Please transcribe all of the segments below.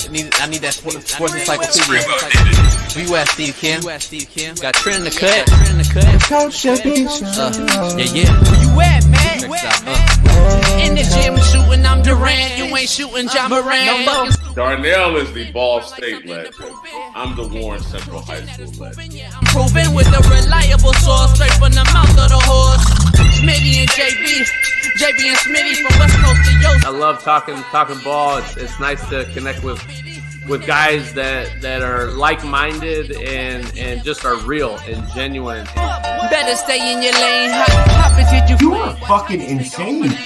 I need that sports encyclopedia. Where you at, Steve Kim? Got Trent in the cut. Yeah. Where you at, man? In the gym shooting, I'm Durant. You ain't shooting John Moran. Darnell is the Ball State legend. I'm the Warren Central High School legend. I'm proving with a reliable source, straight from the mouth of the horse. Smitty and JB and Smitty from West Coast to Yost. I love talking ball. It's nice to connect with guys that are like-minded and just are real and genuine. Better stay in your lane. How did you are fucking insane.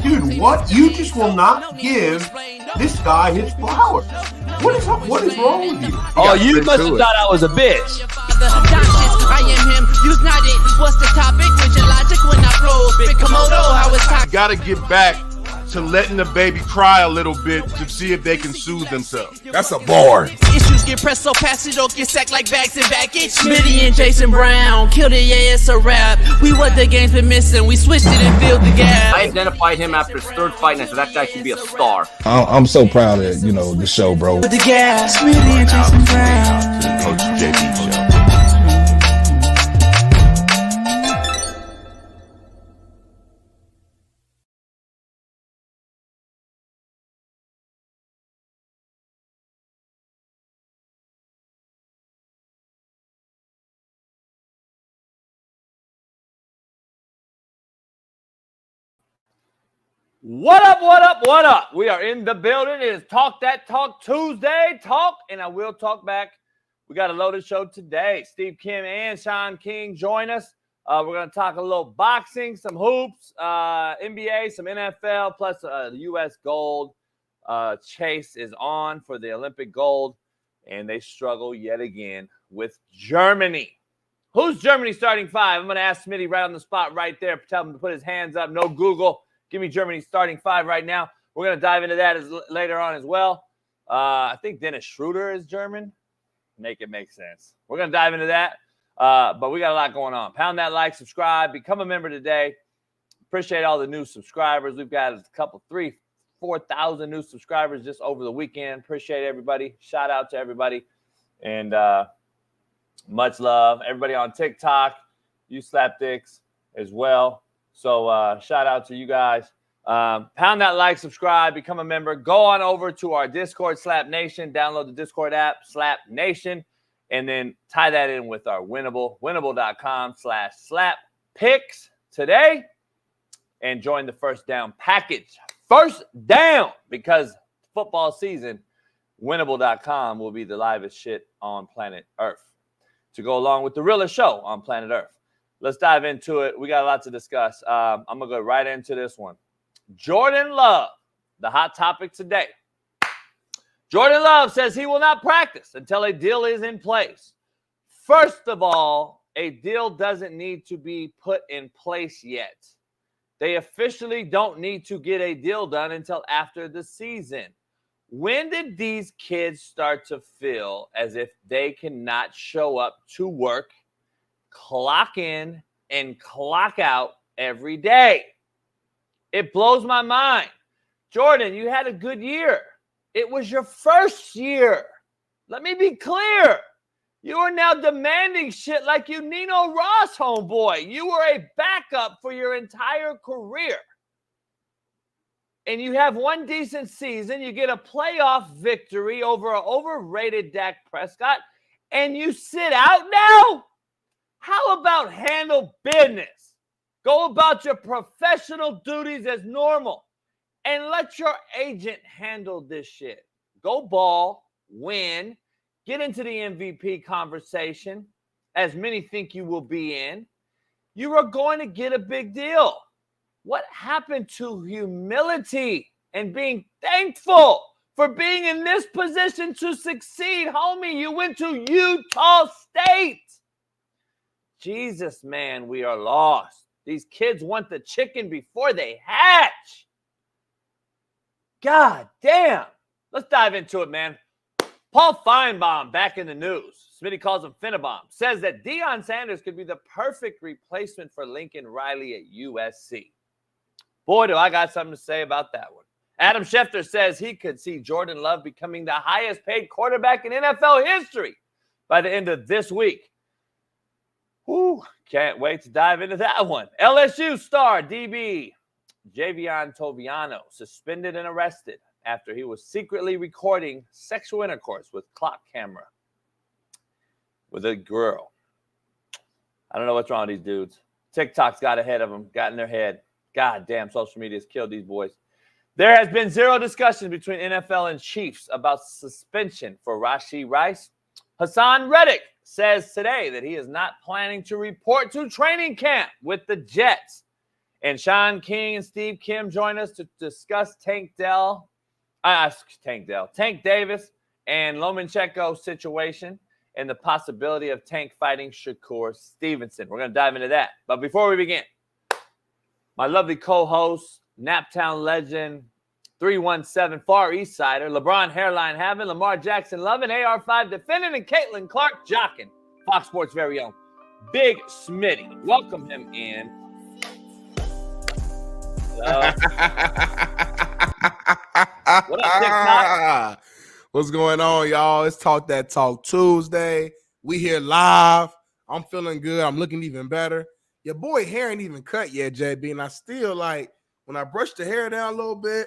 Dude, what? You just will not give this guy his flowers. What is wrong with you? Oh, you must have thought I was a bitch. I am him. Use not it. What's the topic? With your logic when I flow. Big Komodo, how it's talking. Got to get back to letting the baby cry a little bit to see if they can soothe themselves. That's a bar. Issues get pressed so fast, you don't get sacked like bags and baggage. Smitty and Jason Brown killed it, yeah, it's a rap. We what the game's been missing, we switched it and filled the gap. I identified him after his third fight, and I said that guy can be a star. I'm so proud of the show, bro. With the gap, Smitty and Jason Brown. To the Coach JB show. What up? We are in the building. It is Talk That Talk Tuesday Talk, and I will talk back. We got a loaded show today. Steve Kim and Shaun King join us. We're going to talk a little boxing, some hoops, NBA, some NFL, plus the U.S. gold chase is on for the Olympic gold, and they struggle yet again with Germany. Who's Germany's starting five? I'm going to ask Smitty right on the spot right there. Tell him to put his hands up. No Google. Give me Germany's starting five right now. We're going to dive into that later on as well. I think Dennis Schroeder is German. Make it make sense. We're going to dive into that. But we got a lot going on. Pound that like, subscribe, become a member today. Appreciate all the new subscribers. We've got a couple, 4,000 new subscribers just over the weekend. Appreciate everybody. Shout out to everybody. And much love. Everybody on TikTok, you slapdicks as well. So shout out to you guys. Pound that like, subscribe, become a member. Go on over to our Discord, Slap Nation. Download the Discord app, Slap Nation. And then tie that in with our Winnable, winnable.com/slap picks today. And join the First Down package. First down, because football season, winnable.com will be the livest shit on planet Earth to go along with the realest show on planet Earth. Let's dive into it. We got a lot to discuss. I'm going to go right into this one. Jordan Love, the hot topic today. Jordan Love says he will not practice until a deal is in place. First of all, a deal doesn't need to be put in place yet. They officially don't need to get a deal done until after the season. When did these kids start to feel as if they cannot show up to work, clock in, and clock out every day? It blows my mind. Jordan, you had a good year. It was your first year. Let me be clear. You are now demanding shit like you Nino Ross, homeboy. You were a backup for your entire career. And you have one decent season. You get a playoff victory over an overrated Dak Prescott. And you sit out now? How about handle business? Go about your professional duties as normal. And let your agent handle this shit. Go ball, win, get into the MVP conversation, as many think you will be in. You are going to get a big deal. What happened to humility and being thankful for being in this position to succeed? Homie, you went to Utah State. Jesus, man, we are lost. These kids want the chicken before they hatch. God damn. Let's dive into it, man. Paul Feinbaum back in the news. Smitty calls him Finnebaum. Says that Deion Sanders could be the perfect replacement for Lincoln Riley at USC. Boy, do I got something to say about that one. Adam Schefter says he could see Jordan Love becoming the highest paid quarterback in NFL history by the end of this week. Whew, can't wait to dive into that one. LSU star DB Javion Toviano suspended and arrested after he was secretly recording sexual intercourse with clock camera with a girl. I don't know what's wrong with these dudes. TikTok's got ahead of them, got in their head. God damn, social media has killed these boys. There has been zero discussion between NFL and Chiefs about suspension for Rashee Rice. Hassan Reddick says today that he is not planning to report to training camp with the Jets. And Shaun King and Steve Kim join us to discuss Tank Davis and Lomachenko's situation and the possibility of Tank fighting Shakur Stevenson. We're going to dive into that. But before we begin, my lovely co-host, Naptown legend, 317 Far East Sider, LeBron Hairline having, Lamar Jackson loving, AR5 defending, and Caitlin Clark jocking. Fox Sports' very own Big Smitty. Welcome him in. Hello. What up, TikTok? What's going on, y'all? It's Talk That Talk Tuesday. We here live. I'm feeling good. I'm looking even better. Your boy hair ain't even cut yet, JB, and I still like when I brush the hair down a little bit,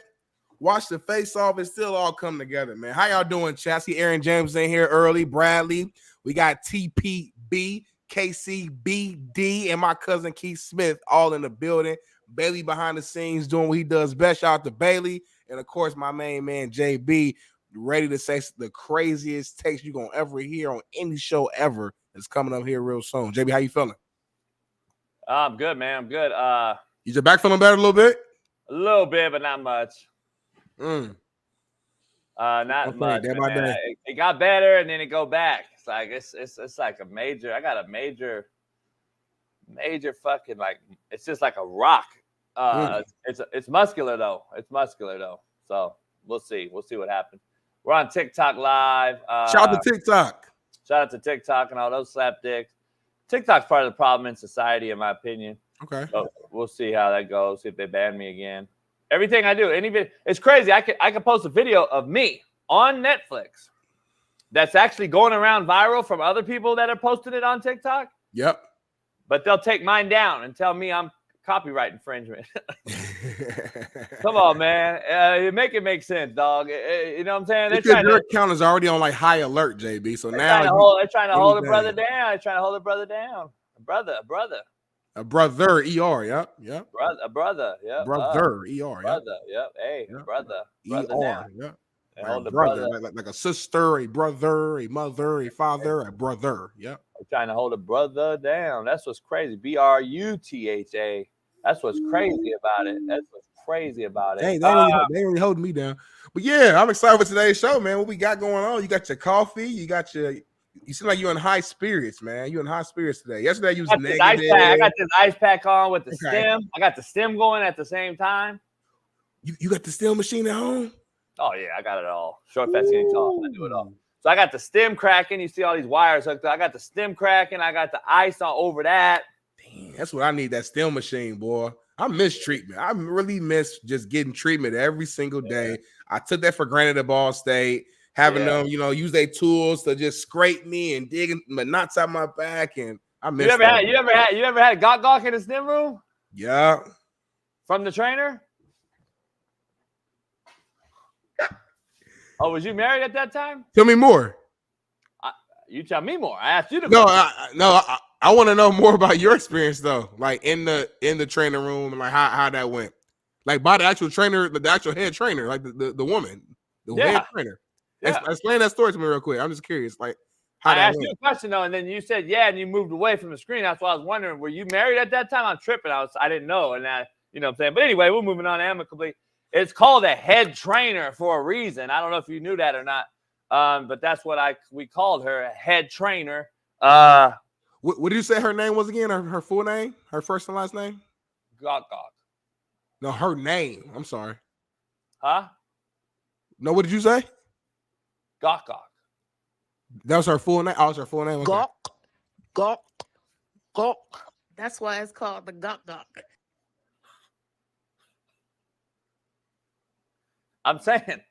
wash the face off, it still all come together, man. How y'all doing, chat? See Aaron James in here early, Bradley. We got TPB, KCBD, and my cousin Keith Smith all in the building. Bailey behind the scenes doing what he does best. Shout out to Bailey. And, of course, my main man, JB, ready to say the craziest takes you're going to ever hear on any show ever is coming up here real soon. JB, how you feeling? I'm good, man. I'm good. You just back feeling better a little bit? A little bit, but not much. Not much. It got better, and then it go back. It's like it's like a major. I got a major fucking like. It's just like a rock. It's muscular though. It's muscular though. So we'll see. We'll see what happens. We're on TikTok live. Shout out to TikTok. Shout out to TikTok and all those slap dicks. TikTok's part of the problem in society, in my opinion. Okay. So we'll see how that goes. See if they ban me again. Everything I do, it's crazy. I could post a video of me on Netflix that's actually going around viral from other people that are posting it on TikTok. Yep. But they'll take mine down and tell me I'm copyright infringement. Come on, man. You make it make sense, dog. You know what I'm saying? They're trying your account is already on like high alert, JB. So now they're trying to hold a brother down. They're trying to hold a brother down. A brother. A brother, ER, yep. A brother, yeah. Brother, ER, brother, yep. Hey, yep. brother ER, yeah. Hold the brother. Like a sister, a brother, a mother, a father, a brother, yep. I'm trying to hold a brother down. That's what's crazy. BRUTHA. That's what's crazy about it. Hey, they ain't really holding me down. But yeah, I'm excited for today's show, man. What we got going on? You got your coffee. You seem like you're in high spirits, man. You're in high spirits today. Yesterday you was negative. I got this ice pack on with the stem. I got the stem going at the same time. You got the stem machine at home? Oh yeah, I got it all. Short, fast, skinny, tall. I do it all. So I got the stem cracking. You see all these wires hooked up. I got the stem cracking. I got the ice on over that. Damn, that's what I need, that stem machine, boy. I miss treatment. I really miss just getting treatment every single day. I took that for granted at Ball State. Having them, use their tools to just scrape me and dig my knots out my back, and I miss. You ever had a gawk in the stem room? Yeah. From the trainer? Oh, was you married at that time? Tell me more. You tell me more. I asked you to. No, I want to know more about your experience though, like in the training room and like how that went, like by the actual trainer, the actual head trainer, like the woman, head trainer. Yeah. Explain that story to me real quick. I'm just curious, like how that asked you a question though, and then you said and you moved away from the screen. That's why I was wondering, were you married at that time? I'm tripping. I didn't know, and you know what I'm saying. But anyway, we're moving on amicably. It's called a head trainer for a reason. I don't know if you knew that or not, but that's what we called her, a head trainer. What did you say her name was again? Her full name, her first and last name? Gawk. No, her name. I'm sorry. Huh? No, what did you say? Gawk. That was her full name. Oh, was her full name. Okay. Gawk. That's why it's called the Gawk. I'm saying.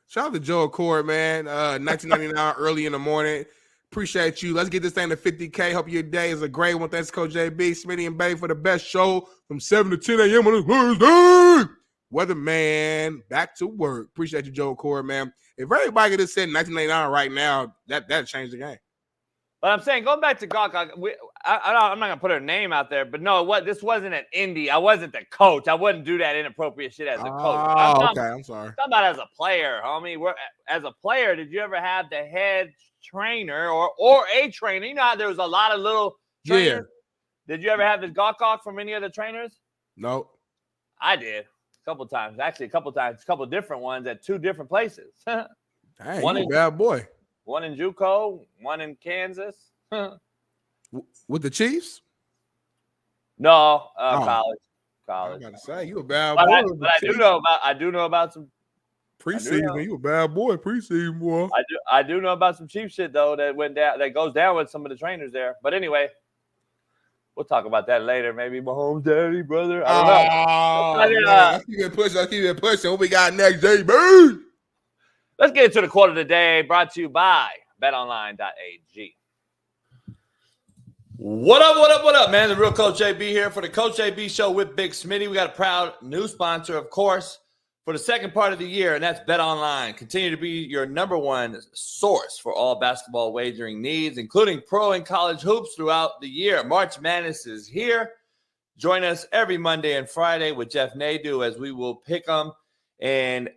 Shout out to Joe Accord, man. 1999, early in the morning. Appreciate you. Let's get this thing to 50K. Hope your day is a great one. Thanks, Coach JB, Smitty, and Bay for the best show from 7 to 10 a.m. on this Thursday. Weatherman, back to work. Appreciate you, Joe Accord, man. If everybody could have said 1999 right now, that'd change the game. But I'm saying, going back to Gawk, I'm not going to put her name out there, but no, this wasn't an indie. I wasn't the coach. I wouldn't do that inappropriate shit as a coach. I'm sorry. I'm about as a player, homie. As a player, did you ever have the head trainer or a trainer? You know how there was a lot of little trainers? Yeah. Did you ever have this Gawk from any of the trainers? No. I did. A couple times. Actually, a couple different ones at 2 different places. Dang, you a bad boy. One in JUCO, one in Kansas. With the Chiefs? No, college. I was about to say, you a bad boy. But I do know about some preseason. You a bad boy, preseason boy. I do know about some Chief shit though that went down, that goes down with some of the trainers there. But anyway, we'll talk about that later. Maybe Mahomes' daddy, brother. I don't know. Let's keep it pushing. What we got next, JB? Let's get into the quote of the day, brought to you by betonline.ag. What up, man? The real Coach JB here for the Coach JB Show with Big Smitty. We got a proud new sponsor, of course, for the second part of the year, and that's BetOnline. Continue to be your number one source for all basketball wagering needs, including pro and college hoops throughout the year. March Madness is here. Join us every Monday and Friday with Jeff Nadu as we will pick them and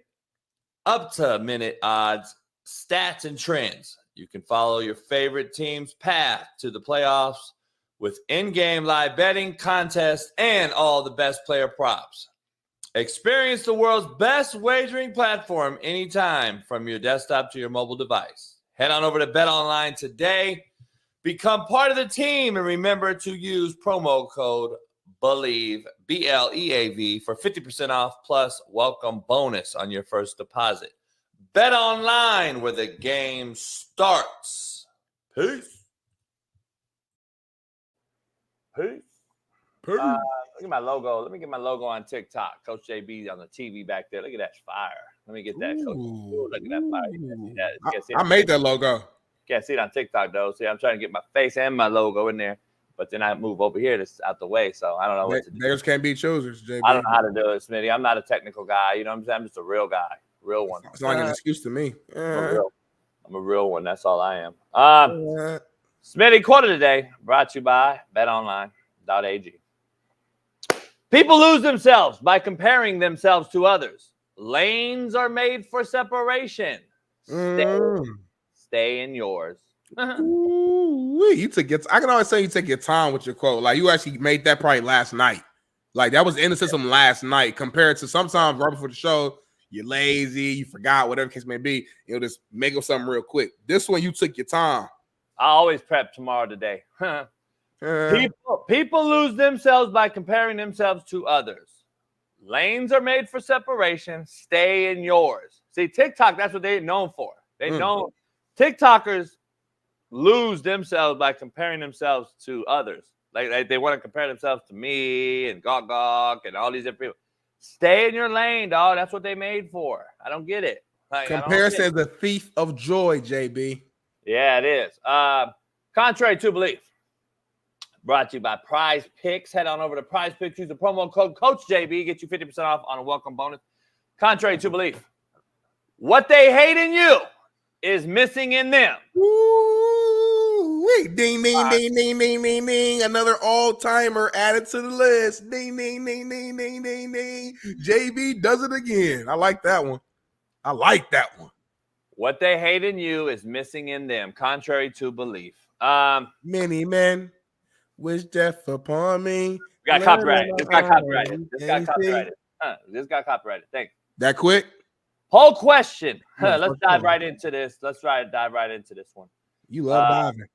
up-to-minute odds, stats, and trends. You can follow your favorite team's path to the playoffs with in-game live betting, contests, and all the best player props. Experience the world's best wagering platform anytime from your desktop to your mobile device. Head on over to BetOnline today. Become part of the team, and remember to use promo code BELIEVE, BLEAV, for 50% off plus welcome bonus on your first deposit. Bet Online, where the game starts. Peace. Look at my logo. Let me get my logo on TikTok. Coach JB on the TV back there. Look at that fire. Let me get that. Ooh, look at that fire. I made that logo. Can't see it on TikTok, though. See, I'm trying to get my face and my logo in there. But then I move over here that's out the way, so I don't know what to do. Bears can't be choosers, JB. I don't know how to do it, Smitty. I'm not a technical guy. You know what I'm saying? I'm just a real guy. Real one. It's not like an excuse to me. I'm a real one. That's all I am. Smitty, quote of the day brought to you by betonline.ag. People lose themselves by comparing themselves to others. Lanes are made for separation. Stay in yours. You took your. I can always say you take your time with your quote. Like you actually made that probably last night. Like that was in the system last night. Compared to sometimes right before the show, you're lazy, you forgot, whatever the case may be. You'll just make up something real quick. This one you took your time. I always prep tomorrow today. People lose themselves by comparing themselves to others. Lanes are made for separation. Stay in yours. See, TikTok, that's what they're known for. TikTokers lose themselves by comparing themselves to others. Like they want to compare themselves to me and Gawk and all these different people. Stay in your lane, dog. That's what they made for. I don't get it. Comparison is a thief of joy, JB. Yeah, it is. Contrary to belief. Brought to you by Prize Picks. Head on over to Prize Picks. Use the promo code CoachJB. Get you 50% off on a welcome bonus. Contrary to belief. What they hate in you is missing in them. Woo-wee. Ding, ding, ding, ding, ding, ding, ding. Another all-timer added to the list. Ding, ding, ding, ding, ding, ding, ding. JB does it again. I like that one. What they hate in you is missing in them, contrary to belief. Many men wish death upon me. Got copyrighted. This got copyrighted. Thanks. That quick? Whole question. Let's dive right into this. Dive right into this one. You love diving.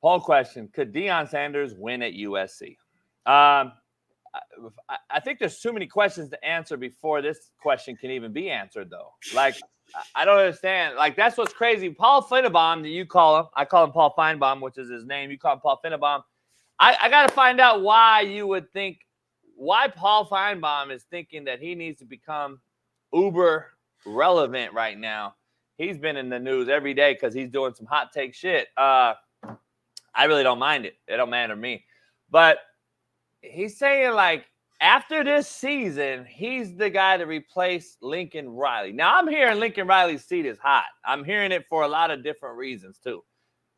Whole question. Could Deion Sanders win at USC? I think there's too many questions to answer before this question can even be answered, though. Like, I don't understand. Like, that's what's crazy. Paul Finebaum, that you call him. I call him Paul Finebaum, which is his name. You call him Paul Finebaum. I got to find out why you would think why Paul Feinbaum is thinking that he needs to become uber relevant right now. He's been in the news every day because he's doing some hot take shit. I really don't mind it. It don't matter to me. But he's saying, like, after this season, he's the guy to replace Lincoln Riley. Now, I'm hearing Lincoln Riley's seat is hot. I'm hearing it for a lot of different reasons, too.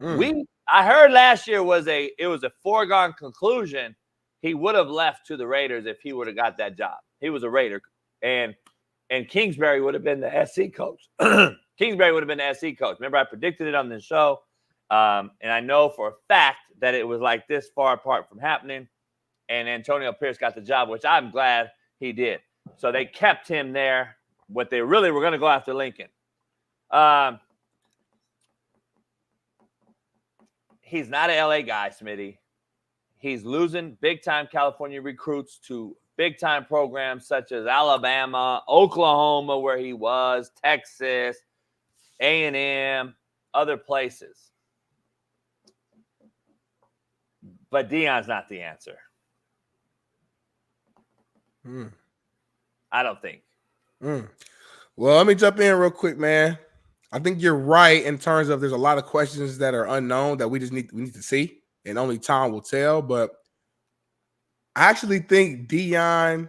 I heard last year it was a foregone conclusion. He would have left to the Raiders if he would have got that job. He was a Raider. And Kingsbury would have been the SC coach. Kingsbury would have been the SC coach. Remember, I predicted it on the show. And I know for a fact that it was like this far apart from happening. And Antonio Pierce got the job, which I'm glad he did. So they kept him there. What they really were going to go after Lincoln. He's not an LA guy, Smitty. He's losing big-time California recruits to big-time programs such as Alabama, Oklahoma, where he was, Texas, A&M, other places. But Deion's not the answer. I don't think. Well, let me jump in real quick, man. I think you're right in terms of there's a lot of questions that are unknown that we need to see, and only time will tell. But I actually think Deion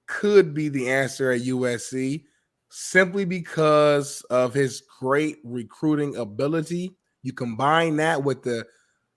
could be the answer at USC simply because of his great recruiting ability. You combine that with the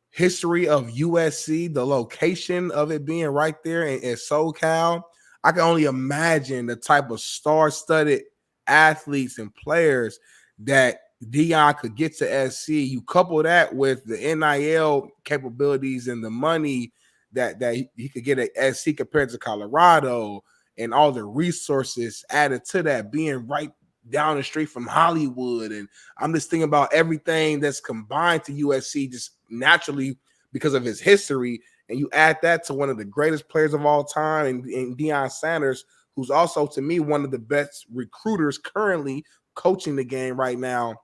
history of USC, the location of it being right there in SoCal. I can only imagine the type of star-studded athletes and players that Deion could get to SC. You couple that with the NIL capabilities and the money that he could get at SC compared to Colorado, and all the resources added to that, being right down the street from Hollywood. And I'm just thinking about everything that's combined to USC just naturally because of his history. And you add that to one of the greatest players of all time in Deion Sanders, who's also, to me, one of the best recruiters currently coaching the game right now.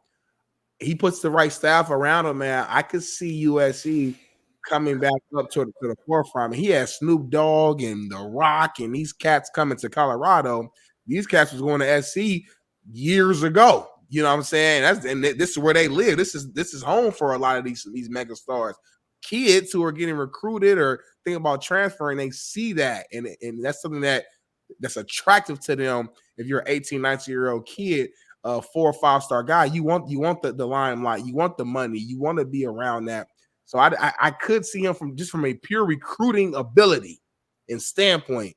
He puts the right staff around him, man. I could see USC coming back up to the forefront. He has Snoop Dogg and The Rock and these cats coming to Colorado. These cats was going to SC years ago. You know what I'm saying? This is where they live. This is home for a lot of these mega stars. Kids who are getting recruited or thinking about transferring, they see that. And that's something that's attractive to them. If you're an 18, 19-year-old kid, a 4- or 5-star guy, you want the limelight, you want the money, you want to be around that. So I could see him from a pure recruiting ability and standpoint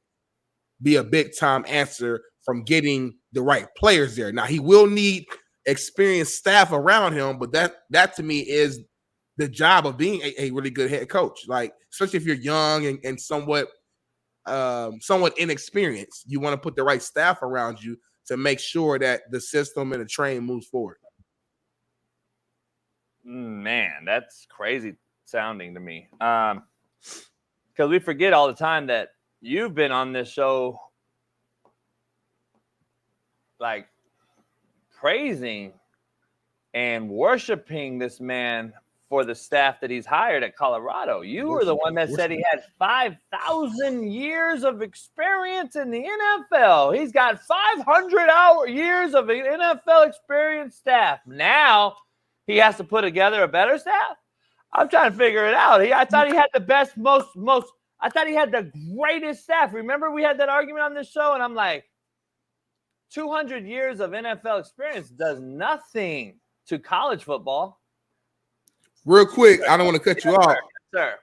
be a big time answer from getting the right players there. Now he will need experienced staff around him, but that to me is the job of being a really good head coach. Like, especially if you're young and somewhat inexperienced, you want to put the right staff around you to make sure that the system and the train moves forward. Man, that's crazy sounding to me. Because we forget all the time that you've been on this show, like, praising and worshiping this man for the staff that he's hired at Colorado. You were the one that said he had 5,000 years of experience in the NFL. He's got 500 years of NFL experience staff. Now he has to put together a better staff. I'm trying to figure it out. I thought he had the best, I thought he had the greatest staff. Remember we had that argument on this show, and I'm like, 200 years of NFL experience does nothing to college football. Real quick, I don't want to cut you off. Sir.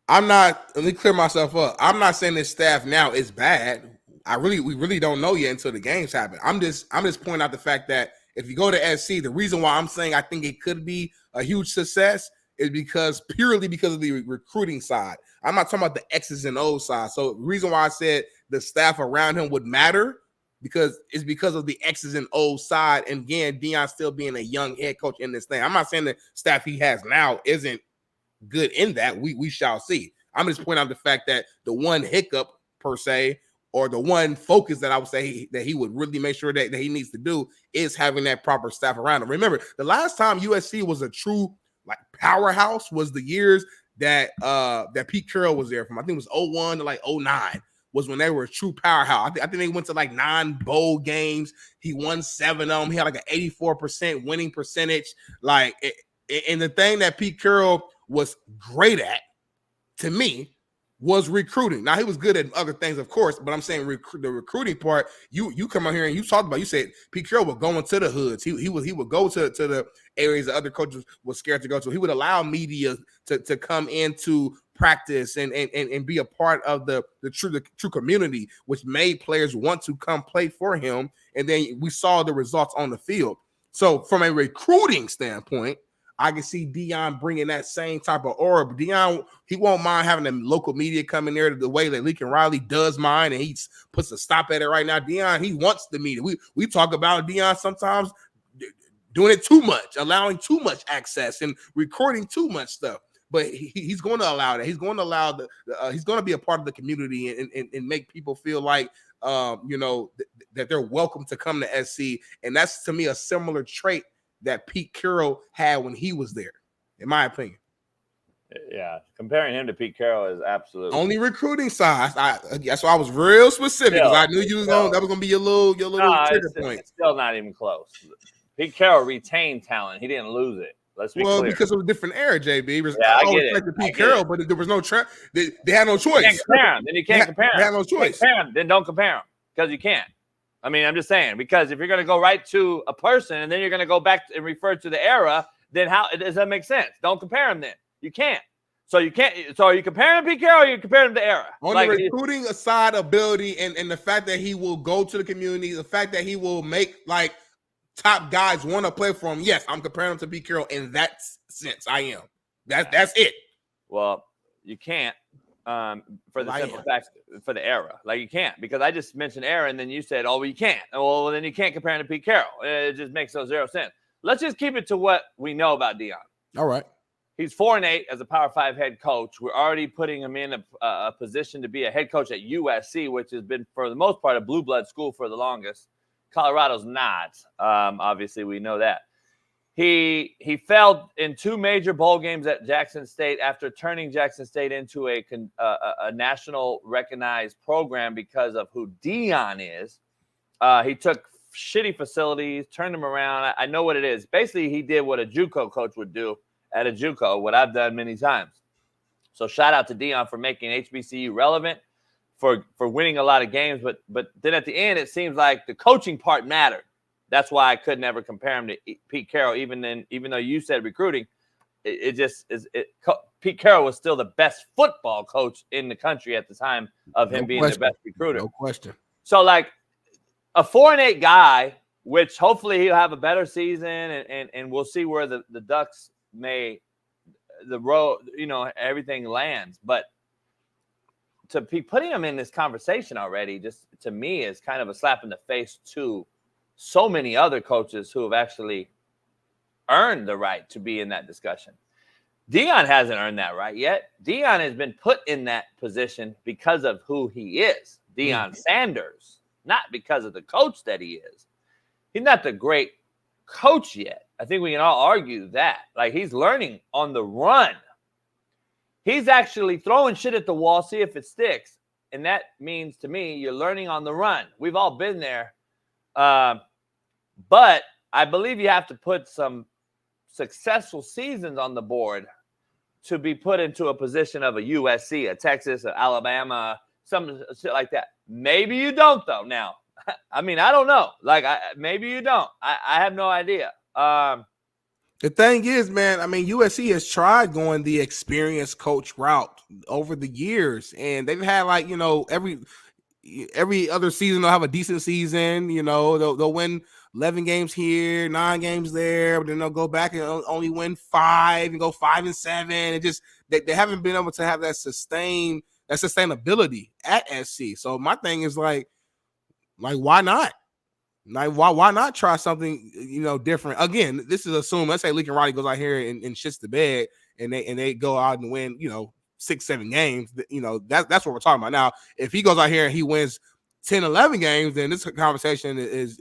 Let me clear myself up. I'm not saying this staff now is bad. We really don't know yet until the games happen. I'm just pointing out the fact that if you go to SC, the reason why I'm saying I think it could be a huge success is purely because of the recruiting side. I'm not talking about the X's and O's side. So the reason why I said the staff around him would matter because of the X's and O's side. And again, Deion still being a young head coach in this thing. I'm not saying the staff he has now isn't good in that. We shall see. I'm just pointing out the fact that the one hiccup per se, or the one focus that I would say that he would really make sure that he needs to do is having that proper staff around him. Remember, the last time USC was a true powerhouse was the years that Pete Carroll was there from. I think it was 01 to 09. was when they were a true powerhouse. I think they went to like 9 bowl games. He won 7 of them. He had like an 84% winning percentage. And the thing that Pete Carroll was great at, to me, was recruiting. Now, he was good at other things, of course, but I'm saying the recruiting part, you come out here and you talked about, you said Pete Carroll would go into the hoods. He would go to the areas that other coaches were scared to go to. He would allow media to come into practice and be a part of the true community, which made players want to come play for him. And then we saw the results on the field. So from a recruiting standpoint, I can see Deion bringing that same type of aura. But Deion, he won't mind having the local media come in there the way that Lincoln Riley does mine, and he puts a stop at it right now. Deion, he wants the media. We talk about Deion sometimes doing it too much, allowing too much access and recording too much stuff. But he's going to allow that. He's going to allow he's going to be a part of the community and make people feel like that they're welcome to come to SC. And that's, to me, a similar trait that Pete Carroll had when he was there, in my opinion. Yeah, comparing him to Pete Carroll is absolutely only recruiting side. That's why I was real specific, because I knew you was that was gonna be your little trigger point. It's still not even close. Pete Carroll retained talent; he didn't lose it. Let's be clear. Because it was a different era, JB. Yeah, I get it. Pete Carroll, but there was no they had no choice. You can't compare him. Then you can't compare him. They had no choice. Then don't compare him, because you can't. I mean, I'm just saying, because if you're going to go right to a person and then you're going to go back and refer to the era, then how does that make sense? Don't compare him then. You can't. So you can't. So are you comparing Pete Carroll or are you comparing him to the era? On the recruiting aside ability and the fact that he will go to the community, the fact that he will make like top guys want to play for him. Yes, I'm comparing him to Pete Carroll in that sense. I am. That's it. Well, you can't. For the simple fact, for the era, like you can't, because I just mentioned era and then you said, oh, well, you can't. Well, then you can't compare him to Pete Carroll. It just makes no zero sense. Let's just keep it to what we know about Deion. All right. He's 4-8 as a Power 5 head coach. We're already putting him in a position to be a head coach at USC, which has been, for the most part, a blue blood school for the longest. Colorado's not. Obviously, we know that. He failed in 2 major bowl games at Jackson State after turning Jackson State into a national recognized program because of who Deion is. He took shitty facilities, turned them around. I know what it is. Basically, he did what a JUCO coach would do at a JUCO, what I've done many times. So shout out to Deion for making HBCU relevant, for winning a lot of games. But then at the end, it seems like the coaching part mattered. That's why I could never compare him to Pete Carroll, even though you said recruiting. Pete Carroll was still the best football coach in the country at the time of him being the best recruiter. No question. So, like, a 4-8 guy, which hopefully he'll have a better season, and we'll see where the Ducks everything lands. But to be putting him in this conversation already, just to me, is kind of a slap in the face to so many other coaches who have actually earned the right to be in that discussion. Deion hasn't earned that right yet. Deion has been put in that position because of who he is, Deion Sanders, not because of the coach that he is. He's not the great coach yet. I think we can all argue that. Like, he's learning on the run. He's actually throwing shit at the wall, see if it sticks. And that means, to me, you're learning on the run. We've all been there. But I believe you have to put some successful seasons on the board to be put into a position of a USC, a Texas, a Alabama, some shit like that. Maybe you don't, though. Now, I mean, I don't know. Like, maybe you don't. I have no idea. The thing is, man, I mean, USC has tried going the experienced coach route over the years, and they've had, like, you know, every other season they'll have a decent season. You know, they'll win 11 games here, 9 games there, but then they'll go back and only win 5 and go 5-7. And just they haven't been able to have that sustainability at SC. So my thing is like why not? Like, why not try something, you know, different? Again, this is assuming, let's say Lincoln Riley goes out here and shits the bed, and they go out and win, you know, 6-7 games. You know, that's what we're talking about. Now, if he goes out here and he wins 10-11 games, then this conversation is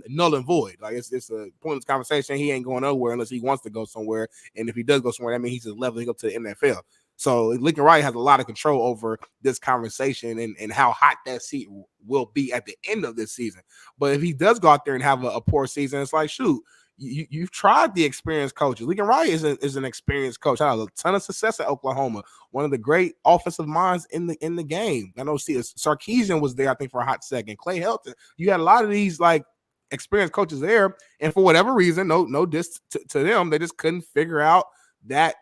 null and void. Like, it's a pointless conversation. He ain't going nowhere unless he wants to go somewhere. And if he does go somewhere, that means he's just leveling up to the NFL. So Lincoln Riley has a lot of control over this conversation and how hot that seat will be at the end of this season. But if he does go out there and have a poor season, it's like, shoot, you've tried the experienced coaches. Lincoln Riley is an experienced coach. I had a ton of success at Oklahoma. One of the great offensive minds in the game. I know Sarkisian was there, I think, for a hot second. Clay Helton. You had a lot of these like experienced coaches there, and for whatever reason, no diss to them, they just couldn't figure out that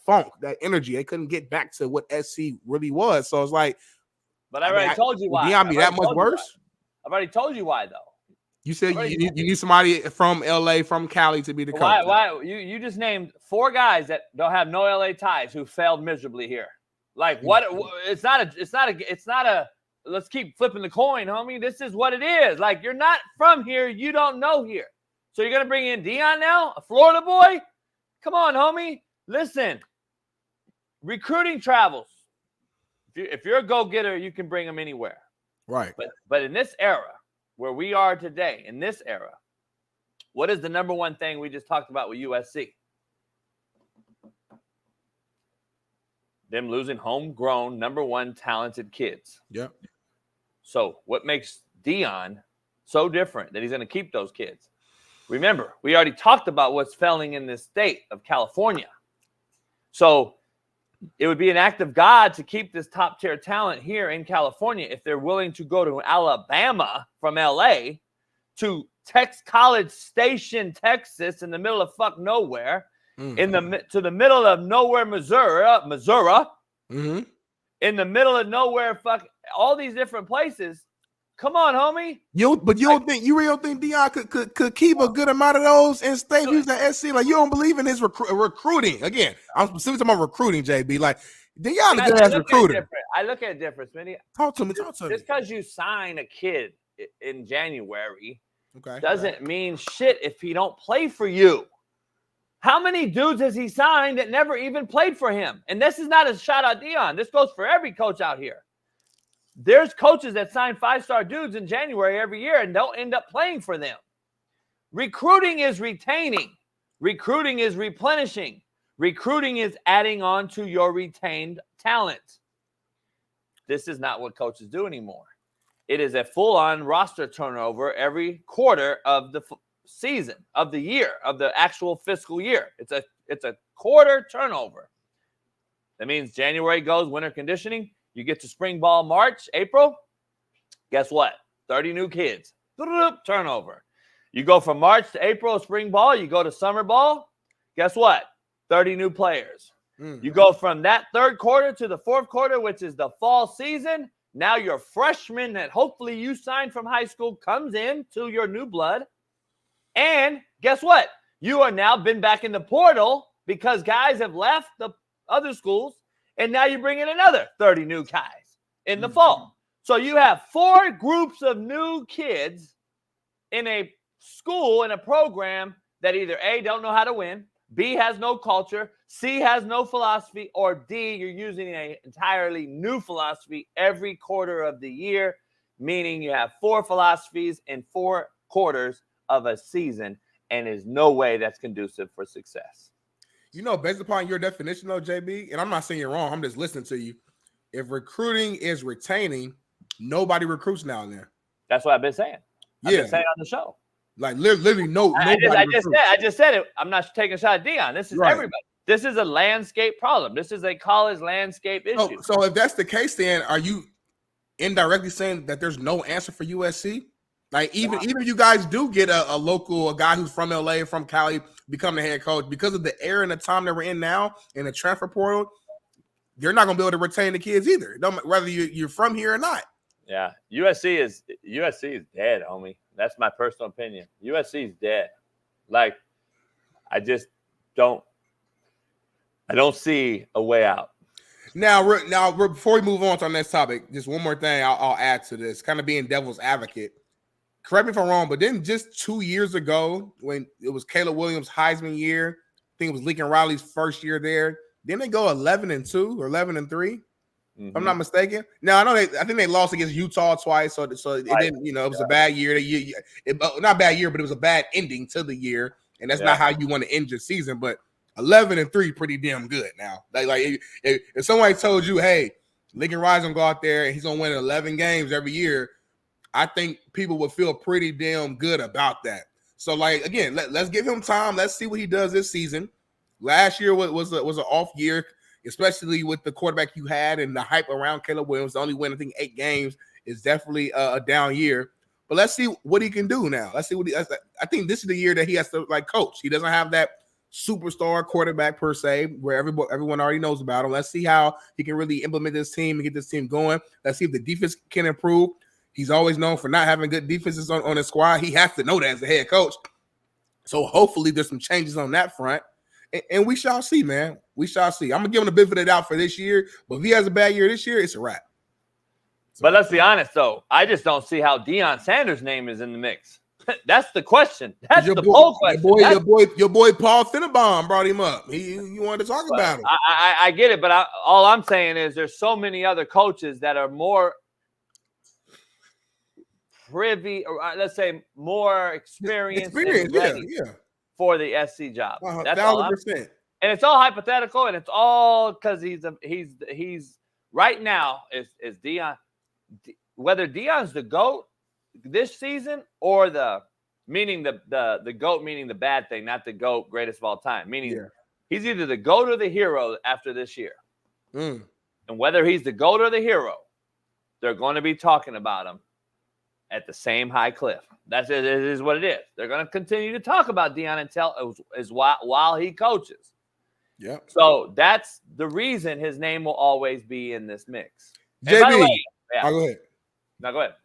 funk, that energy. They couldn't get back to what SC really was. So it's like, but I already told you why. Deion be that much worse? I've already told you why, though. You said you need somebody from LA, from Cali to be the coach. Why? You just named 4 guys that don't have no LA ties who failed miserably here. Like what? It's not a. Let's keep flipping the coin, homie. This is what it is. Like, you're not from here. You don't know here. So you're gonna bring in Deion now, a Florida boy? Come on, homie. Listen. Recruiting travels. If you're a go-getter, you can bring them anywhere. Right. But in this era, where we are today, in this era, what is the number one thing we just talked about with USC? Them losing homegrown, number one talented kids. Yep. So what makes Deion so different that he's going to keep those kids? Remember, we already talked about what's failing in this state of California. So it would be an act of God to keep this top-tier talent here in California if they're willing to go to Alabama from L.A. to College Station, Texas, in the middle of fuck nowhere, to the middle of nowhere, Missouri, mm-hmm. in the middle of nowhere, fuck all these different places. Come on, homie. You really don't think Deion could keep a good amount of those in state? He was at SC. Like, you don't believe in his recruiting. Again, I'm specifically talking about recruiting, JB. Like, Deion is a good ass recruiter. I look at it different, Smitty. Talk to me. Just because you sign a kid in January okay, doesn't mean shit if he don't play for you. How many dudes has he signed that never even played for him? And this is not a shot at Deion. This goes for every coach out here. There's coaches that sign 5-star dudes in January every year and don't end up playing for them. Recruiting is retaining. Recruiting is replenishing. Recruiting is adding on to your retained talent. This is not what coaches do anymore. It is a full-on roster turnover every quarter of the season, of the year, of the actual fiscal year. It's a quarter turnover. That means January goes winter conditioning. You get to spring ball March, April. Guess what? 30 new kids. Turnover. You go from March to April, spring ball. You go to summer ball. Guess what? 30 new players. You go from that third quarter to the fourth quarter, which is the fall season. Now your freshman that hopefully you signed from high school comes in to your new blood. And guess what? You are now been back in the portal because guys have left the other schools. And now you bring in another 30 new guys in the fall. So you have 4 groups of new kids in a school, in a program that either A, don't know how to win, B, has no culture, C, has no philosophy, or D, you're using an entirely new philosophy every quarter of the year, meaning you have 4 philosophies in 4 quarters of a season, and there's no way that's conducive for success. You know, based upon your definition, though, JB, and I'm not saying you're wrong, I'm just listening to you. If recruiting is retaining, nobody recruits now and then. That's what I've been saying. I've been saying on the show. Like, literally, nobody I just said it. I'm not taking a shot at Deion. This is everybody. This is a landscape problem. This is a college landscape issue. So if that's the case, then are you indirectly saying that there's no answer for USC? Like, even if you guys do get a guy who's from LA, from Cali, become the head coach, because of the era and the time that we're in now in the transfer portal, you're not going to be able to retain the kids either, whether you're from here or not. Yeah, USC is dead, homie. That's my personal opinion. USC is dead. Like, I don't see a way out. Now, before we move on to our next topic, just one more thing I'll add to this, kind of being devil's advocate. Correct me if I'm wrong, but then just 2 years ago, when it was Caleb Williams' Heisman year, I think it was Lincoln Riley's first year there. Didn't they go 11-2 or 11-3? If I'm not mistaken. Now I think they lost against Utah twice, so it didn't. You know, it was a bad year. Not a bad year, but it was a bad ending to the year, and that's not how you want to end your season. But 11-3, pretty damn good now. Like if somebody told you, hey, Lincoln Rise gonna go out there and he's gonna win 11 games every year, I think people would feel pretty damn good about that. So, like, again, let's give him time. Let's see what he does this season. Last year was an off year, especially with the quarterback you had and the hype around Caleb Williams. Only win, I think, 8 games is definitely a down year. But let's see what he can do now. Let's see what I think this is the year that he has to, like, coach. He doesn't have that superstar quarterback per se, where everyone already knows about him. Let's see how he can really implement this team and get this team going. Let's see if the defense can improve. He's always known for not having good defenses on his squad. He has to know that as a head coach. So hopefully there's some changes on that front. And we shall see, man. We shall see. I'm going to give him the benefit of the doubt for this year. But if he has a bad year this year, it's a wrap. So, but let's be honest, though. I just don't see how Deion Sanders' name is in the mix. That's the question. That's the whole question. Your boy Paul Finnenbaum brought him up. You wanted to talk about him. I get it, but all I'm saying is there's so many other coaches that are more privy, or let's say more experienced for the SC job. That's 1,000%. And it's all hypothetical, and it's all because he's right now is Deion. Whether Deion's the GOAT this season or the GOAT meaning the bad thing, not the GOAT greatest of all time. Meaning he's either the GOAT or the hero after this year. And whether he's the GOAT or the hero, they're going to be talking about him at the same high cliff. It is what it is. They're going to continue to talk about Deion until while he coaches. Yeah. So that's the reason his name will always be in this mix. JB, go ahead. No, go ahead.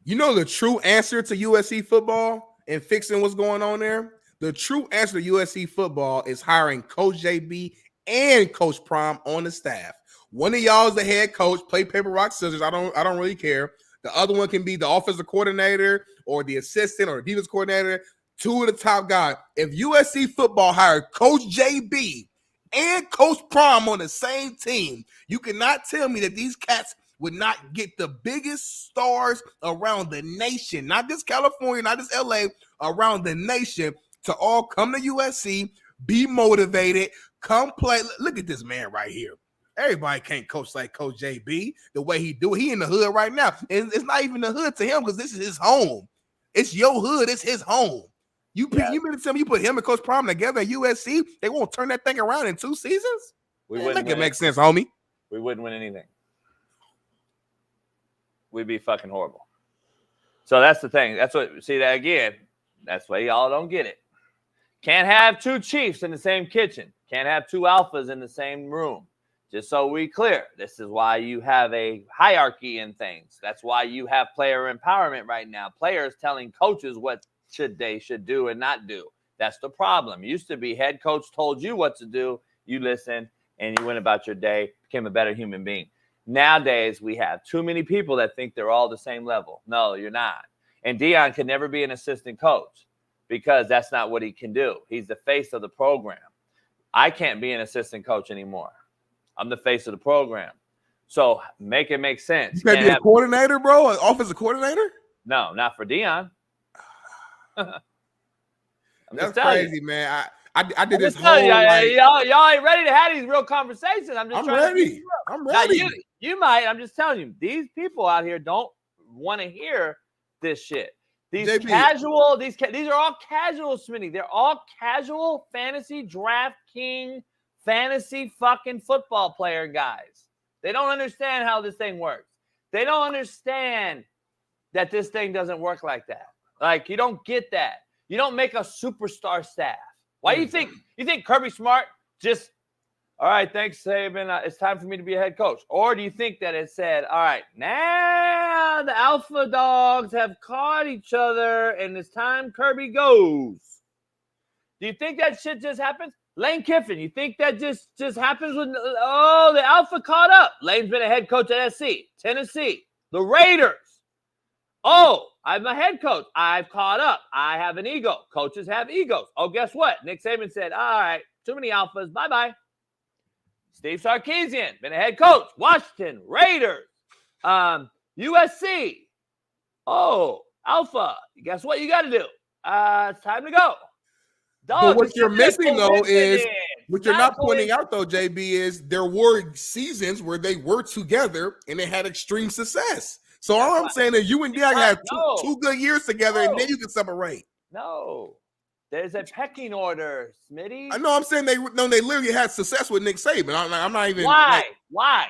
You know the true answer to USC football and fixing what's going on there? The true answer to USC football is hiring Coach JB and Coach Prom on the staff. One of y'all is the head coach, play paper, rock, scissors. I don't really care. The other one can be the offensive coordinator or the assistant or the defense coordinator. 2 of the top guys. If USC football hired Coach JB and Coach Prom on the same team, you cannot tell me that these cats would not get the biggest stars around the nation, not just California, not just LA, around the nation to all come to USC, be motivated, come play. Look at this man right here. Everybody can't coach like Coach JB the way he do. He in the hood right now. And it's not even the hood to him because this is his home. It's your hood. It's his home. You mean to tell me you put him and Coach Prom together at USC, they won't turn that thing around in 2 seasons? Make it make sense, homie. We wouldn't win anything. We'd be fucking horrible. So that's the thing. That's why y'all don't get it. Can't have 2 chiefs in the same kitchen. Can't have 2 alphas in the same room. Just so we clear, this is why you have a hierarchy in things. That's why you have player empowerment right now. Players telling coaches what they should do and not do. That's the problem. Used to be head coach told you what to do. You listened and you went about your day, became a better human being. Nowadays, we have too many people that think they're all the same level. No, you're not. And Deion can never be an assistant coach because that's not what he can do. He's the face of the program. I can't be an assistant coach anymore. I'm the face of the program. So make it make sense. You can't be a coordinator, bro? An offensive coordinator? No, not for Deion. That's crazy, man. I did this whole y'all ain't ready to have these real conversations. I'm ready. I'm ready. Now, you might. I'm just telling you, these people out here don't want to hear this shit. These are all casual, Smitty. They're all casual fantasy draft king, fantasy fucking football player guys. They don't understand how this thing works. They don't understand that this thing doesn't work like that. Like, you don't get that. You don't make a superstar staff. Why do you think Kirby Smart just, all right, thanks, Saban, it's time for me to be a head coach? Or do you think that it said, all right, now the alpha dogs have caught each other and it's time Kirby goes? Do you think that shit just happens? Lane Kiffin, you think that just happens when, the alpha caught up? Lane's been a head coach at SC, Tennessee, the Raiders. Oh, I'm a head coach. I've caught up. I have an ego. Coaches have egos. Oh, guess what? Nick Saban said, all right, too many alphas. Bye-bye. Steve Sarkisian, been a head coach. Washington, Raiders, USC. Oh, alpha. Guess what you got to do? It's time to go. But what you're missing, though, is What you're not pointing out, though, JB, is there were seasons where they were together and they had extreme success. So all I'm saying is you and Deion had two good years together, and then you can separate. No. There's a pecking order, Smitty. I know. I'm saying they literally had success with Nick Saban. I'm not even. Why? Why?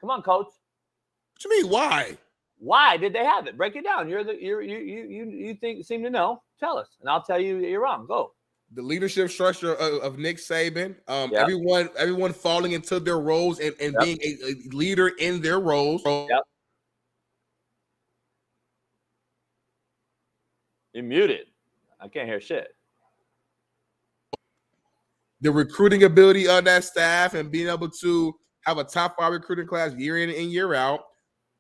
Come on, coach. What you mean? Why? Why did they have it? Break it down. You seem to know. Tell us, and I'll tell you you're wrong. Go. The leadership structure of Nick Saban. Everyone falling into their roles and being a leader in their roles. Yep. You're muted. I can't hear shit. The recruiting ability of that staff and being able to have a top 5 recruiting class year in and year out.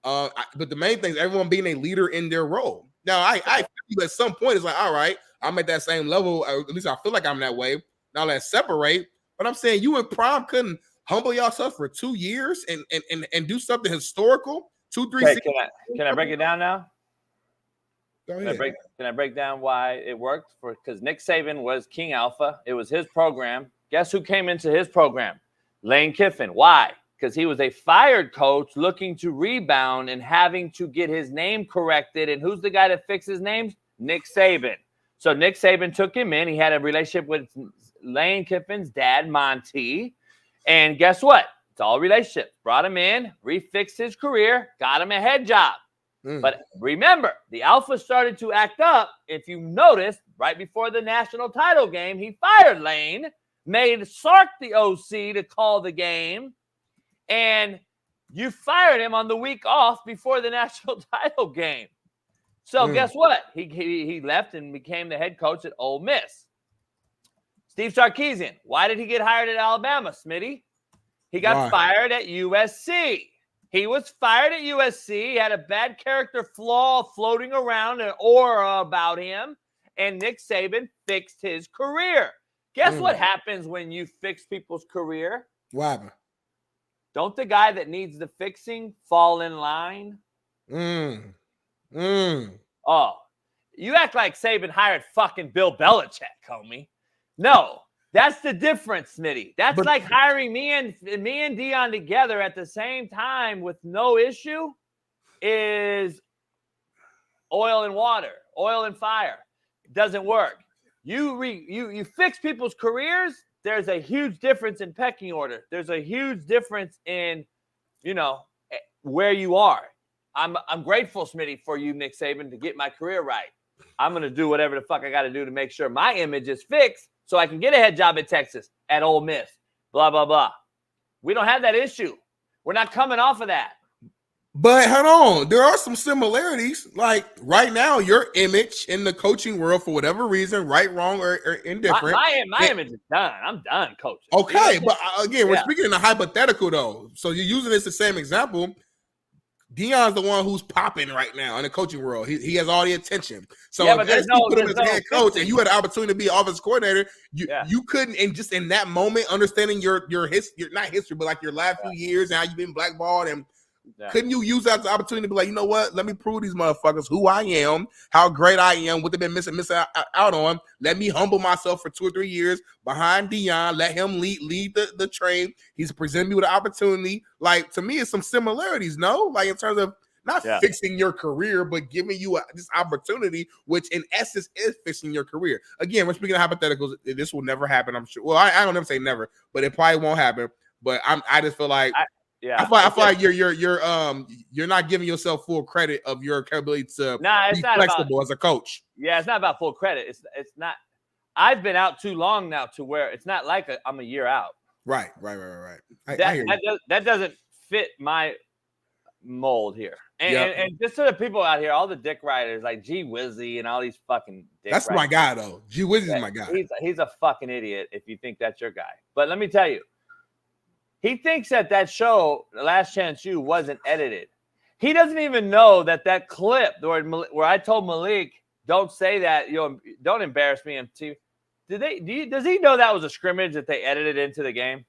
But the main thing is everyone being a leader in their role. Now, I feel at some point it's like, all right, I'm at that same level. At least I feel like I'm that way. Now let's separate. But I'm saying you and Prime couldn't humble yourself for 2 years and do something historical. 2-3 seasons. Can I break it down now? Go ahead. Can I break down why it worked? Because Nick Saban was King Alpha. It was his program. Guess who came into his program? Lane Kiffin. Why? Because he was a fired coach looking to rebound and having to get his name corrected. And who's the guy that fixed his name? Nick Saban. So Nick Saban took him in. He had a relationship with Lane Kiffin's dad, Monty. And guess what? It's all relationships. Brought him in, refixed his career, got him a head job. But remember, the Alpha started to act up. If you noticed, right before the national title game, he fired Lane, made Sark the OC to call the game, and you fired him on the week off before the national title game. So guess what? He left and became the head coach at Ole Miss. Steve Sarkisian, why did he get hired at Alabama, Smitty? He got fired at USC. He was fired at USC. He had a bad character flaw floating around, an aura about him, and Nick Saban fixed his career. Guess what happens when you fix people's career? What happened? Don't the guy that needs the fixing fall in line? Oh, you act like Saban hired fucking Bill Belichick, homie. No. That's the difference, Smitty. That's like hiring me and Deion together at the same time with no issue is oil and water, oil and fire. It doesn't work. You fix people's careers, there's a huge difference in pecking order. There's a huge difference in, where you are. I'm grateful, Smitty, for you, Nick Saban, to get my career right. I'm going to do whatever the fuck I got to do to make sure my image is fixed so I can get a head job at Texas, at Ole Miss, blah, blah, blah. We don't have that issue. We're not coming off of that. But hold on. There are some similarities. Like right now, your image in the coaching world, for whatever reason, right, wrong, or indifferent. My image is done. I'm done coaching. Okay, but again, we're speaking in a hypothetical, though. So you're using this the same example. Deion's the one who's popping right now in the coaching world. He has all the attention. So if you put him as head coach and you had the opportunity to be offensive coordinator, you couldn't, and just in that moment, understanding your history, not history, but like your last few years and how you've been blackballed, and couldn't you use that as an opportunity to be like, you know what? Let me prove these motherfuckers who I am, how great I am, what they've been missing out on. Let me humble myself for 2 or 3 years behind Deion. Let him lead the train. He's presenting me with an opportunity. Like, to me, it's some similarities, no? Like, in terms of not fixing your career, but giving you this opportunity, which in essence is fixing your career. Again, we're speaking of hypotheticals. This will never happen, I'm sure. Well, I don't ever say never, but it probably won't happen. But I just feel like I feel like you're not giving yourself full credit of your capability to be flexible as a coach. Yeah, it's not about full credit. It's not. I've been out too long now to where it's not like I'm a year out. Right. That doesn't fit my mold here. And just to the people out here, all the dick riders like G Wizzy and all these fucking dick That's riders. my guy, though. G Wizzy is my guy. He's a fucking idiot if you think that's your guy. But let me tell you, he thinks that show, The Last Chance U, wasn't edited. He doesn't even know that clip where I told Malik, don't say that, don't embarrass me on TV. Does he know that was a scrimmage that they edited into the game?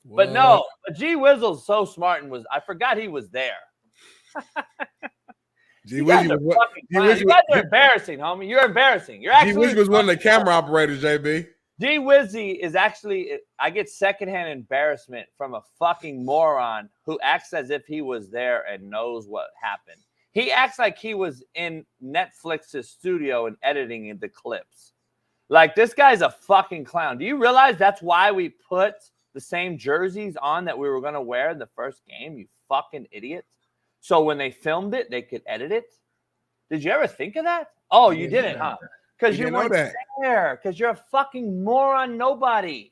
What? But no, G Wizzle's so smart and I forgot he was there. You guys are embarrassing, homie. You're embarrassing. You're actually. G Wizzy was one of the camera operators, JB. G Wizzy is actually, I get secondhand embarrassment from a fucking moron who acts as if he was there and knows what happened. He acts like he was in Netflix's studio and editing the clips. Like, this guy's a fucking clown. Do you realize that's why we put the same jerseys on that we were going to wear in the first game, you fucking idiot? So when they filmed it, they could edit it? Did you ever think of that? Oh, you didn't, huh? Because you weren't there. Because you're a fucking moron nobody.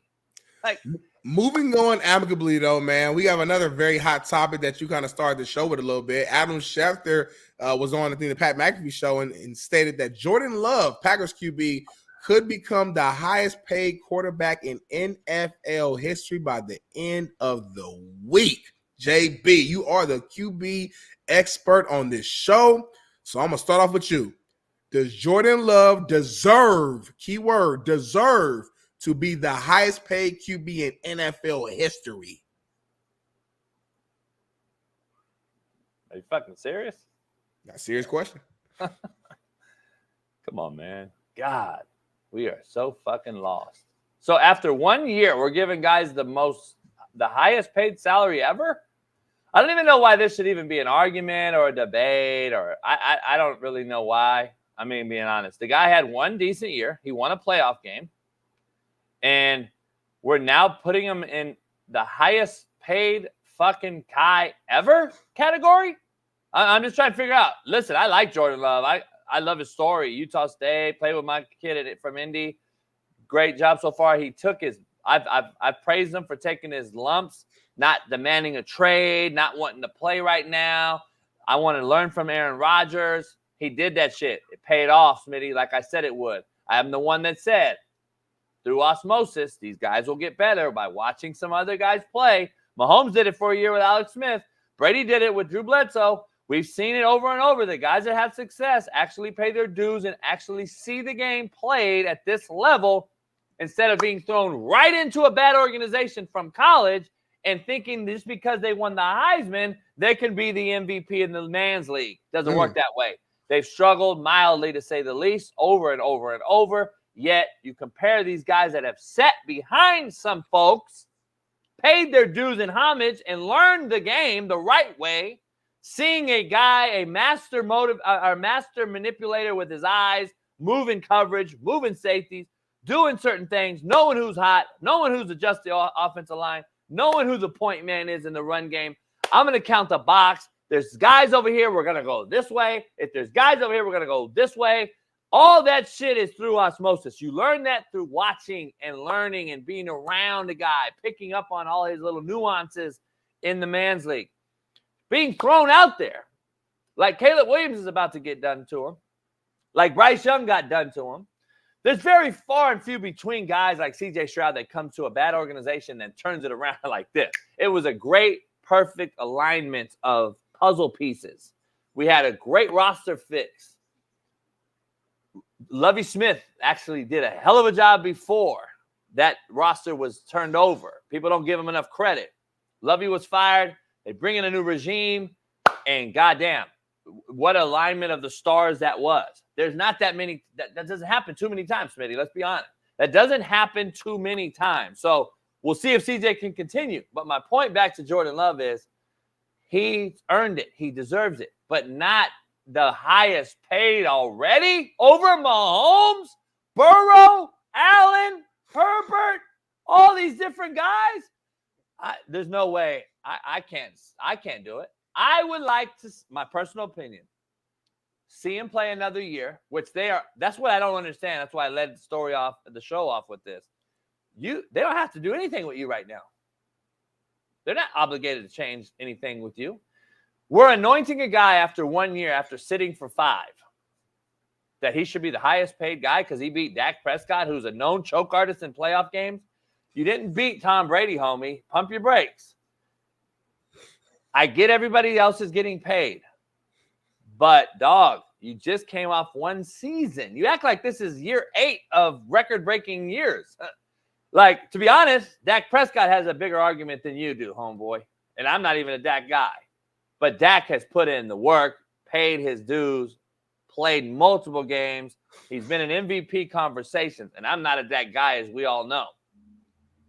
Like, moving on amicably, though, man, we have another very hot topic that you kind of started the show with a little bit. Adam Schefter was on, I think, the Pat McAfee show and stated that Jordan Love, Packers QB, could become the highest paid quarterback in NFL history by the end of the week. JB, you are the QB expert on this show. So I'm going to start off with you. Does Jordan Love deserve, keyword, deserve to be the highest paid QB in NFL history? Are you fucking serious? That's a serious question. Come on, man. God, we are so fucking lost. So after 1 year, we're giving guys the highest paid salary ever? I don't even know why this should even be an argument or a debate, or I don't really know why. I mean, being honest, the guy had one decent year. He won a playoff game. And we're now putting him in the highest paid fucking guy ever category? I'm just trying to figure out. Listen, I like Jordan Love. I love his story. Utah State, played with my kid from Indy. Great job so far. He took his – I've praised him for taking his lumps, not demanding a trade, not wanting to play right now. I want to learn from Aaron Rodgers. He did that shit. It paid off, Smitty, like I said it would. I am the one that said, through osmosis, these guys will get better by watching some other guys play. Mahomes did it for a year with Alex Smith. Brady did it with Drew Bledsoe. We've seen it over and over. The guys that have success actually pay their dues and actually see the game played at this level instead of being thrown right into a bad organization from college and thinking just because they won the Heisman, they can be the MVP in the man's league. Doesn't work that way. They've struggled mildly, to say the least, over and over and over. Yet you compare these guys that have sat behind some folks, paid their dues and homage, and learned the game the right way, seeing a guy, a master manipulator with his eyes, moving coverage, moving safeties, doing certain things, knowing who's hot, knowing who's adjusting the offensive line, knowing who the point man is in the run game. I'm going to count the box. There's guys over here, we're going to go this way. If there's guys over here, we're going to go this way. All that shit is through osmosis. You learn that through watching and learning and being around a guy, picking up on all his little nuances in the man's league. Being thrown out there, like Caleb Williams is about to get done to him, like Bryce Young got done to him. There's very far and few between guys like C.J. Stroud that come to a bad organization and turns it around like this. It was a great, perfect alignment of puzzle pieces. We had a great roster fix. Lovie Smith actually did a hell of a job before that roster was turned over. People don't give him enough credit. Lovie was fired. They bring in a new regime, and goddamn, what alignment of the stars that was. There's not that many. That doesn't happen too many times, Smitty. Let's be honest. That doesn't happen too many times. So we'll see if CJ can continue. But my point back to Jordan Love is he earned it. He deserves it, but not the highest paid already over Mahomes, Burrow, Allen, Herbert, all these different guys. There's no way. I can't do it. I would like to, my personal opinion, see him play another year, which they are. That's what I don't understand. That's why I led the show off with this. They don't have to do anything with you right now. They're not obligated to change anything with you. We're anointing a guy after 1 year, after sitting for 5, that he should be the highest paid guy because he beat Dak Prescott, who's a known choke artist in playoff games. You didn't beat Tom Brady, homie. Pump your brakes. I get everybody else is getting paid. But, dog, you just came off one season. You act like this is year 8 of record-breaking years. Like, to be honest, Dak Prescott has a bigger argument than you do, homeboy. And I'm not even a Dak guy. But Dak has put in the work, paid his dues, played multiple games. He's been in MVP conversations, and I'm not that guy, as we all know.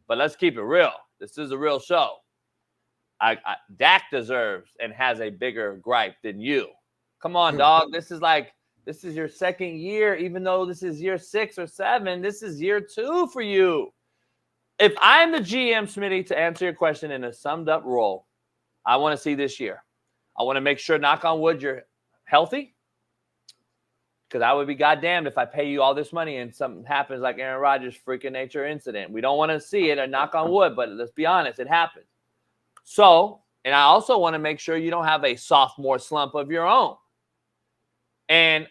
But let's keep it real. This is a real show. Dak deserves and has a bigger gripe than you. Come on, dog. This is your second year, even though this is year 6 or 7. This is year 2 for you. If I'm the GM, Smitty, to answer your question in a summed up role, I want to see this year. I want to make sure, knock on wood, you're healthy. Because I would be goddamned if I pay you all this money and something happens like Aaron Rodgers' freaking nature incident. We don't want to see it, or knock on wood, but let's be honest, it happens. So, and I also want to make sure you don't have a sophomore slump of your own. And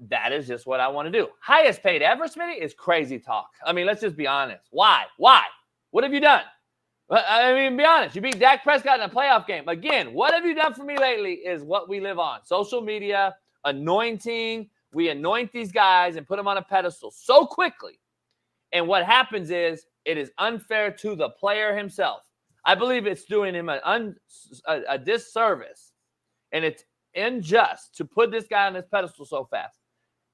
that is just what I want to do. Highest paid ever, Smitty, is crazy talk. I mean, let's just be honest. Why? What have you done? I mean, be honest. You beat Dak Prescott in a playoff game. Again, what have you done for me lately is what we live on. Social media, anointing. We anoint these guys and put them on a pedestal so quickly. And what happens is it is unfair to the player himself. I believe it's doing him a disservice. And it's unjust to put this guy on this pedestal so fast.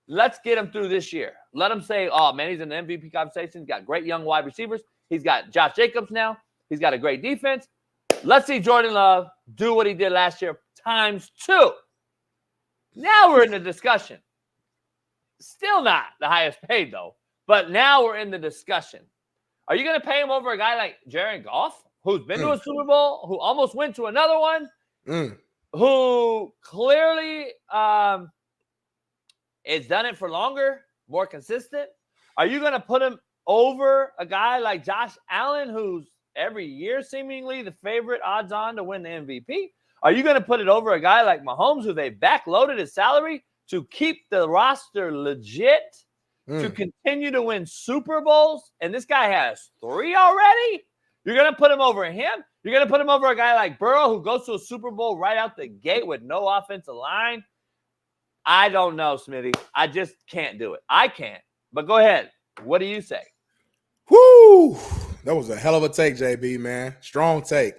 Let's get him through this year. Let him say, oh, man, he's in the MVP conversation. He's got great young wide receivers. He's got Josh Jacobs now. He's got a great defense. Let's see Jordan Love do what he did last year times 2. Now we're in the discussion. Still not the highest paid, though. But now we're in the discussion. Are you going to pay him over a guy like Jared Goff, who's been to a Super Bowl, who almost went to another one, who clearly has done it for longer, more consistent? Are you going to put him over a guy like Josh Allen, who's every year seemingly the favorite odds on to win the MVP? Are you going to put it over a guy like Mahomes, who they backloaded his salary to keep the roster legit, to continue to win Super Bowls? And this guy has 3 already? You're going to put him over him? You're going to put him over a guy like Burrow, who goes to a Super Bowl right out the gate with no offensive line? I don't know, Smitty. I just can't do it. I can't. But go ahead. What do you say? Whoo! That was a hell of a take, JB, man. Strong take.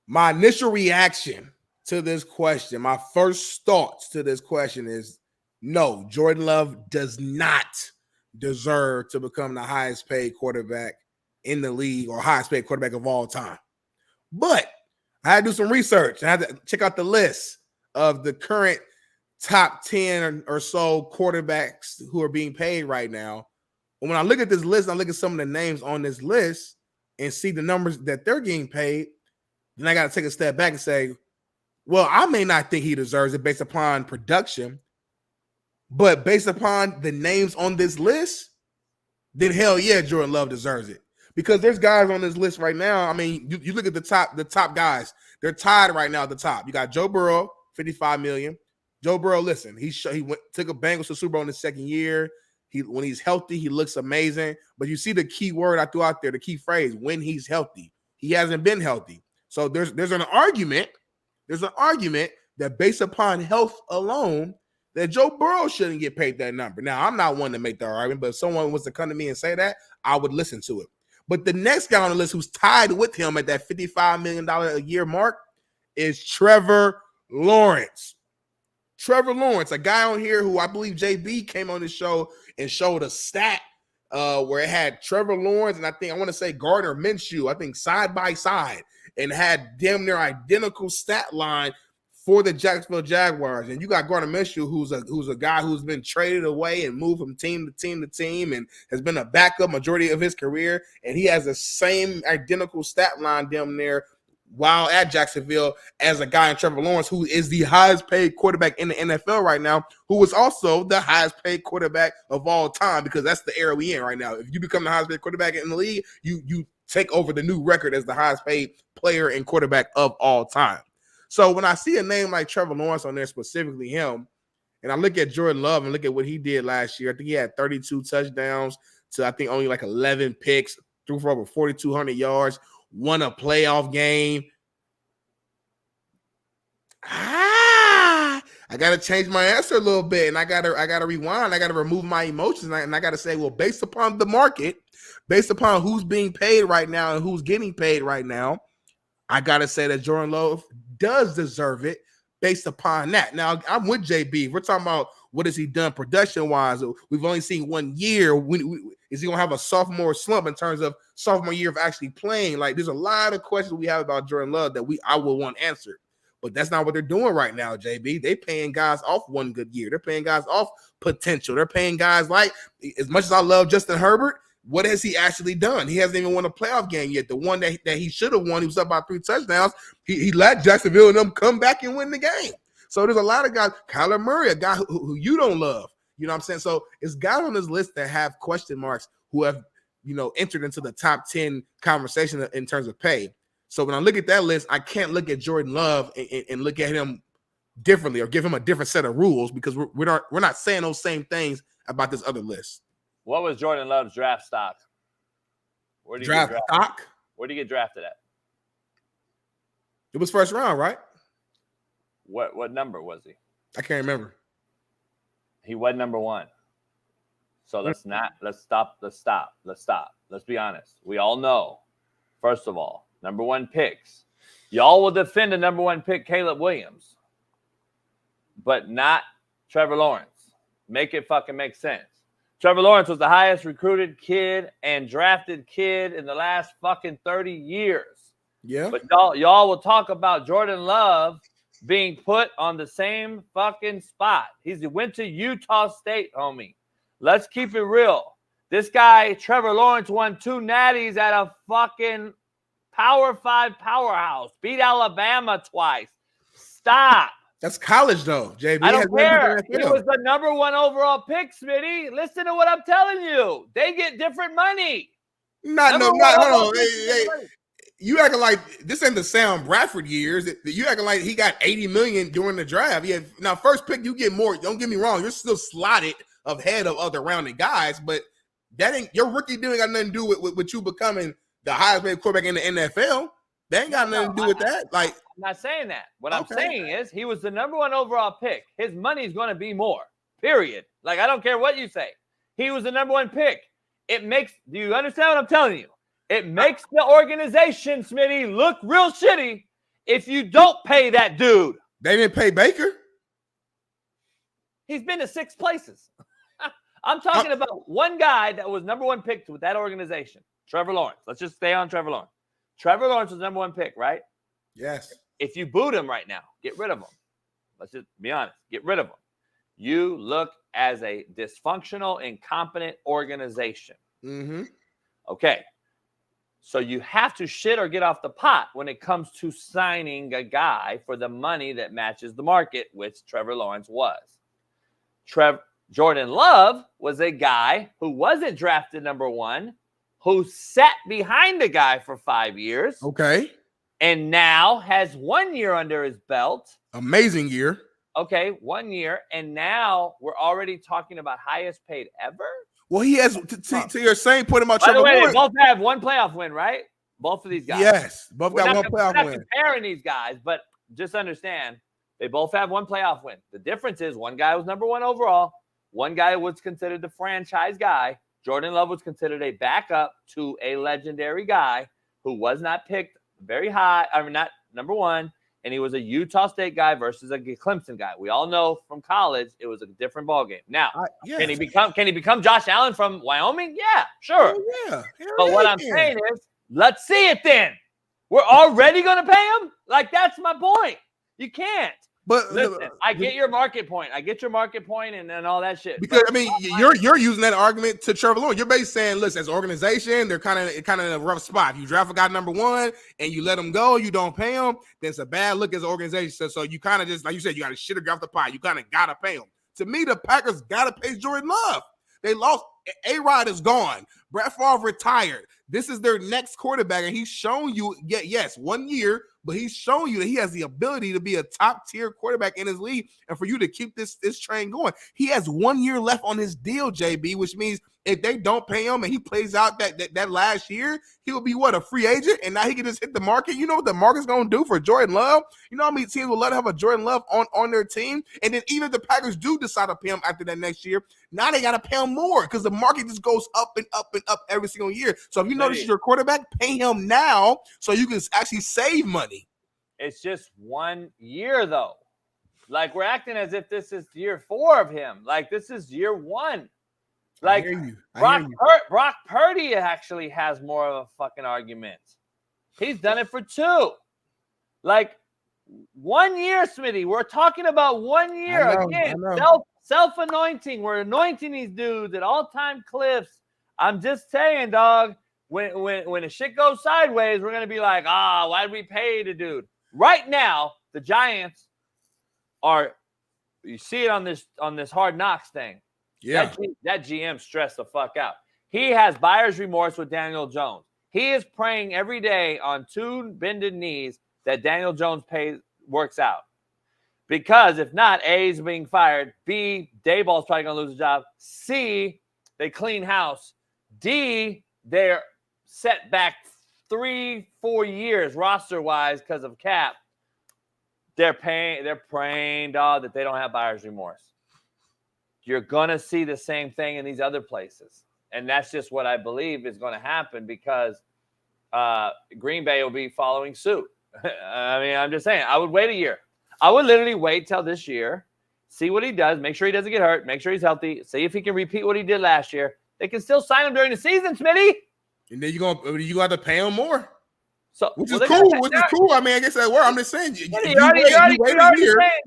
My initial reaction to this question, my first thoughts to this question is, no, Jordan Love does not deserve to become the highest paid quarterback in the league or highest paid quarterback of all time. But I had to do some research. I had to check out the list of the current top 10 or so quarterbacks who are being paid right now. And when I look at this list, I look at some of the names on this list and see the numbers that they're getting paid. Then I got to take a step back and say, well, I may not think he deserves it based upon production, but based upon the names on this list, then hell yeah, Jordan Love deserves it. Because there's guys on this list right now. I mean, you look at the top guys, they're tied right now at the top. You got Joe Burrow, $55 million. Joe Burrow, listen, took a Bengals to Super Bowl in his second year. When he's healthy, he looks amazing. But you see the key word I threw out there, the key phrase, when he's healthy. He hasn't been healthy. So there's an argument. There's an argument that based upon health alone, that Joe Burrow shouldn't get paid that number. Now, I'm not one to make that argument, but if someone was to come to me and say that, I would listen to it. But the next guy on the list who's tied with him at that $55 million a year mark is Trevor Lawrence. Trevor Lawrence, a guy on here who I believe JB came on this show and showed a stat where it had Trevor Lawrence and I want to say Gardner Minshew, I think side by side, and had damn near identical stat line for the Jacksonville Jaguars. And you got Gardner Minshew, who's a guy who's been traded away and moved from team to team to team and has been a backup majority of his career. And he has the same identical stat line damn near while at Jacksonville as a guy in Trevor Lawrence, who is the highest paid quarterback in the NFL right now, who was also the highest paid quarterback of all time, because that's the era we in right now. If you become the highest paid quarterback in the league, you take over the new record as the highest paid player and quarterback of all time. So when I see a name like Trevor Lawrence on there, specifically him, and I look at Jordan Love and look at what he did last year, I think he had 32 touchdowns to I think only like 11 picks, threw for over 4,200 yards, won a playoff game. I got to change my answer a little bit, and I got to rewind. I got to remove my emotions, and I got to say, well, based upon the market, based upon who's being paid right now and who's getting paid right now, I got to say that Jordan Love does deserve it based upon that. Now, I'm with JB. We're talking about What has he done production-wise? We've only seen 1 year. Is he going to have a sophomore slump in terms of sophomore year of actually playing? Like, there's a lot of questions we have about Jordan Love that I will want answered. But that's not what they're doing right now, JB. They're paying guys off 1 good year. They're paying guys off potential. They're paying guys like, as much as I love Justin Herbert, what has he actually done? He hasn't even won a playoff game yet. The one that he should have won, he was up by 3 touchdowns. He let Jacksonville and them come back and win the game. So there's a lot of guys. Kyler Murray, a guy who you don't love. You know what I'm saying? So it's guys on this list that have question marks who have, entered into the top 10 conversation in terms of pay. So when I look at that list, I can't look at Jordan Love and look at him differently or give him a different set of rules because we're not saying those same things about this other list. What was Jordan Love's draft stock? Where did he draft stock? Where did he get drafted at? It was first round, right? What number was he? I can't remember. He was number 1. So let's stop. Let's be honest. We all know, first of all, number 1 picks. Y'all will defend the number 1 pick, Caleb Williams, but not Trevor Lawrence. Make it fucking make sense. Trevor Lawrence was the highest recruited kid and drafted kid in the last fucking 30 years. Yeah. But y'all will talk about Jordan Love being put on the same fucking spot. He went to Utah State, homie. Let's keep it real. This guy, Trevor Lawrence, won 2 natties at a fucking Power 5 powerhouse. Beat Alabama twice. Stop. That's college, though, JB. I don't care. He was the number 1 overall pick, Smitty. Listen to what I'm telling you. They get different money. Hold on. Hey. You acting like this ain't the Sam Bradford years. You acting like he got $80 million during the draft. Yeah. Now, first pick, you get more. Don't get me wrong. You're still slotted ahead of other rounded guys, but that ain't your rookie deal. Ain't got nothing to do with you becoming the highest paid quarterback in the NFL. That ain't got nothing to do with that. Like, I'm not saying that. What I'm saying is he was the number 1 overall pick. His money is going to be more, period. Like, I don't care what you say. He was the number 1 pick. Do you understand what I'm telling you? It makes the organization, Smitty, look real shitty if you don't pay that dude. They didn't pay Baker? He's been to 6 places. I'm talking about one guy that was number 1 pick with that organization, Trevor Lawrence. Let's just stay on Trevor Lawrence. Trevor Lawrence was number 1 pick, right? Yes. If you boot him right now, get rid of him. Let's just be honest. Get rid of him. You look as a dysfunctional, incompetent organization. Mm-hmm. Okay. So you have to shit or get off the pot when it comes to signing a guy for the money that matches the market, which Trevor Lawrence was. Jordan Love was a guy who wasn't drafted number 1, who sat behind the guy for 5 years. Okay. And now has 1 year under his belt. Amazing year. Okay, 1 year. And now we're already talking about highest paid ever? Well, he has, to your same point about By the Trevor way, Lawrence. they both have 1 playoff win, right? Both of these guys. Yes, both got 1 playoff win. We're not comparing these guys, but just understand, they both have 1 playoff win. The difference is one guy was number 1 overall. One guy was considered the franchise guy. Jordan Love was considered a backup to a legendary guy who was not picked very high. I mean, not number 1. And he was a Utah State guy versus a Clemson guy. We all know from college it was a different ballgame. Now, can he become Josh Allen from Wyoming? Yeah, sure. Yeah. But what I'm saying is, let's see it then. We're already going to pay him? Like, that's my point. You can't. But listen, I get your market point. I get your market point and all that shit. Because I mean, you're using that argument to Trevor Lawrence. You're basically saying, listen, as an organization, they're kind of in a rough spot. If you draft a guy number 1 and you let him go, you don't pay him, then it's a bad look as an organization. So you kind of just, like you said, you got to shit or get off the pot. You kind of got to pay him. To me, the Packers got to pay Jordan Love. They lost. A-Rod is gone. Brett Favre retired. This is their next quarterback, and he's shown you, yes, 1 year, but he's shown you that he has the ability to be a top-tier quarterback in his league, and for you to keep this train going. He has 1 year left on his deal, JB, which means if they don't pay him and he plays out that last year, he will be, what, a free agent, and now he can just hit the market. You know what the market's going to do for Jordan Love? You know how many teams would love to have a Jordan Love on their team? And then even if the Packers do decide to pay him after that next year, now they got to pay him more because the market just goes up and up and up every single year. So if you know this is your quarterback, pay him now so you can actually save money. It's just 1 year, though. Like, we're acting as if this is year 4 of him. Like, this is year 1. Like, Brock Purdy actually has more of a fucking argument. He's done it for 2. Like, 1 year, Smitty. We're talking about 1 year. Again, self-anointing. We're anointing these dudes at all-time cliffs. I'm just saying, dog, when the shit goes sideways, we're going to be like, why did we pay the dude? Right now, the Giants are, you see it on this Hard Knocks thing. Yeah. That GM stressed the fuck out. He has buyer's remorse with Daniel Jones. He is praying every day on 2 bended knees that Daniel Jones works out. Because if not, A, he's being fired. B, Dayball's probably going to lose his job. C, they clean house. D, they're set back 3-4 years roster-wise because of cap. They're praying, dog, that they don't have buyer's remorse. You're going to see the same thing in these other places. And that's just what I believe is going to happen because Green Bay will be following suit. I mean, I'm just saying, I would wait a year. I would literally wait till this year, see what he does, make sure he doesn't get hurt, make sure he's healthy, see if he can repeat what he did last year. They can still sign him during the season, Smitty. And then you got to pay him more. So, which is cool. I mean, I guess that work. I'm just saying, you wait a year,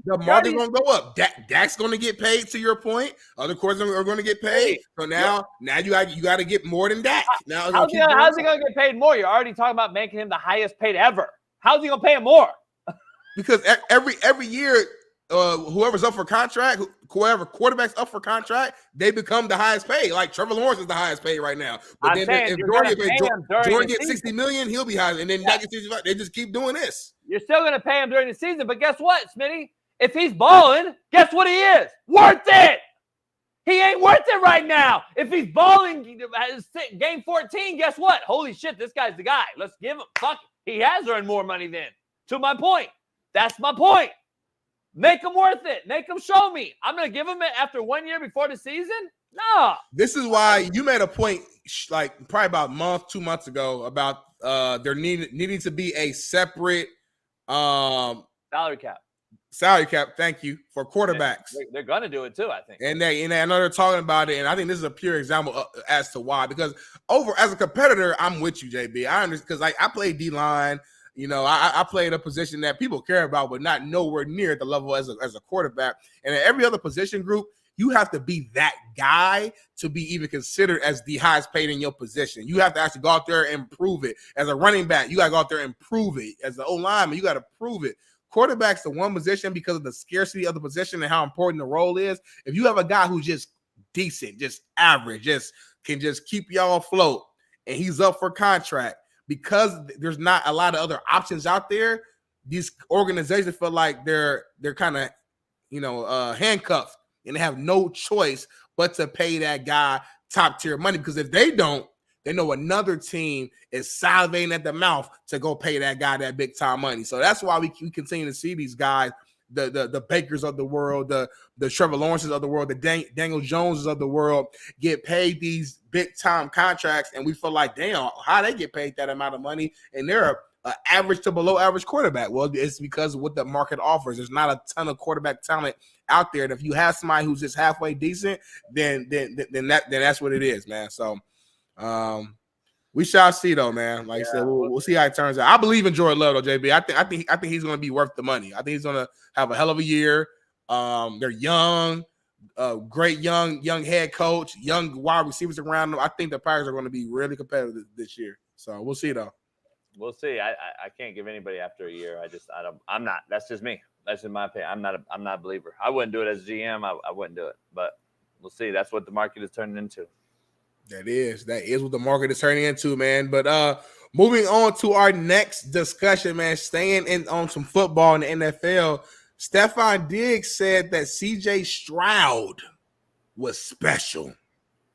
the market's going to go up. Dak's going to get paid, to your point. Other quarterbacks are going to get paid. So now you got to get more than Dak. Now how's he going to get paid more? You're already talking about making him the highest paid ever. How's he going to pay him more? Because every year, whoever's up for contract, whoever quarterback's up for contract, they become the highest paid. Like Trevor Lawrence is the highest paid right now. But then if Jordan gets $60 million, he'll be higher. And then Dak gets $65. They just keep doing this. You're still going to pay him during the season. But guess what, Smitty? If he's balling, guess what he is? Worth it. He ain't worth it right now. If he's balling game 14, guess what? Holy shit, this guy's the guy. Let's give him. Fuck it. He has earned more money then. To my point. That's my point. Make him worth it. Make him show me. I'm going to give him it after 1 year before the season? No. This is why you made a point like probably about 2 months ago about there needing to be a separate salary cap. Salary cap, thank you, for quarterbacks. They're going to do it too, I think. And I know they're talking about it, and I think this is a pure example as to why. Because as a competitor, I'm with you, JB. I understand because I play D-line. You know, I played a position that people care about, but not nowhere near the level as a quarterback. And in every other position group, you have to be that guy to be even considered as the highest paid in your position. You have to actually go out there and prove it. As a running back, you got to go out there and prove it. As an O-lineman, you got to prove it. Quarterback's the one position because of the scarcity of the position and how important the role is. If you have a guy who's just decent, just average, just can just keep y'all afloat, and he's up for contract, because there's not a lot of other options out there, these organizations feel like they're kind of, handcuffed, and they have no choice but to pay that guy top tier money. Because if they don't, they know another team is salivating at the mouth to go pay that guy that big time money. So that's why we continue to see these guys, the Bakers of the world, the Trevor Lawrences of the world, the Daniel Joneses of the world get paid these big time contracts, and we feel like, damn, how they get paid that amount of money, and they're an average to below average quarterback. Well, it's because of what the market offers. There's not a ton of quarterback talent out there, and if you have somebody who's just halfway decent, then that's what it is, man. So we shall see, though, man. Like I said, we'll see how it turns out. I believe in Jordan Love, though, JB. I think he's going to be worth the money. I think he's going to have a hell of a year. They're young, great young head coach, young wide receivers around them. I think the Packers are going to be really competitive this year. So we'll see, though. We'll see. I can't give anybody after a year. I'm not. That's just me. That's in my opinion. I'm not a believer. I wouldn't do it as GM. I wouldn't do it. But we'll see. That's what the market is turning into. That is what the market is turning into, man. But moving on to our next discussion, man, staying on some football in the NFL, Stephon Diggs said that CJ Stroud was special.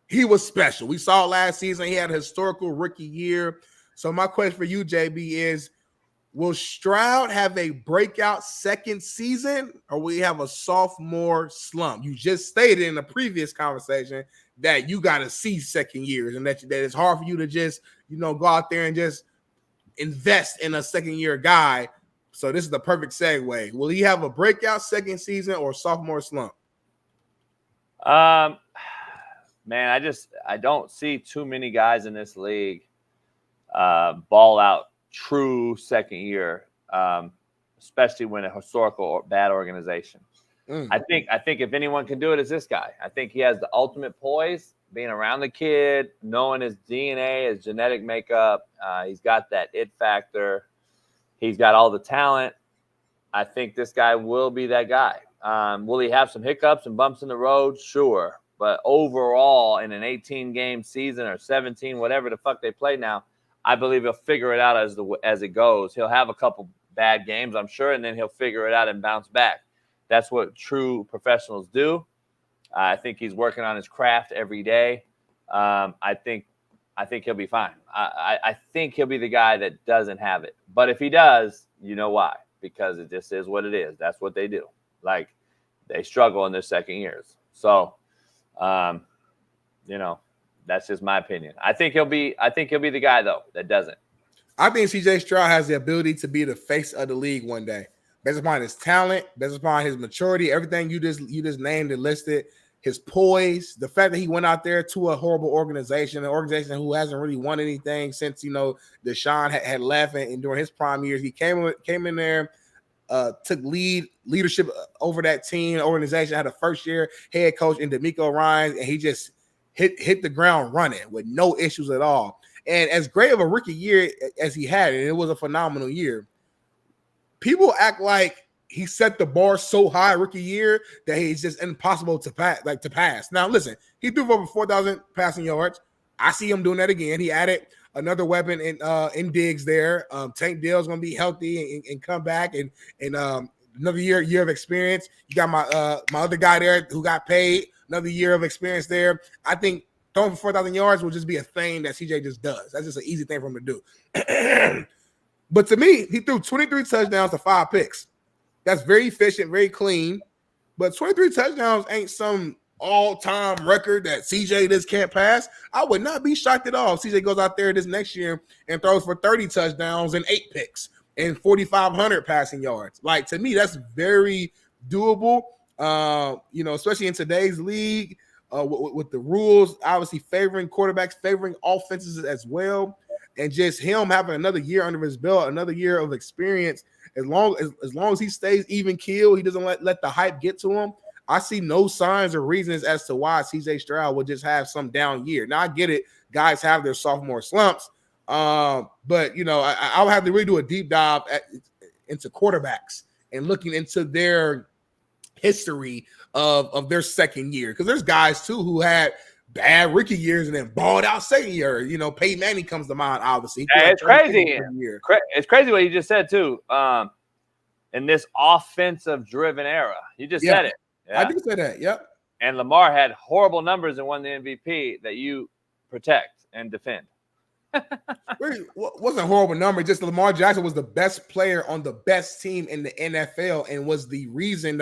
He was special. We saw last season he had a historical rookie year. So my question for you, JB, is will Stroud have a breakout second season, or will he have a sophomore slump? You just stated in the previous conversation that you got to see second years, and that it's hard for you to just, go out there and just invest in a second year guy So this is the perfect segue. Will he have a breakout second season or sophomore slump? Man, I don't see too many guys in this league ball out true second year, especially when a historical or bad organization. I think if anyone can do it, it's this guy. I think he has the ultimate poise, being around the kid, knowing his DNA, his genetic makeup. He's got that it factor. He's got all the talent. I think this guy will be that guy. Will he have some hiccups and bumps in the road? Sure. But overall, in an 18-game season or 17, whatever the fuck they play now, I believe he'll figure it out as it goes. He'll have a couple bad games, I'm sure, and then he'll figure it out and bounce back. That's what true professionals do. I think he's working on his craft every day. I think he'll be fine. I think he'll be the guy that doesn't have it. But if he does, you know why? Because it just is what it is. That's what they do. Like, they struggle in their second years. So, that's just my opinion. I think he'll be the guy though that doesn't. I think CJ Stroud has the ability to be the face of the league one day, based upon his talent, based upon his maturity, everything you just named and listed, his poise, the fact that he went out there to a horrible organization, an organization who hasn't really won anything since that Shaun had left, and during his prime years, he came in there. Took leadership over that team, organization, had a first-year head coach in D'Amico Ryans, and he just hit the ground running with no issues at all. And as great of a rookie year as he had, and it was a phenomenal year, people act like he set the bar so high rookie year that he's just impossible to pass. Now, listen, he threw for over 4,000 passing yards. I see him doing that again. He added another weapon in Diggs there. Tank Dell's going to be healthy and come back and another year of experience. You got my other guy there who got paid, another year of experience there. I think throwing for 4,000 yards will just be a thing that CJ just does. That's just an easy thing for him to do. But to me, he threw 23 touchdowns to 5 picks. That's very efficient, very clean. But 23 touchdowns ain't some all-time record that CJ just can't pass. I would not be shocked at all if CJ goes out there this next year and throws for 30 touchdowns and 8 picks and 4,500 passing yards. Like, to me, that's very doable, especially in today's league with the rules obviously favoring quarterbacks, favoring offenses as well, and just him having another year under his belt, another year of experience. As long as he stays even keel, he doesn't let the hype get to him. I see no signs or reasons as to why CJ Stroud will just have some down year. Now, I get it. Guys have their sophomore slumps. But, I'll have to really do a deep dive into quarterbacks and looking into their history of their second year. Because there's guys, too, who had bad rookie years and then balled out second year. Peyton Manning comes to mind, obviously. It's crazy. It's crazy what you just said, too. In this offensive-driven era. You just said it. Yeah. I did say that, yep. And Lamar had horrible numbers and won the MVP that you protect and defend. It wasn't a horrible number. Just Lamar Jackson was the best player on the best team in the NFL and was the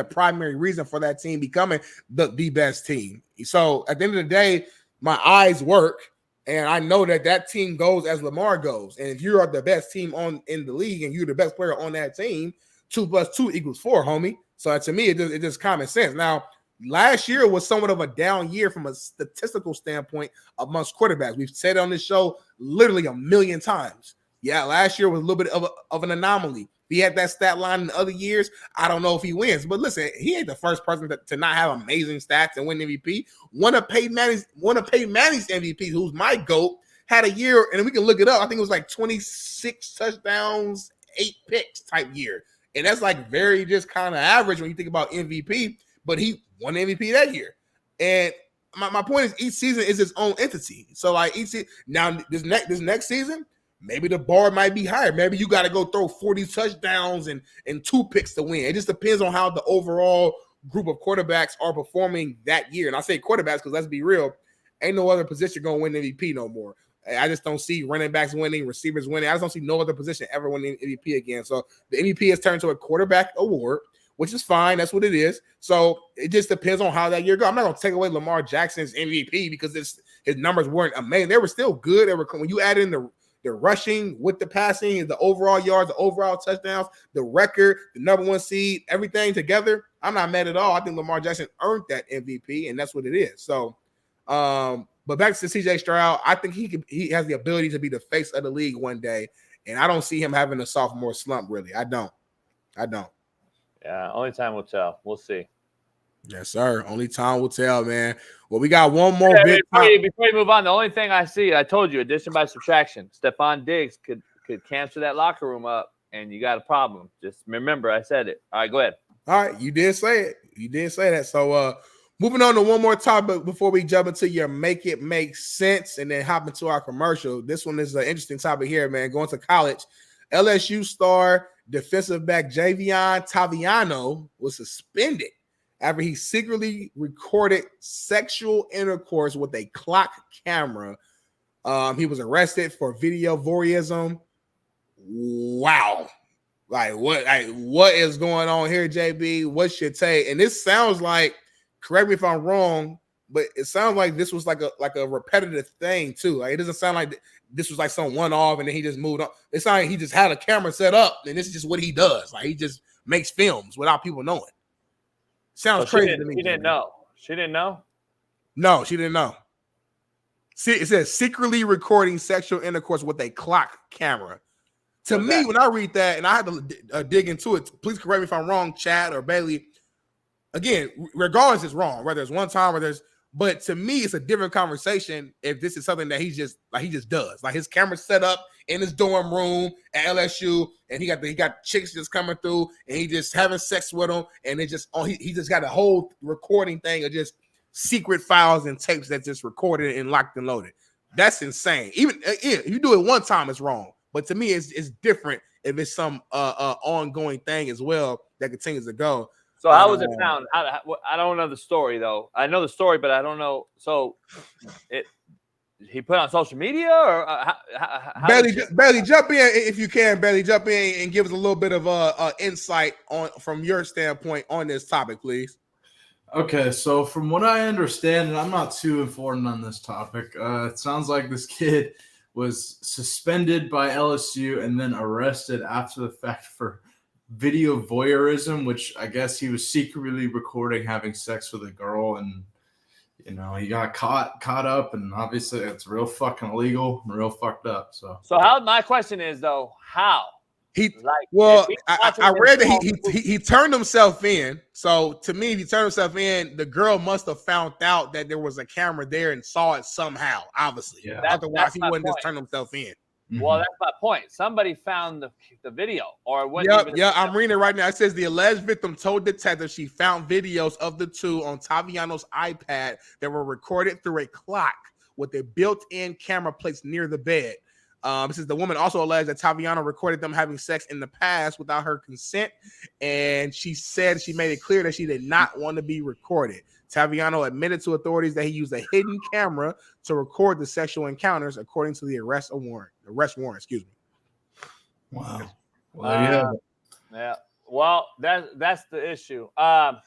primary reason for that team becoming the best team. So at the end of the day, my eyes work, and I know that team goes as Lamar goes. And if you are the best team in the league and you're the best player on that team, 2 + 2 = 4, homie. So to me, it just common sense. Now, last year was somewhat of a down year from a statistical standpoint amongst quarterbacks. We've said it on this show literally a million times. Yeah, last year was a little bit of an anomaly. If he had that stat line in other years, I don't know if he wins. But listen, he ain't the first person to not have amazing stats and win MVP. One of Peyton Manning's MVP, who's my GOAT, had a year, and we can look it up. I think it was like 26 touchdowns, 8 picks type year. And that's like very just kind of average when you think about MVP, but he won MVP that year. And my point is each season is its own entity. So like now this next season, maybe the bar might be higher. Maybe you got to go throw 40 touchdowns and 2 picks to win. It just depends on how the overall group of quarterbacks are performing that year. And I say quarterbacks because let's be real, ain't no other position going to win MVP no more. I just don't see running backs winning, receivers winning. I just don't see no other position ever winning MVP again. So the MVP has turned to a quarterback award, which is fine. That's what it is. So it just depends on how that year goes. I'm not going to take away Lamar Jackson's MVP because his numbers weren't amazing. They were still good. When you add in the rushing with the passing, the overall yards, the overall touchdowns, the record, the number one seed, everything together, I'm not mad at all. I think Lamar Jackson earned that MVP, and that's what it is. So, but back to CJ Stroud, I think he has the ability to be the face of the league one day, and I don't see him having a sophomore slump. Really, I don't. Yeah, only time will tell. We'll see. Yes, sir. Only time will tell, man. Well, we got one more big before you move on, the only thing I see, I told you, addition by subtraction. Stephon Diggs could cancel that locker room up, and you got a problem. Just remember, I said it. All right, go ahead. All right, you did say it. You did say that. So, moving on to one more topic before we jump into your Make It Make Sense and then hop into our commercial. This one is an interesting topic here, man. Going to college, LSU star defensive back Toviano was suspended after he secretly recorded sexual intercourse with a clock camera. He was arrested for video voyeurism. Wow. What is going on here, JB? What's your take? And this sounds like, correct me if I'm wrong, but it sounds like this was like a repetitive thing too. Like, it doesn't sound like this was like some one-off and then he just moved on. It sounds like he just had a camera set up and this is just what he does. Like, he just makes films without people knowing. Sounds crazy to me. She didn't know. She didn't know? No, she didn't know. See, it says secretly recording sexual intercourse with a clock camera. To me, when I read that, and I had to dig into it, please correct me if I'm wrong, Chad or Bailey. Again, regardless, it's wrong. Whether it's one time or but to me, it's a different conversation if this is something that he just does. Like, his camera's set up in his dorm room at LSU, and he got chicks just coming through, and he just having sex with them, and it just he just got a whole recording thing of just secret files and tapes that just recorded and locked and loaded. That's insane. Even if you do it one time, it's wrong. But to me, it's different if it's some ongoing thing as well that continues to go. So how was it found? I don't know the story though. I know the story, but I don't know. So he put it on social media, or how Bailey, jump in if you can. Bailey, jump in and give us a little bit of insight from your standpoint on this topic, please. Okay, so from what I understand, and I'm not too informed on this topic, it sounds like this kid was suspended by LSU and then arrested after the fact for video voyeurism, which I guess he was secretly recording having sex with a girl, and he got caught up, and obviously it's real fucking illegal and real fucked up. So how, my question is though, how I read that he turned himself in. So to me, if he turned himself in, the girl must have found out that there was a camera there and saw it somehow. Obviously, yeah. Otherwise he wouldn't just turn himself in. Well, that's my point. Somebody found the video, or what? Yeah, I'm reading it right now. It says the alleged victim told detectives she found videos of the two on Toviano's iPad that were recorded through a clock with a built-in camera placed near the bed. It says the woman also alleged that Toviano recorded them having sex in the past without her consent, and she said she made it clear that she did not want to be recorded. Toviano admitted to authorities that he used a hidden camera to record the sexual encounters, according to the arrest warrant. Wow. Well, there you have it. Yeah. Well, that's the issue. I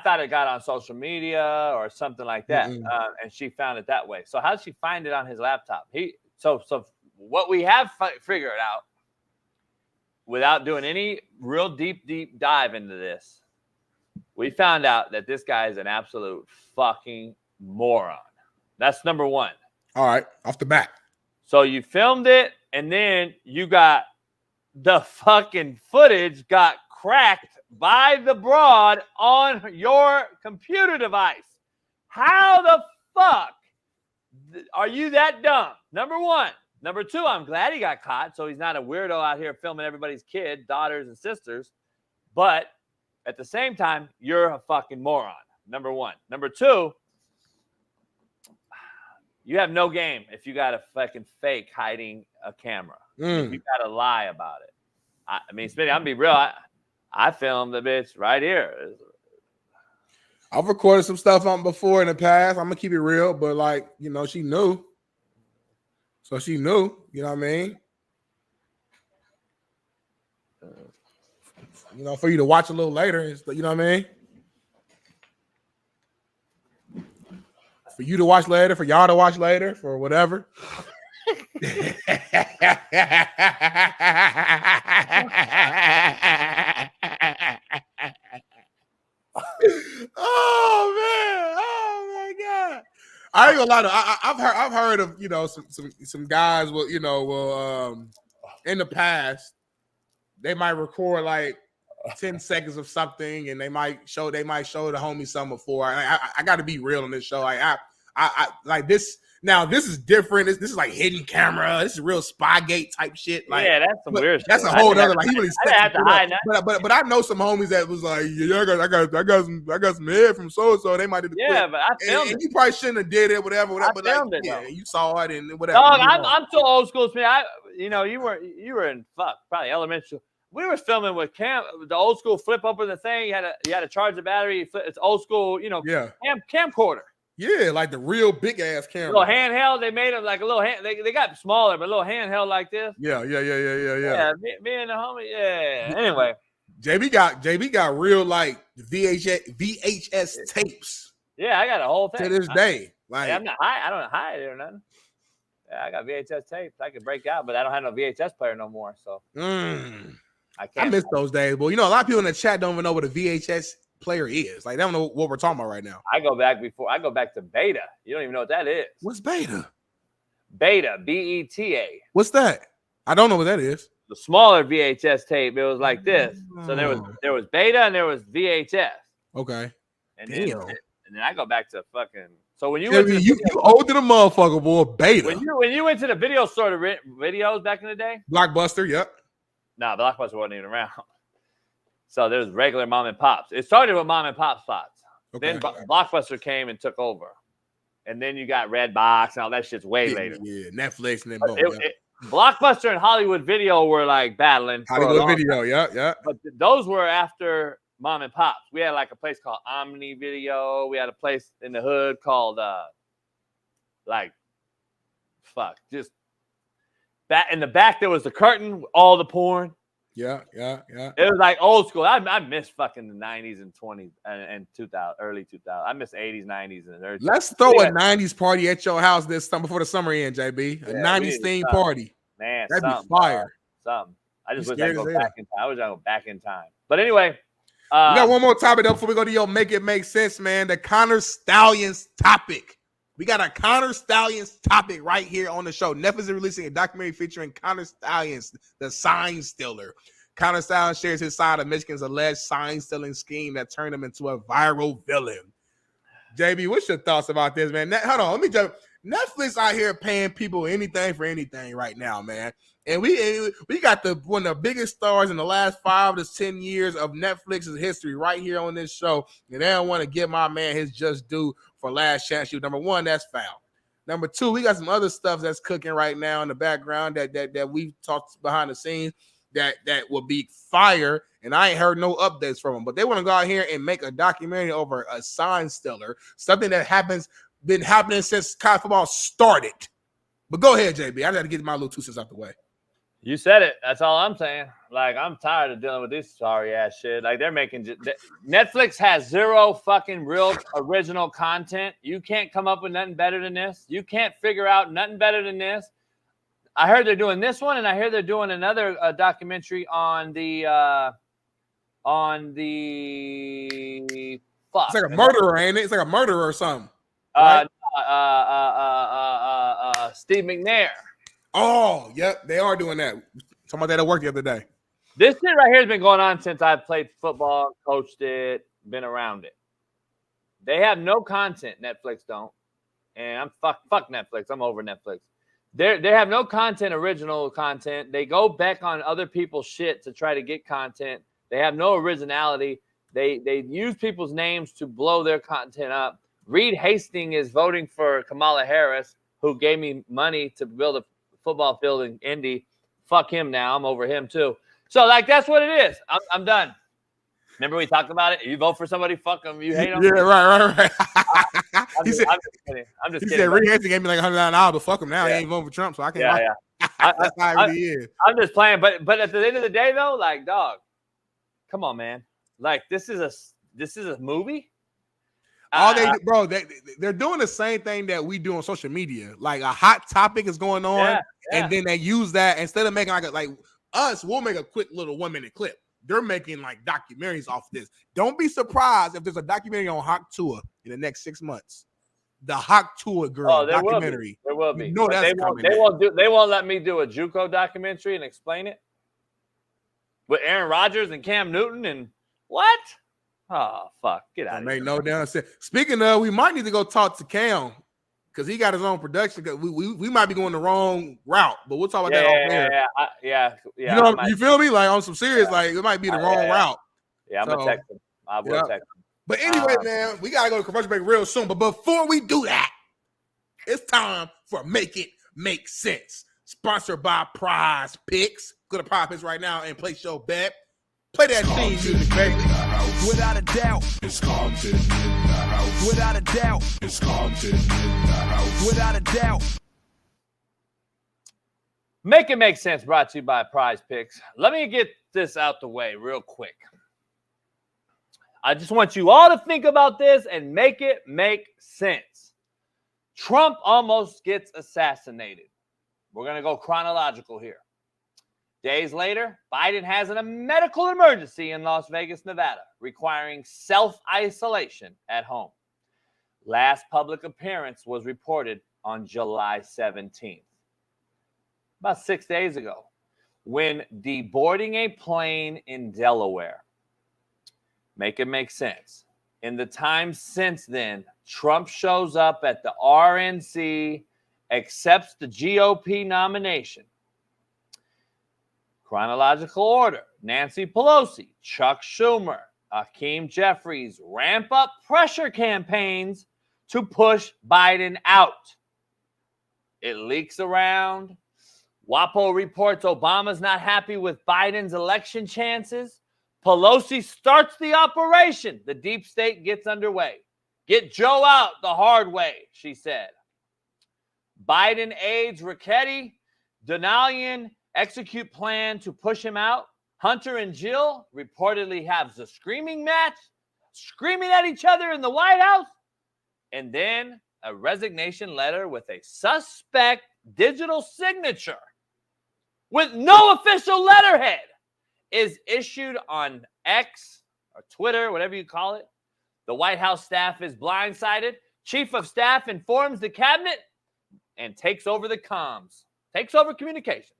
thought it got on social media or something like that, and she found it that way. So how did she find it on his laptop? So what we have figured out, without doing any real deep dive into this, we found out that this guy is an absolute fucking moron. That's number one. All right, off the bat. So you filmed it, and then you got the fucking footage got cracked by the broad on your computer device. How the fuck are you that dumb? Number one. Number two, I'm glad he got caught, so he's not a weirdo out here filming everybody's kid, daughters, and sisters. But at the same time, you're a fucking moron. Number one. Number two, you have no game if you got a fucking fake hiding a camera. If you got to lie about it. I mean, Smitty, I'm going to be real. I filmed the bitch right here. I've recorded some stuff on before in the past. I'm going to keep it real, but she knew. So she knew, you know what I mean? For you to watch a little later, you know what I mean? For you to watch later, for y'all to watch later, for whatever. Oh man! Oh my God! I ain't gonna lie. I've heard of some guys will in the past they might record like 10 seconds of something and they might show the homie something before. I got to be real on this show. I like this. Now this is different. This is like hidden camera. This is real Spygate type shit. Like, yeah, that's some weird. That's shit. a whole other. Like he really have to hide that. But I know some homies that was like, yeah, I got some head from so and so. They might have. Yeah, but I filmed it. And you probably shouldn't have did it, whatever. I but filmed like, it. Yeah, Though. you saw it and whatever. Dog, I'm so old school, Smith. You were in probably elementary. We were filming with the old school flip open the thing. You had to charge the battery. It's old school, camcorder. Yeah, like the real big ass camera. A little handheld. They made them like a little hand. They got smaller, but a little handheld like this. Yeah. Yeah, me and the homie. Yeah. Anyway, JB got real like VHS tapes. Yeah, I got a whole thing to this day. Like I'm not high. I don't hide it or nothing. Yeah, I got VHS tapes. I can break out, but I don't have no VHS player no more. So I can't. I miss those days. Well, a lot of people in the chat don't even know what a VHS player is. Like they don't know what we're talking about right now. I go back to beta. You don't even know what that is. What's beta? Beta, BETA. What's that? I don't know what that is. The smaller VHS tape. It was like this. So there was beta and there was VHS. Okay. And then I go back to fucking. So when you you older than a motherfucker, boy. Beta. When you went to the video store to rent videos back in the day. Blockbuster. Yep. Nah, Blockbuster wasn't even around. So there's regular mom and pops. It started with mom and pop spots. Okay. Then Blockbuster came and took over. And then you got Redbox and all that shit's way later. Yeah, Netflix and then Blockbuster and Hollywood Video were like battling. Hollywood Video, yeah. But those were after mom and pops. We had like a place called Omni Video. We had a place in the hood called just back in the back there was the curtain, all the porn. Yeah. It was like old school. I miss fucking the 90s and 20s and 2000, early 2000. I miss 80s, 90s, and early. Let's throw a 90s party at your house this summer before the summer ends, JB. A 90s theme party. Man, that'd be fire. Something. I just wish I could go back in time. I wish I could go back in time. But anyway. We got one more topic though before we go to your Make It Make Sense, man. The Connor Stallions topic. We got a Connor Stallions topic right here on the show. Netflix is releasing a documentary featuring Connor Stallions, the sign stealer. Connor Stallions shares his side of Michigan's alleged sign stealing scheme that turned him into a viral villain. JB, what's your thoughts about this, man? Hold on, let me jump. Netflix out here paying people anything for anything right now, man. And we got one of the biggest stars in the last 5 to 10 years of Netflix's history right here on this show. And they don't want to give my man his just due for Last Chance U. Number one, that's foul. Number two, we got some other stuff that's cooking right now in the background that we've talked behind the scenes that will be fire. And I ain't heard no updates from them. But they want to go out here and make a documentary over a sign stealer, something that been happening since college football started. But go ahead, JB. I got to get my little 2 cents out the way. You said it. That's all I'm saying. Like, I'm tired of dealing with this sorry ass shit. Like, they're making Netflix has zero fucking real original content. You can't come up with nothing better than this. You can't figure out nothing better than this. I heard they're doing this one, and I hear they're doing another documentary on the fuck. It's like a murderer, ain't it? It's like a murderer or something. Right? Steve McNair. Oh, yep, they are doing that. Talking about that at work the other day. This shit right here has been going on since I played football, coached it, been around it. They have no content. Netflix don't, and I'm fuck Netflix. I'm over Netflix. They have no content, original content. They go back on other people's shit to try to get content. They have no originality. They use people's names to blow their content up. Reed Hastings is voting for Kamala Harris, who gave me money to build a football field in Indy. Fuck him now. I'm over him too. So like that's what it is. I'm done. Remember we talked about it? You vote for somebody, fuck them. You hate them. Yeah, right. I'm just kidding. He said Reed Hastings gave me like $100 to fuck him now. Yeah. He ain't voting for Trump, so I can't. Yeah. That's how it really is. I'm just playing, but at the end of the day though, like dog, come on, man. Like this is a movie. All they're doing the same thing that we do on social media. Like a hot topic is going on, and then they use that instead of making like us. We'll make a quick little 1-minute clip. They're making like documentaries off this. Don't be surprised if there's a documentary on Hawk Tua in the next 6 months. The Hawk Tua girl documentary. There will be. You know that's coming. They won't let me do a JUCO documentary and explain it with Aaron Rodgers and Cam Newton and what? Oh fuck! Get out of here. Make no damn sense. Speaking of, we might need to go talk to Cam because he got his own production. Cause we might be going the wrong route, but we'll talk about that off air. Yeah. You know, you feel me? Like on some serious, like it might be the wrong route. Yeah, I'm gonna text him. I will text him. But anyway, man, we gotta go to commercial break real soon. But before we do that, it's time for Make It Make Sense. Sponsored by Prize Picks. Go to Prize Picks right now and place your bet. Play that theme music, baby. Without a doubt, it's Compton in the house. Without a doubt, it's Compton in the house. Without a doubt. Make It Make Sense brought to you by Prize Picks. Let me get this out the way real quick. I just want you all to think about this and make it make sense. Trump almost gets assassinated. We're going to go chronological here. Days later, Biden has a medical emergency in Las Vegas, Nevada, requiring self-isolation at home. Last public appearance was reported on July 17th, about 6 days ago, when deboarding a plane in Delaware. Make it make sense. In the time since then, Trump shows up at the RNC, accepts the GOP nomination. Chronological order: Nancy Pelosi, Chuck Schumer, Hakeem Jeffries ramp up pressure campaigns to push Biden out. It leaks around. WAPO reports Obama's not happy with Biden's election chances. Pelosi starts the operation. The deep state gets underway. Get Joe out the hard way, she said. Biden aides Ricchetti, Donalian execute plan to push him out. Hunter and Jill reportedly have a screaming match, screaming at each other in the White House. And then a resignation letter with a suspect digital signature with no official letterhead is issued on X or Twitter, whatever you call it. The White House staff is blindsided. Chief of Staff informs the cabinet and takes over the comms, takes over communications.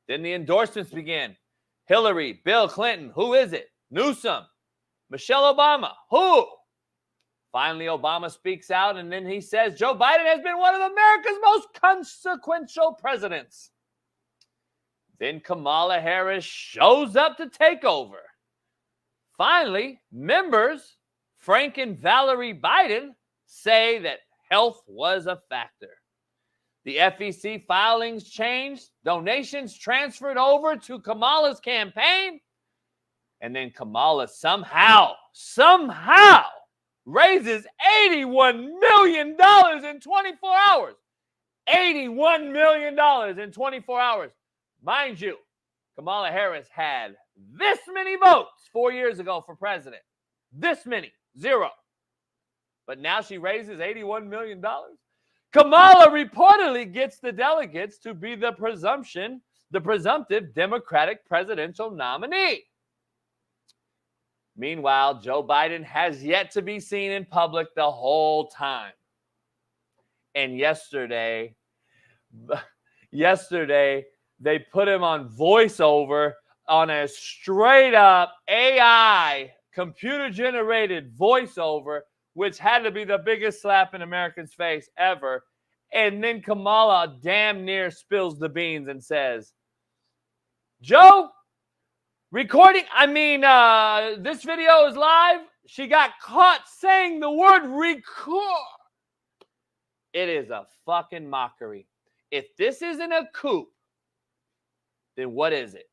Then the endorsements begin. Hillary, Bill Clinton, who is it? Newsom, Michelle Obama, who? Finally, Obama speaks out, and then he says Joe Biden has been one of America's most consequential presidents. Then Kamala Harris shows up to take over. Finally, members, Frank and Valerie Biden, say that health was a factor. The FEC filings changed, donations transferred over to Kamala's campaign, and then Kamala somehow raises $81 million in 24 hours. $81 million in 24 hours. Mind you, Kamala Harris had this many votes 4 years ago for president. This many, 0. But now she raises $81 million. Kamala reportedly gets the delegates to be the presumptive Democratic presidential nominee. Meanwhile, Joe Biden has yet to be seen in public the whole time. And yesterday, they put him on voiceover on a straight up AI computer-generated voiceover, which had to be the biggest slap in Americans' face ever. And then Kamala damn near spills the beans and says, Joe, this video is live. She got caught saying the word record. It is a fucking mockery. If this isn't a coup, then what is it?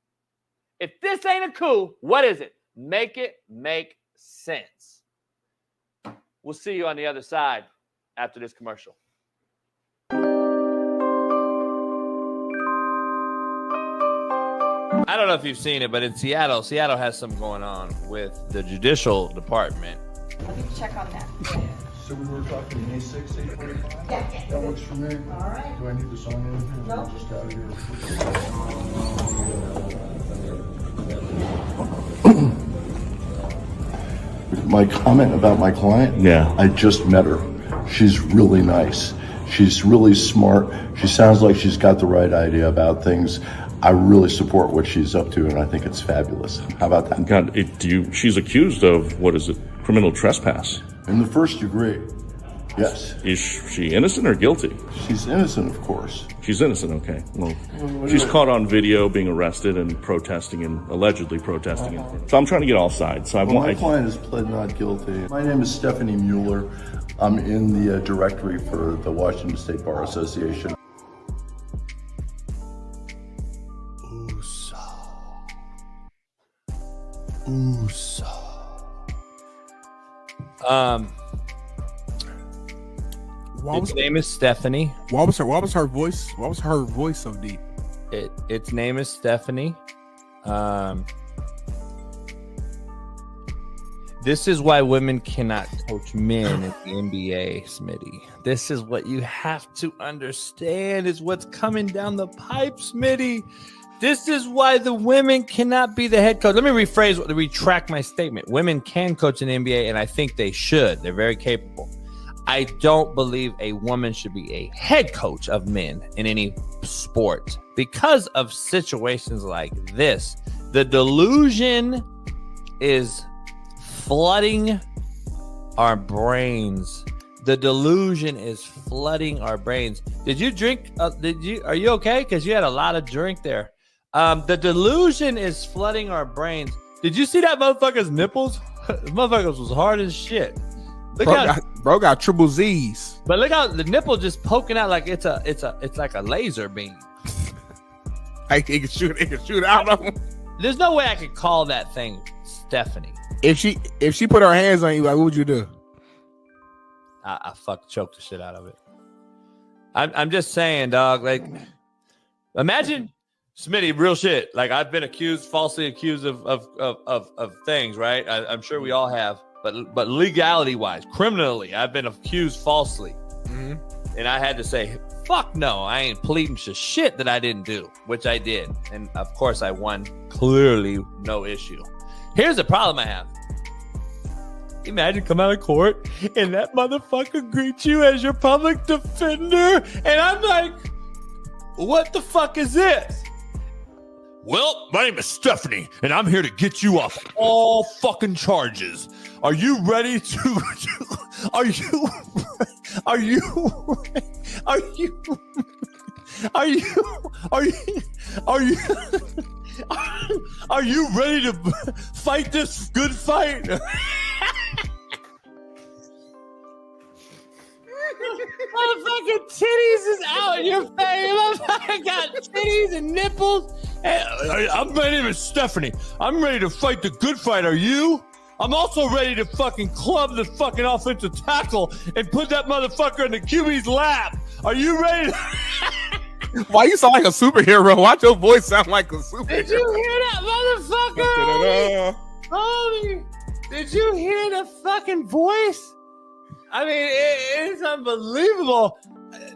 If this ain't a coup, what is it? Make it make sense. We'll see you on the other side after this commercial. I don't know if you've seen it, but in Seattle has something going on with the judicial department Let me check on that. So we were talking A6, 845? Yeah. That works for me. All right. Do I need to sign anything? No. Just out of here. My comment about my client? Yeah. I just met her. She's really nice. She's really smart. She sounds like she's got the right idea about things. I really support what she's up to, and I think it's fabulous. How about that? God, she's accused of, what is it, criminal trespass? In the first degree, yes. Is she innocent or guilty? She's innocent, of course. She's innocent, okay. Well, she's caught on video being arrested and protesting and allegedly protesting. So I'm trying to get all sides. So My client has pled not guilty. My name is Stephanie Mueller. I'm in the directory for the Washington State Bar Association. Its name is Stephanie. What was her voice? What was her voice so deep? Its name is Stephanie. This is why women cannot coach men in the NBA, Smitty. This is what you have to understand is what's coming down the pipe, Smitty. This is why the women cannot be the head coach. Let me retract my statement. Women can coach in the NBA, and I think they should. They're very capable. I don't believe a woman should be a head coach of men in any sport because of situations like this. The delusion is flooding our brains. The delusion is flooding our brains. Did you drink? Are you okay? Because you had a lot of drink there. The delusion is flooding our brains. Did you see that motherfucker's nipples? The motherfuckers was hard as shit. Bro got triple Z's. But look how the nipple just poking out like it's like a laser beam. Like it can shoot out of him. There's no way I could call that thing Stephanie. If she put her hands on you, like, what would you do? I choke the shit out of it. I'm just saying, dog. Like, imagine Smitty, real shit. Like, I've been falsely accused of things, right? I'm sure we all have, but legality wise, criminally, I've been accused falsely, and I had to say, fuck no, I ain't pleading to shit that I didn't do, which I did, and of course I won. Clearly, no issue. Here's the problem I have. Imagine come out of court and that motherfucker greets you as your public defender. And I'm like, what the fuck is this? Well, my name is Stephanie and I'm here to get you off all fucking charges. Are you ready to are you ready to fight this good fight? Motherfucking titties is out in your face. Motherfucker got titties and nipples. Hey, my name is Stephanie. I'm ready to fight the good fight. Are you? I'm also ready to fucking club the fucking offensive tackle and put that motherfucker in the QB's lap. Are you ready? Why you sound like a superhero? Why your voice sound like a superhero? Did you hear that, motherfucker? Homie, did you hear the fucking voice? I mean, it's unbelievable.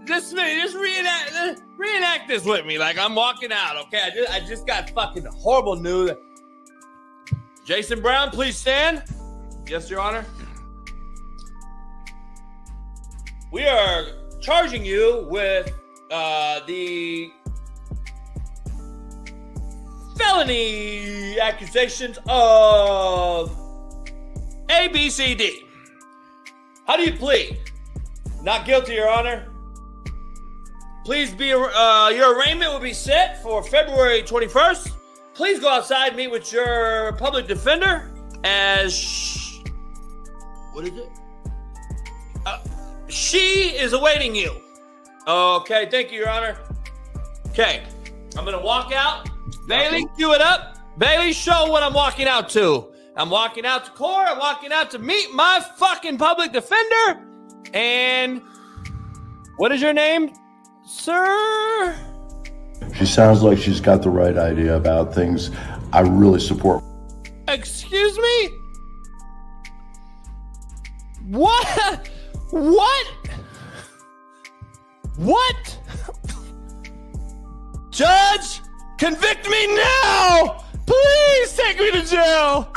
Just reenact this with me. Like I'm walking out, okay? I just got fucking horrible news. Jason Brown, please stand. Yes, Your Honor. We are charging you with the felony accusations of ABCD. How do you plead? Not guilty, Your Honor. Please be your arraignment will be set for February 21st. Please go outside, meet with your public defender as what is it? She is awaiting you. Okay, thank you, Your Honor. Okay, I'm gonna walk out. Bailey, cue it up. Bailey, show what I'm walking out to. I'm walking out to court. I'm walking out to meet my fucking public defender. And what is your name, sir? She sounds like she's got the right idea about things. I really support. Excuse me? What? What? What? Judge, convict me now! Please take me to jail!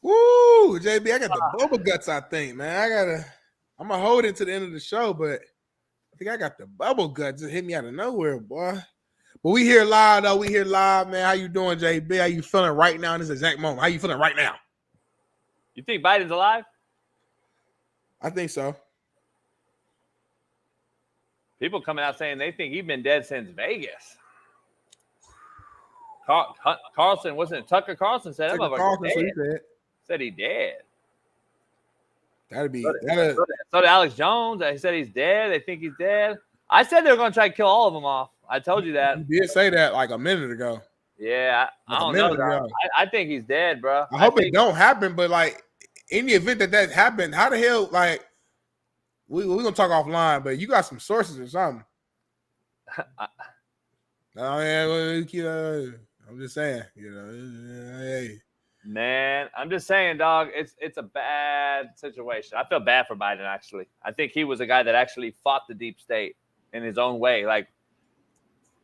Woo, JB, I got the bubble guts, I think, man. I'm going to hold it to the end of the show, but I think I got the bubble guts. It hit me out of nowhere, boy. But we here live, though. We here live, man. How you doing, JB? How you feeling right now in this exact moment? How you feeling right now? You think Biden's alive? I think so. People coming out saying they think he's been dead since Vegas. Carlson, wasn't it Tucker Carlson said that motherfucker said he dead. That'd be so did Alex Jones. He said he's dead. They think he's dead. I said they were going to try to kill all of them off. I told you that. You did say that like a minute ago. Yeah, I don't know. I think he's dead, bro. I hope it don't happen, but like in the event that happened, how the hell, like, we're going to talk offline, but you got some sources or something. I'm just saying, hey. Man, I'm just saying, dog, it's a bad situation. I feel bad for Biden, actually. I think he was a guy that actually fought the deep state in his own way. Like,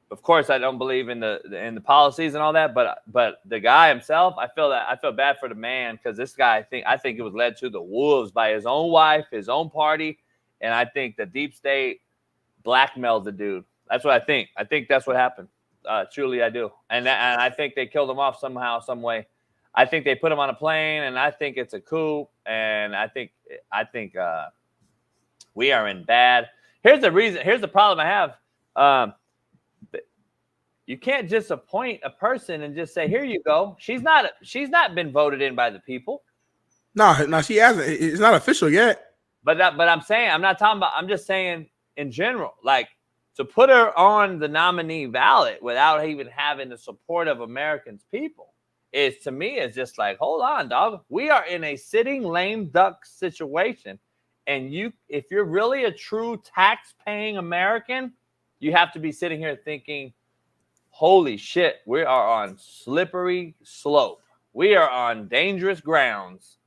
of course, I don't believe in the policies and all that, but the guy himself, I feel bad for the man, because this guy, I think it was led to the wolves by his own wife, his own party, and I think the deep state blackmailed the dude. That's what I think. I think that's what happened. Truly, I do, and I think they killed him off somehow, some way. I think they put him on a plane, and I think it's a coup. And I think we are in bad. Here's the reason. Here's the problem I have. You can't just appoint a person and just say, "Here you go." She's not been voted in by the people. No, she hasn't. It's not official yet. But I'm saying, I'm not talking about. I'm just saying in general, like, to put her on the nominee ballot without even having the support of Americans' people. Is, to me, is just like, hold on, dog. We are in a sitting lame duck situation. And if you're really a true tax-paying American, you have to be sitting here thinking, holy shit, we are on slippery slope. We are on dangerous grounds.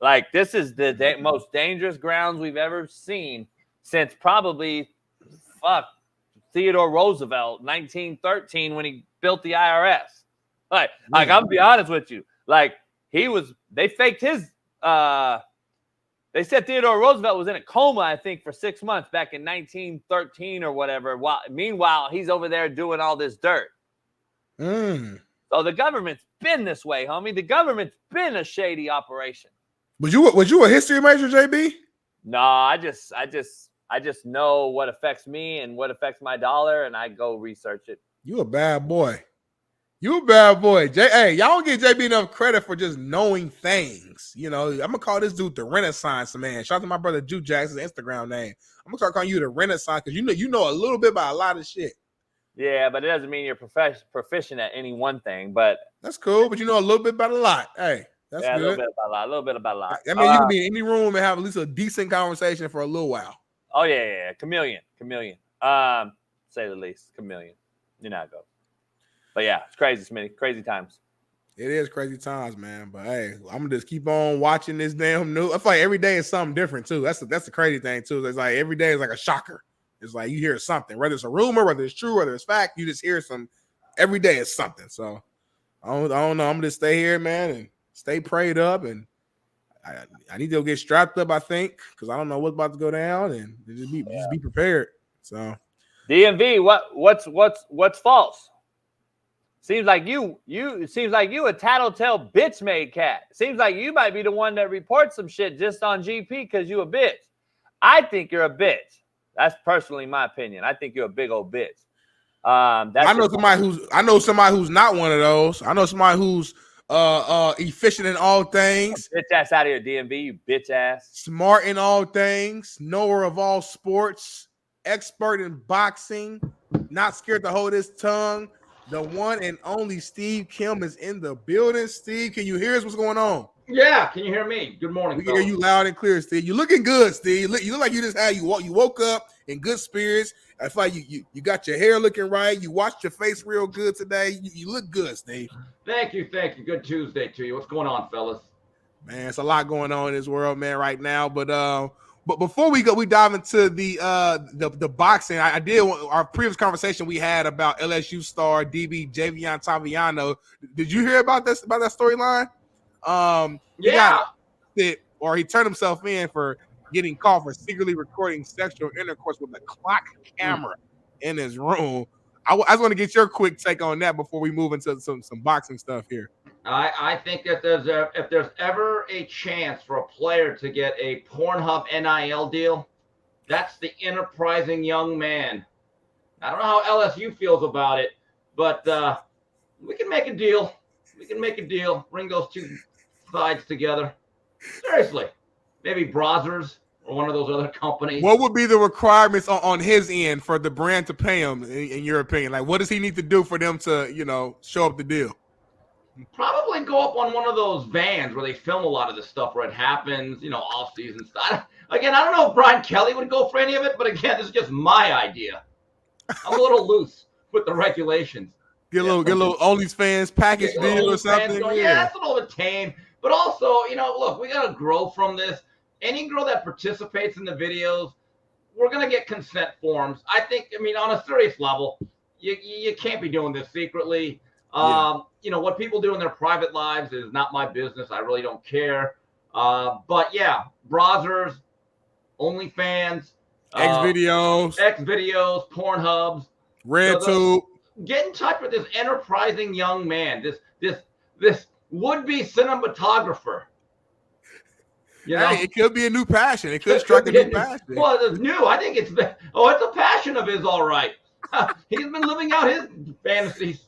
Like, this is the most dangerous grounds we've ever seen since probably, Theodore Roosevelt, 1913, when he built the IRS. Like I'm gonna be honest with you. Like, they faked his. They said Theodore Roosevelt was in a coma, I think, for 6 months back in 1913 or whatever. Meanwhile, he's over there doing all this dirt. So the government's been this way, homie. The government's been a shady operation. Was you a history major, JB? No, I just know what affects me and what affects my dollar, and I go research it. You a bad boy. You a bad boy. Hey, y'all don't give JB enough credit for just knowing things. I'm going to call this dude the Renaissance man. Shout out to my brother Juke Jackson's Instagram name. I'm going to start calling you the Renaissance because you know a little bit about a lot of shit. Yeah, but it doesn't mean you're proficient at any one thing. But that's cool, but you know a little bit about a lot. Hey, that's good. A little bit about a lot. I mean, you can be in any room and have at least a decent conversation for a little while. Oh, yeah. Chameleon. Say the least. Chameleon. You know how it goes. But yeah, it's crazy, Smitty. Crazy times. It is crazy times, man. But hey, I'm gonna just keep on watching this damn news. I feel like every day is something different too. That's the crazy thing too. It's like every day is like a shocker. It's like you hear something, whether it's a rumor, whether it's true, whether it's fact. You just hear some. Every day is something. So I don't know. I'm gonna just stay here, man, and stay prayed up. And I need to get strapped up. I think because I don't know what's about to go down, and just be prepared. So DMV, what's false? Seems like you a tattletale bitch made cat. Seems like you might be the one that reports some shit just on GP because you a bitch. I think you're a bitch. That's personally my opinion. I think you're a big old bitch. I know somebody who's not one of those. I know somebody who's efficient in all things. Bitch ass out of here, DMV, you bitch ass. Smart in all things, knower of all sports, expert in boxing, not scared to hold his tongue. The one and only Steve Kim is in the building. Steve, can you hear us? What's going on? Yeah, can you hear me? Good morning, We can hear fellas. you loud and clear, Steve. You looking good, Steve. You look like you just had you woke up in good spirits. I feel like you got your hair looking right. You washed your face real good today. You look good, Steve. Thank you. Good Tuesday to you. What's going on, fellas? Man, it's a lot going on in this world, man, right now. But before we dive into the boxing. I did our previous conversation we had about LSU star DB Toviano. Did you hear about this that storyline? He turned himself in for getting caught for secretly recording sexual intercourse with a clock camera in his room. I just want to get your quick take on that before we move into some boxing stuff here. I think that if there's ever a chance for a player to get a Pornhub NIL deal, that's the enterprising young man. I don't know how LSU feels about it, but we can make a deal. Bring those two sides together. Seriously, maybe Brazzers or one of those other companies. What would be the requirements on his end for the brand to pay him, in your opinion? Like, what does he need to do for them to, show up the deal? Probably go up on one of those vans where they film a lot of the stuff where it happens, off-season stuff. Again, I don't know if Brian Kelly would go for any of it, but again, this is just my idea. I'm a little loose with the regulations. Get a little OnlyFans package deal or something. Yeah, that's a little bit tame. But also, look, we got to grow from this. Any girl that participates in the videos, we're going to get consent forms. I think, on a serious level, you can't be doing this secretly. What people do in their private lives is not my business. I really don't care. But yeah, Brazzers, OnlyFans, X-videos, Pornhubs, RedTube. Get in touch with this enterprising young man, this would-be cinematographer. Hey, it could be a new passion. It could strike a new passion. Well, it's new. I think it's a passion of his, all right. He's been living out his fantasies.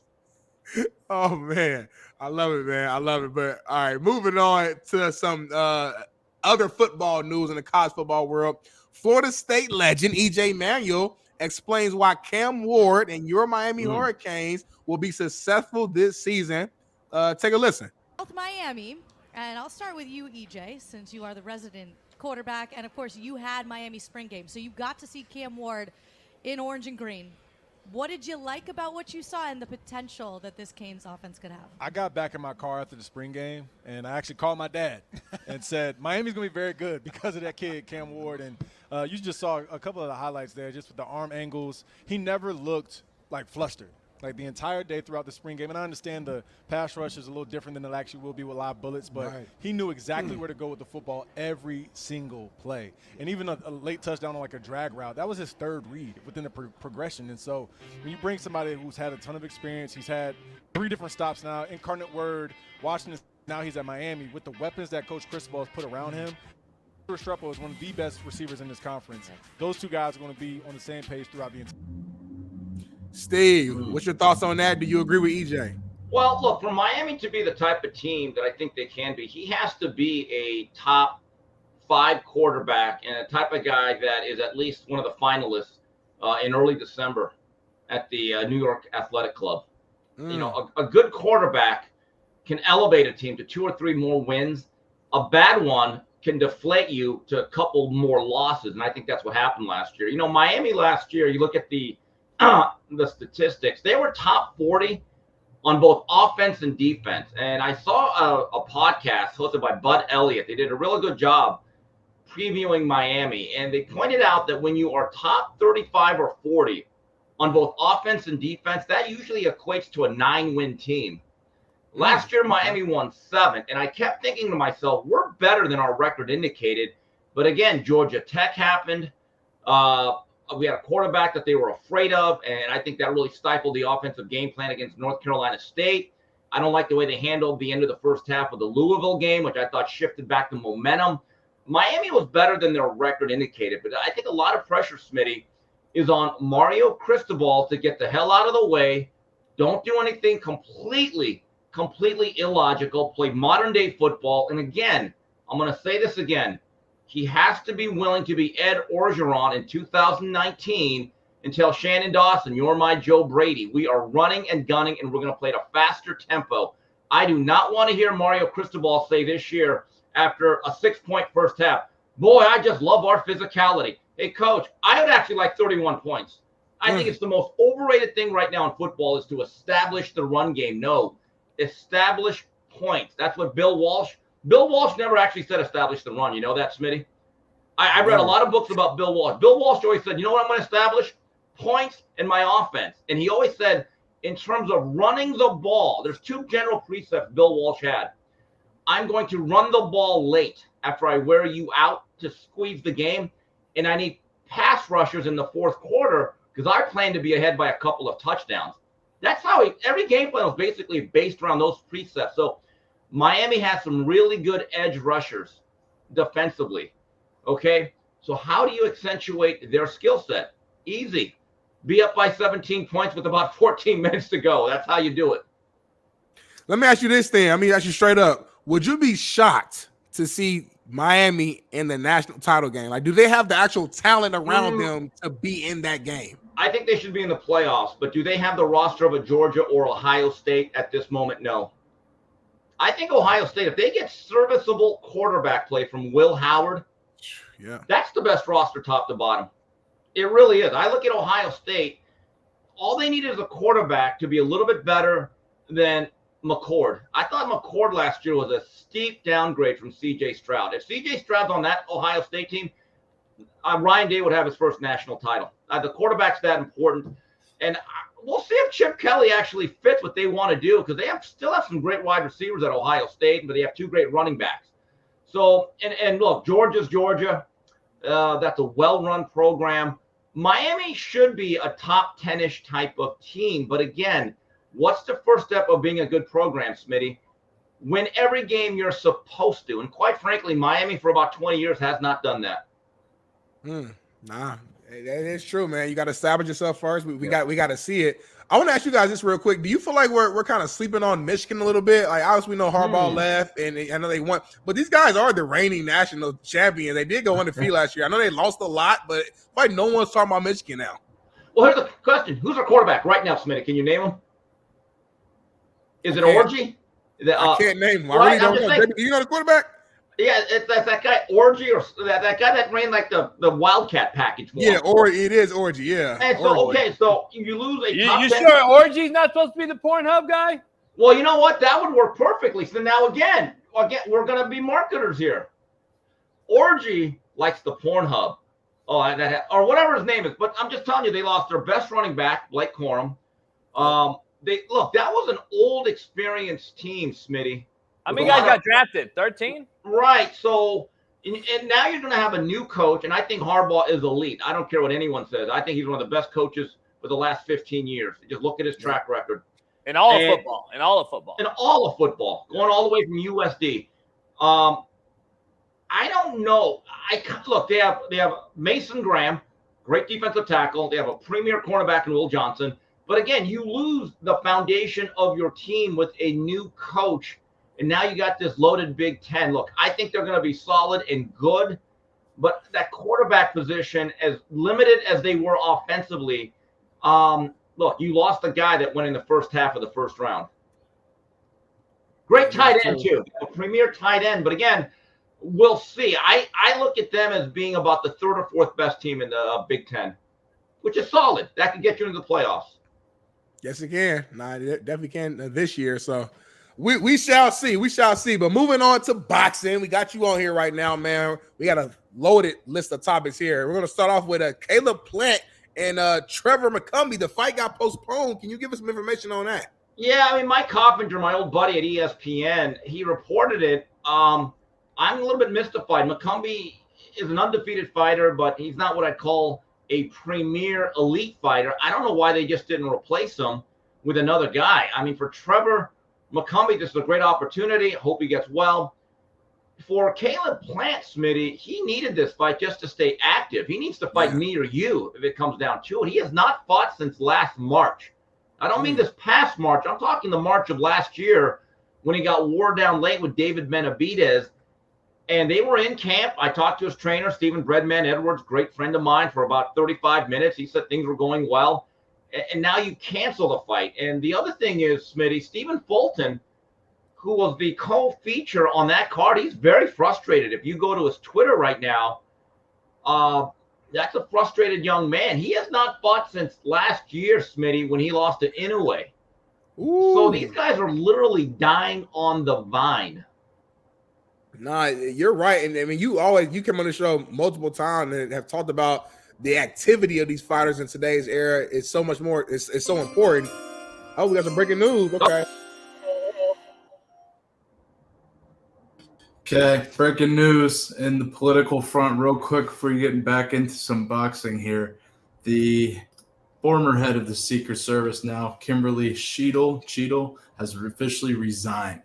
Oh man, I love it, man. I love it. But all right, moving on to some other football news in the college football world. Florida State legend EJ Manuel explains why Cam Ward and your Miami Hurricanes will be successful this season. Take a listen. South Miami, and I'll start with you, EJ, since you are the resident quarterback, and of course you had Miami spring game, so you got to see Cam Ward in orange and green. What did you like about what you saw and the potential that this Canes offense could have? I got back in my car after the spring game, and I actually called my dad and said, Miami's going to be very good because of that kid, Cam Ward. And you just saw a couple of the highlights there, just with the arm angles. He never looked like flustered. Like the entire day throughout the spring game. And I understand the pass rush is a little different than it actually will be with live bullets, but he knew exactly where to go with the football every single play. And even a late touchdown on like a drag route, that was his third read within the progression. And so when you bring somebody who's had a ton of experience, he's had 3 different stops now, Incarnate Word, Washington, now he's at Miami, with the weapons that Coach Cristobal has put around him. Restrepo is one of the best receivers in this conference. Those two guys are going to be on the same page throughout the entire. Steve, what's your thoughts on that? Do you agree with EJ? Well, look, for Miami to be the type of team that I think they can be, he has to be a top 5 quarterback and a type of guy that is at least one of the finalists in early December at the New York Athletic Club. A good quarterback can elevate a team to 2 or 3 more wins. A bad one can deflate you to a couple more losses, and I think that's what happened last year. Miami last year, you look at the statistics, they were top 40 on both offense and defense. And I saw a podcast hosted by Bud Elliott. They did a really good job previewing Miami, and they pointed out that when you are top 35 or 40 on both offense and defense, that usually equates to a 9-win team. Last year, Miami won 7, and I kept thinking to myself, we're better than our record indicated. But again, Georgia Tech happened. We had a quarterback that they were afraid of, and I think that really stifled the offensive game plan against North Carolina State. I don't like the way they handled the end of the first half of the Louisville game, which I thought shifted back the momentum. Miami was better than their record indicated, but I think a lot of pressure, Smitty, is on Mario Cristobal to get the hell out of the way. Don't do anything completely illogical. Play modern-day football. And again, I'm going to say this again. He has to be willing to be Ed Orgeron in 2019 and tell Shannon Dawson, you're my Joe Brady. We are running and gunning, and we're going to play at a faster tempo. I do not want to hear Mario Cristobal say this year after a 6-point first half, boy, I just love our physicality. Hey, coach, I would actually like 31 points. I think it's the most overrated thing right now in football is to establish the run game. No, establish points. That's what Bill Walsh never actually said establish the run. You know that, Smitty? I read a lot of books about Bill Walsh. Bill Walsh always said, you know what I'm going to establish? Points in my offense. And he always said, in terms of running the ball, there's 2 general precepts Bill Walsh had. I'm going to run the ball late after I wear you out to squeeze the game. And I need pass rushers in the fourth quarter because I plan to be ahead by a couple of touchdowns. That's how every game plan was basically based around those precepts. So Miami has some really good edge rushers defensively. Okay, so how do you accentuate their skill set? Easy. Be up by 17 points with about 14 minutes to go. That's how you do it. Let me ask you this thing. I mean, ask you straight up. Would you be shocked to see Miami in the national title game? Like, do they have the actual talent around them to be in that game? I think they should be in the playoffs, but do they have the roster of a Georgia or Ohio State at this moment? No. I think Ohio State, if they get serviceable quarterback play from Will Howard, that's the best roster top to bottom. It really is. I look at Ohio State. All they need is a quarterback to be a little bit better than McCord. I thought McCord last year was a steep downgrade from C.J. Stroud. If C.J. Stroud's on that Ohio State team, Ryan Day would have his first national title. The quarterback's that important. And we'll see if Chip Kelly actually fits what they want to do because they still have some great wide receivers at Ohio State, but they have 2 great running backs. So, and look, Georgia's Georgia. That's a well-run program. Miami should be a top 10-ish type of team. But again, what's the first step of being a good program, Smitty? Win every game you're supposed to. And quite frankly, Miami for about 20 years has not done that. Nah, that is true, man. You got to establish yourself first. We got to see it. I want to ask you guys this real quick. Do you feel like we're kind of sleeping on Michigan a little bit? Like, obviously, we know Harbaugh left, and I know they won. But these guys are the reigning national champions. They did go undefeated last year. I know they lost a lot, but like no one's talking about Michigan now. Well, here's the question. Who's our quarterback right now, Smitty? Can you name him? Is it Orgy? I can't name him. I really don't know. Do you know the quarterback? Yeah, it's that guy Orgy, or that guy that ran like the Wildcat package. Yeah, or it is Orgy. Yeah. And so so you lose a. You sure Orgy's not supposed to be the Pornhub guy? Well, you know what? That would work perfectly. So now again, we're going to be marketers here. Orgy likes the Pornhub, or whatever his name is. But I'm just telling you, they lost their best running back, Blake Corum. That was an old, experienced team, Smitty. How many guys got drafted? 13? Right. So, and now you're going to have a new coach, and I think Harbaugh is elite. I don't care what anyone says. I think he's one of the best coaches for the last 15 years. Just look at his track record. In all of football. In all of football. Going all the way from USD. I don't know. Look, they have Mason Graham, great defensive tackle. They have a premier cornerback in Will Johnson. But again, you lose the foundation of your team with a new coach. And now you got this loaded Big Ten. Look, I think they're going to be solid and good, but that quarterback position, as limited as they were offensively, look, you lost a guy that went in the first half of the first round. Great tight end, too. A premier tight end. But again, we'll see. I look at them as being about the 3rd or 4th best team in the Big Ten, which is solid. That can get you into the playoffs. Yes, it can. Nah, it definitely can this year. So we shall see. We shall see. But moving on to boxing, we got you on here right now, man. We got a loaded list of topics here. We're going to start off with Caleb Plant and Trevor McCumbee. The fight got postponed. Can you give us some information on that? Yeah, I mean, Mike Coppinger, my old buddy at ESPN, he reported it. I'm a little bit mystified. McCumbee is an undefeated fighter, but he's not what I'd call a premier elite fighter. I don't know why they just didn't replace him with another guy. I mean, for Trevor McCumbee, this is a great opportunity. Hope he gets well. For Caleb Plant, Smitty, he needed this fight just to stay active. He needs to fight me or you if it comes down to it. He has not fought since last March. I don't mean this past March. I'm talking the March of last year when he got wore down late with David Benavidez. And they were in camp. I talked to his trainer, Stephen Breadman Edwards, great friend of mine, for about 35 minutes. He said things were going well. And now you cancel the fight. And the other thing is, Smitty, Stephen Fulton who was the co-feature on that card, he's very frustrated. If you go to his Twitter right now, that's a frustrated young man. He has not fought since last year, Smitty, when he lost to Inoue. So these guys are literally dying on the vine. Nah, you're right. And I mean, you come on the show multiple times and have talked about the activity of these fighters in today's era. It's so much more. It's so important. Oh, we got some breaking news. Okay. Okay, breaking news in the political front real quick before you getting back into some boxing here. The former head of the Secret Service now, Kimberly Cheadle, has officially resigned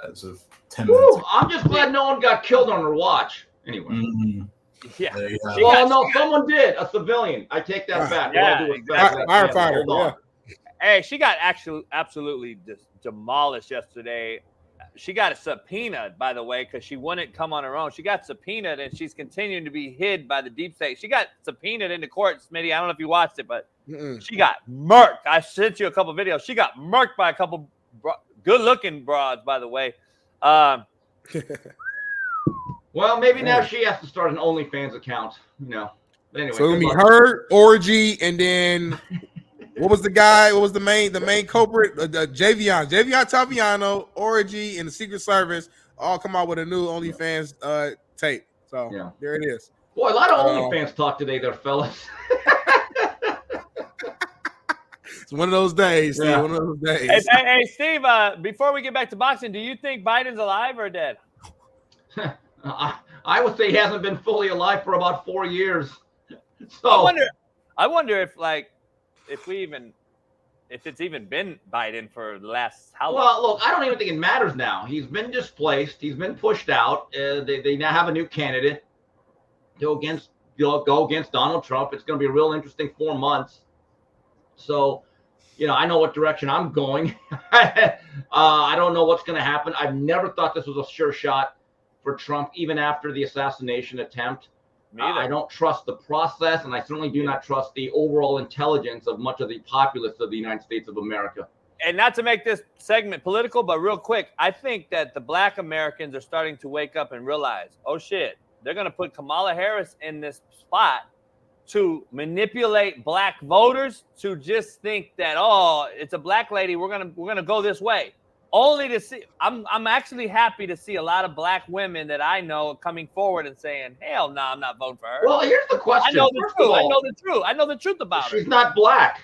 as of 10 minutes ago. I'm just glad no one got killed on her watch. Anyway. Mm-hmm. Yeah. Well, no, someone did. A civilian. I take that back. Yeah, firefighter. Hold on. Hey, she got absolutely demolished yesterday. She got subpoenaed, by the way, because she wouldn't come on her own. She got subpoenaed, and she's continuing to be hid by the deep state. She got subpoenaed into court, Smitty. I don't know if you watched it, but she got murked. I sent you a couple videos. She got murked by a couple good-looking broads, by the way. Well, maybe now she has to start an OnlyFans account. But anyway, So it'll be her, Orgy, and then what was the guy? What was the main culprit? Javion Toviano, Orgy, and the Secret Service all come out with a new OnlyFans tape. So there it is. Boy, a lot of OnlyFans talk today, there, fellas. It's one of those days. Steve, one of those days. Hey, Steve. Before we get back to boxing, do you think Biden's alive or dead? I would say he hasn't been fully alive for about 4 years. So I wonder if it's even been Biden for the last how long? Well, look, I don't even think it matters now. He's been displaced. He's been pushed out. They now have a new candidate to go against Donald Trump. It's going to be a real interesting 4 months. So, I know what direction I'm going. I don't know what's going to happen. I've never thought this was a sure shot for Trump, even after the assassination attempt. I don't trust the process, and I certainly do not trust the overall intelligence of much of the populace of the United States of America. And not to make this segment political, but real quick, I think that the Black Americans are starting to wake up and realize, oh shit, they're going to put Kamala Harris in this spot to manipulate Black voters to just think that, oh, it's a Black lady, we're gonna go this way. Only to see, I'm actually happy to see a lot of Black women that I know coming forward and saying, hell no, I'm not voting for her. Well, here's the question. I know the truth. I know the truth about her. She's not Black.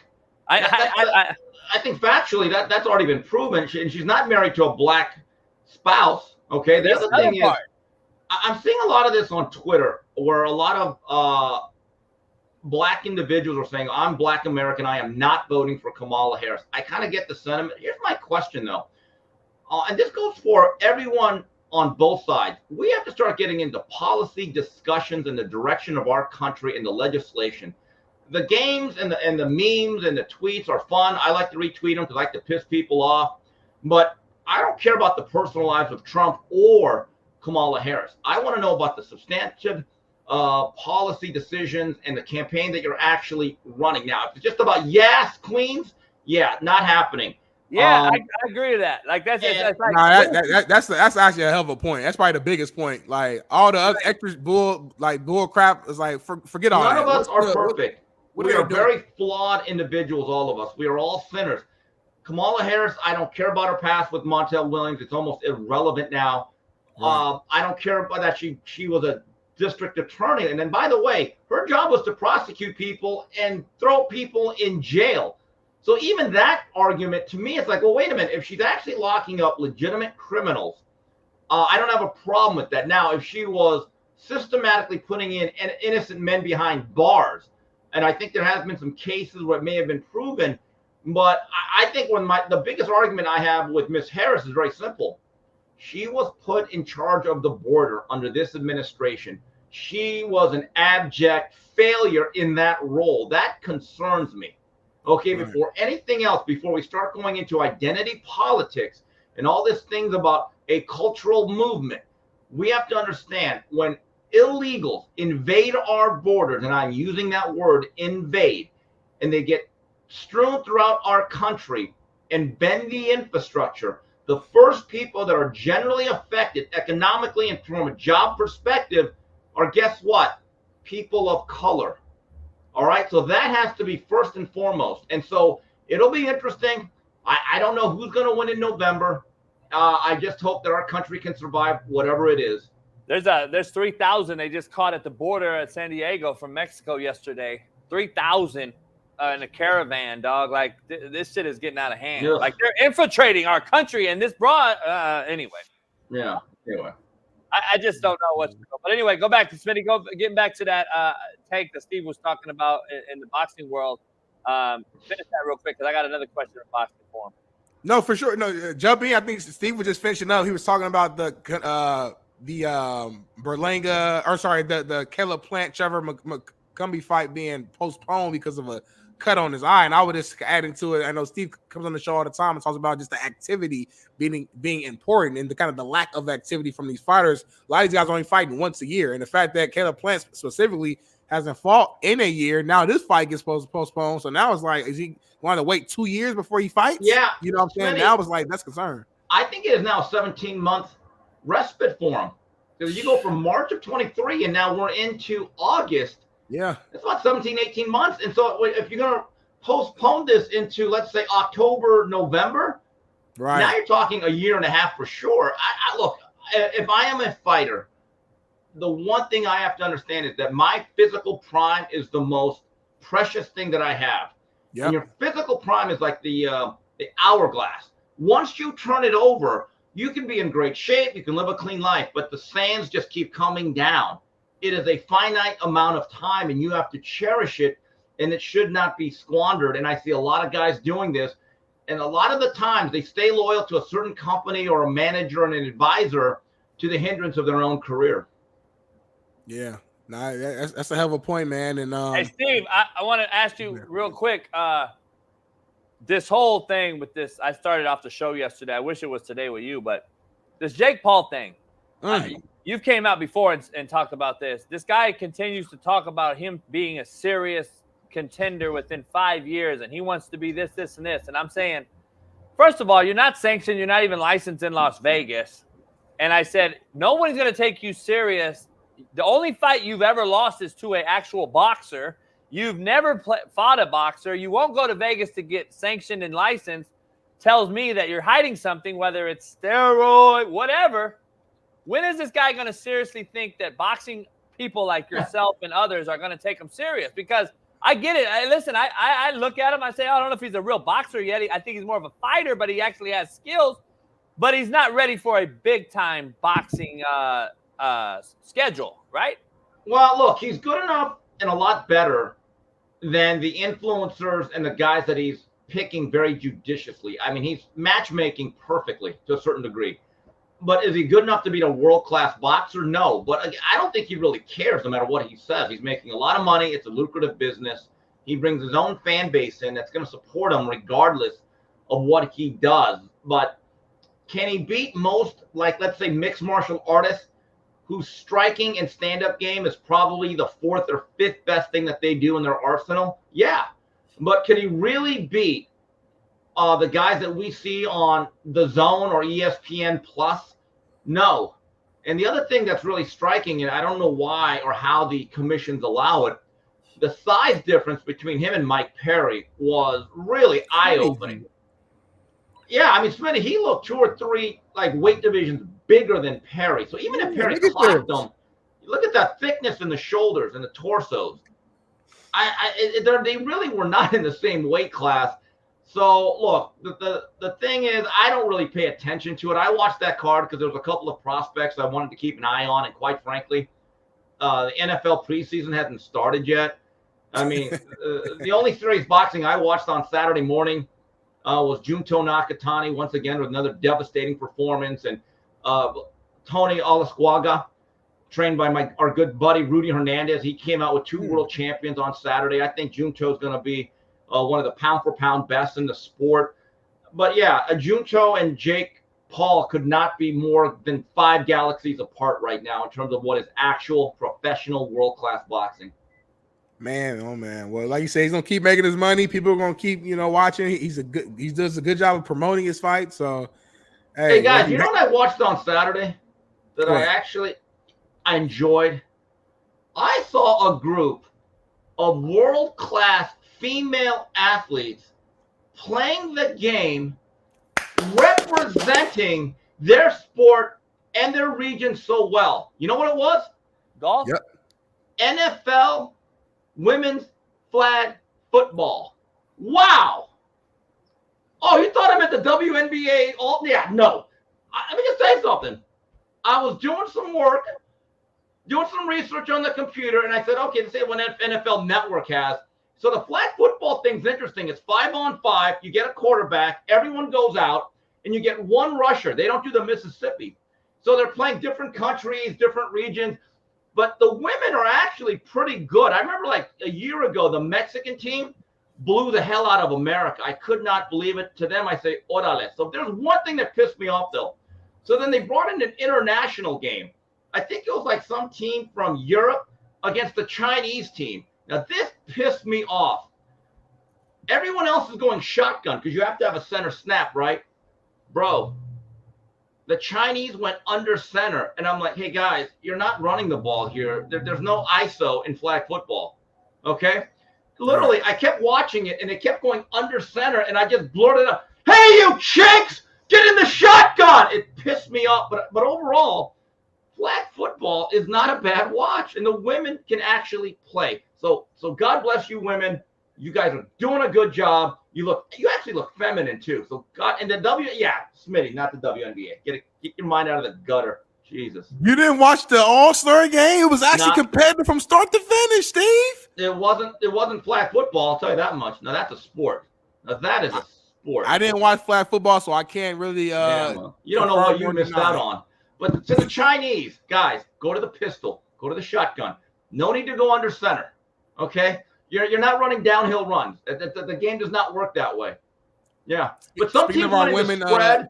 I think factually that's already been proven. And she's not married to a Black spouse. Okay. The other thing is, I'm seeing a lot of this on Twitter where a lot of Black individuals are saying, I'm Black American. I am not voting for Kamala Harris. I kind of get the sentiment. Here's my question, though. And this goes for everyone on both sides. We have to start getting into policy discussions in the direction of our country and the legislation. The games and the memes and the tweets are fun. I like to retweet them because I like to piss people off. But I don't care about the personal lives of Trump or Kamala Harris. I want to know about the substantive policy decisions and the campaign that you're actually running. Now, if it's just about yes, queens, not happening. Yeah, I agree with that. Like that's actually a hell of a point. That's probably the biggest point. Like all the other extra bull crap is like forget all that. None of us are perfect. We are very flawed individuals, all of us. We are all sinners. Kamala Harris, I don't care about her past with Montel Williams. It's almost irrelevant now. Right. I don't care about that. She was a district attorney. And then, by the way, her job was to prosecute people and throw people in jail. So even that argument, to me, it's like, well, wait a minute. If she's actually locking up legitimate criminals, I don't have a problem with that. Now, if she was systematically putting in innocent men behind bars, and I think there has been some cases where it may have been proven, but I think the biggest argument I have with Ms. Harris is very simple. She was put in charge of the border under this administration. She was an abject failure in that role. That concerns me. Okay, right. Before anything else, before we start going into identity politics and all these things about a cultural movement, we have to understand when illegals invade our borders, and I'm using that word invade, and they get strewn throughout our country and bend the infrastructure, the first people that are generally affected economically and from a job perspective are, guess what? People of color. All right, so that has to be first and foremost. And so it'll be interesting. I don't know who's going to win in November. I just hope that our country can survive whatever it is. There's 3,000 they just caught at the border at San Diego from Mexico yesterday. 3,000 in a caravan, dog. Like this shit is getting out of hand. Yeah. Like they're infiltrating our country, and this broad. Anyway. Yeah. Anyway. I just don't know what's going on. But anyway, go back to Smitty. Getting back to that take that Steve was talking about in the boxing world. Finish that real quick because I got another question in boxing for him. No, for sure. No, jump in. I think Steve was just finishing up. He was talking about the Berlanga, or sorry, the Caleb Plant Trevor McCumbee fight being postponed because of a cut on his eye. And I would just add into it. I know Steve comes on the show all the time and talks about just the activity being important and the kind of the lack of activity from these fighters. A lot of these guys are only fighting once a year, and the fact that Caleb Plant specifically hasn't fought in a year. Now this fight gets postponed. So now it's like, is he going to wait 2 years before he fights? Yeah. You know what I'm saying? Now it's like, that's concern. I think it is now a 17-month respite for him. Because you go from March of 23 and now we're into August. Yeah. It's about 17, 18 months. And so if you're going to postpone this into, let's say, October, November, right? Now you're talking a year and a half for sure. I look, if I am a fighter, the one thing I have to understand is that my physical prime is the most precious thing that I have. Yep. And your physical prime is like the hourglass. Once you turn it over, you can be in great shape, you can live a clean life, but the sands just keep coming down. It is a finite amount of time, and you have to cherish it, and it should not be squandered. And I see a lot of guys doing this, and a lot of the times they stay loyal to a certain company or a manager and an advisor to the hindrance of their own career. Yeah, nah, that's a hell of a point, man. And hey, Steve, I want to ask you real quick. This whole thing with this, I started off the show yesterday. I wish it was today with you, but this Jake Paul thing. You've came out before and talked about this. This guy continues to talk about him being a serious contender within 5 years, and he wants to be this, this, and this. And I'm saying, first of all, you're not sanctioned. You're not even licensed in Las Vegas. And I said, nobody's going to take you serious. The only fight you've ever lost is to an actual boxer. You've never fought a boxer. You won't go to Vegas to get sanctioned and licensed. Tells me that you're hiding something, whether it's steroid, whatever. When is this guy going to seriously think that boxing people like yourself and others are going to take him serious? Because I get it. I look at him. I say, I don't know if he's a real boxer yet. I think he's more of a fighter, but he actually has skills. But he's not ready for a big-time boxing schedule, right? Well, look, he's good enough and a lot better than the influencers and the guys that he's picking very judiciously. I mean, he's matchmaking perfectly to a certain degree. But is he good enough to be a world-class boxer? No. But I don't think he really cares no matter what he says. He's making a lot of money. It's a lucrative business. He brings his own fan base in that's going to support him regardless of what he does. But can he beat most, like, let's say, mixed martial artists whose striking and stand-up game is probably the fourth or fifth best thing that they do in their arsenal? Yeah. But can he really beat the guys that we see on The Zone or ESPN Plus? No. And the other thing that's really striking, and I don't know why or how the commissions allow it, the size difference between him and Mike Perry was really eye-opening. Yeah, I mean, Smitty, he looked 2 or 3 like weight divisions bigger than Perry. So even if Perry clocked him, look at that thickness in the shoulders and the torsos. They really were not in the same weight class. So look, the thing is, I don't really pay attention to it. I watched that card because there was a couple of prospects I wanted to keep an eye on, and quite frankly, the NFL preseason hasn't started yet. I mean, the only serious boxing I watched on Saturday morning was Junto Nakatani once again with another devastating performance, and Tony Alasquaga, trained by our good buddy Rudy Hernandez. He came out with 2 world champions on Saturday. I think Junto is going to be one of the pound-for-pound best in the sport. But yeah, Junto and Jake Paul could not be more than 5 galaxies apart right now in terms of what is actual professional world-class boxing. Man, oh man. Well, like you say, he's gonna keep making his money. People are gonna keep, watching. He does a good job of promoting his fight. So Hey guys, you know what I watched on Saturday that I enjoyed? I saw a group of world-class female athletes playing the game, representing their sport and their region so well. You know what it was? Golf? Yep. NFL women's flag football. Wow. Oh, you thought I meant the WNBA? No. Let me just say something. I was doing some work, doing some research on the computer, and I said, okay, let's see what NFL Network has. So the flag football thing's interesting. It's 5-on-5. You get a quarterback. Everyone goes out, and you get one rusher. They don't do the Mississippi. So they're playing different countries, different regions. But the women are actually pretty good. I remember like a year ago, the Mexican team blew the hell out of America. I could not believe it. To them, I say, orale. So there's one thing that pissed me off, though. So then they brought in an international game. I think it was like some team from Europe against the Chinese team. Now, this pissed me off. Everyone else is going shotgun because you have to have a center snap, right? Bro, the Chinese went under center. And I'm like, hey, guys, you're not running the ball here. There's no ISO in flag football, okay? Literally, I kept watching it, and it kept going under center, and I just blurted up, hey, you chicks, get in the shotgun. It pissed me off. But overall, flag football is not a bad watch, and the women can actually play. So God bless you, women. You guys are doing a good job. You actually look feminine, too. So God, and the Smitty, not the WNBA. Get your mind out of the gutter. Jesus. You didn't watch the All-Star game? It was actually competitive from start to finish, Steve. It wasn't flag football, I'll tell you that much. Now that's a sport. Now that is a sport. I didn't watch flag football, so I can't really you don't know what you missed out on. But to the Chinese, guys, go to the pistol, go to the shotgun. No need to go under center. Okay? You're not running downhill runs. The game does not work that way. Yeah. But some teams went into spread.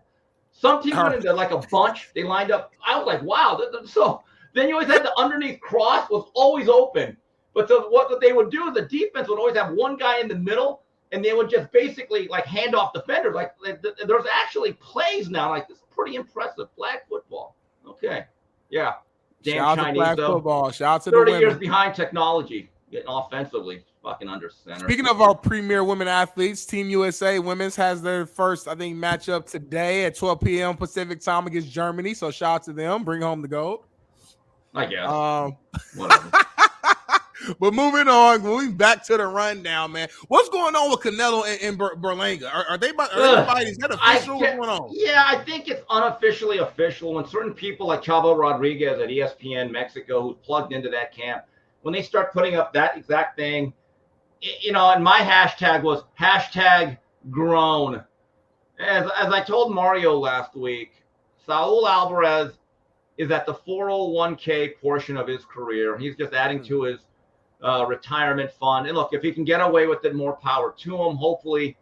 Some teams went into like a bunch. They lined up. I was like, wow. So then you always had the underneath cross was always open. But what they would do is the defense would always have one guy in the middle, and they would just basically like hand off defenders. Like there's actually plays now. Like this is pretty impressive flag football. Okay. Yeah. Damn Shout out Chinese, to flag though. football. Shout out to 30 the years women. behind technology, getting offensively fucking under center. Speaking of our premier women athletes, Team USA Women's has their first, I think, matchup today at 12 p.m. Pacific time against Germany. So shout out to them. Bring home the gold. I guess. Whatever. But moving back to the rundown, man. What's going on with Canelo and Berlanga? Are they fighting? Is that official? What's going on? Yeah, I think it's unofficially official. When certain people like Chavo Rodriguez at ESPN Mexico, who's plugged into that camp, when they start putting up that exact thing, and my hashtag was #grown. As I told Mario last week, Saul Alvarez is at the 401k portion of his career. He's just adding to his retirement fund. And look, if he can get away with it, more power to him. Hopefully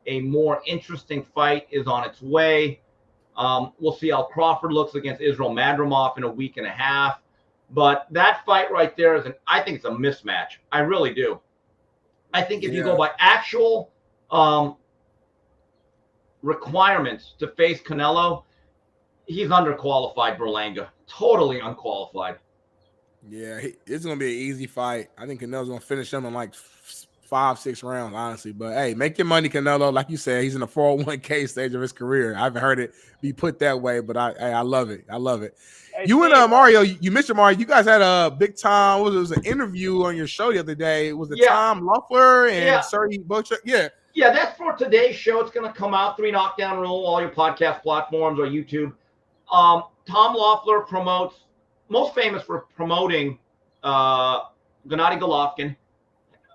a more interesting fight is on its way. We'll see how Crawford looks against Israel Madrimov in a week and a half. But that fight right there I think it's a mismatch. I really do. I think if you go by actual requirements to face Canelo, he's underqualified, Berlanga. Totally unqualified. Yeah, it's going to be an easy fight. I think Canelo's going to finish him in like 5-6 rounds, honestly. But, hey, make your money, Canelo. Like you said, he's in the 401k stage of his career. I haven't heard it be put that way, but I love it. I love it. Hey, you and Mario, you mentioned Mario. You guys had a big time. It was an interview on your show the other day. It was Tom Loeffler and Sergey Butcher. Yeah, that's for today's show. It's going to come out 3 Knockdown Rule, all your podcast platforms or YouTube. Tom Loeffler promotes, most famous for promoting Gennady Golovkin,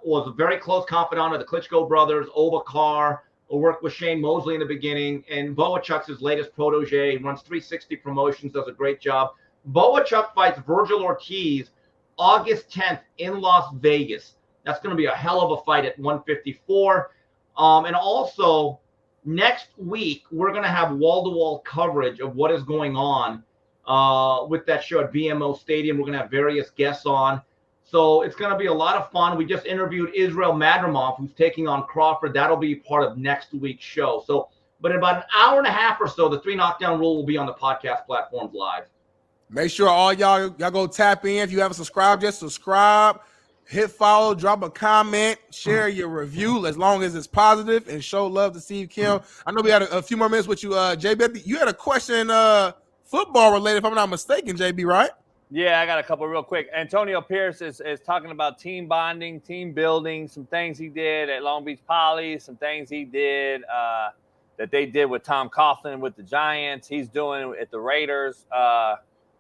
was a very close confidant of the Klitschko brothers, Ovakar, worked with Shane Mosley in the beginning, and Boachuk's his latest protege. He runs 360 Promotions, does a great job. Boachuk fights Virgil Ortiz August 10th in Las Vegas. That's going to be a hell of a fight at 154. And also, next week, we're going to have wall-to-wall coverage of what is going on with that show at BMO Stadium. We're going to have various guests on. So it's going to be a lot of fun. We just interviewed Israel Madrimov, who's taking on Crawford. That'll be part of next week's show. So But in about an hour and a half or so, the 3 Knockdown Rule will be on the podcast platforms live. Make sure all y'all go tap in. If you haven't subscribed, just subscribe, hit follow, drop a comment, share your review as long as it's positive, and show love to Steve Kim. I know we had a few more minutes with you, JB. You had a question, football related, if I'm not mistaken, JB, right? Yeah, I got a couple real quick. Antonio Pierce is talking about team bonding, team building, some things he did at Long Beach Poly, some things he did that they did with Tom Coughlin with the Giants. He's doing at the Raiders.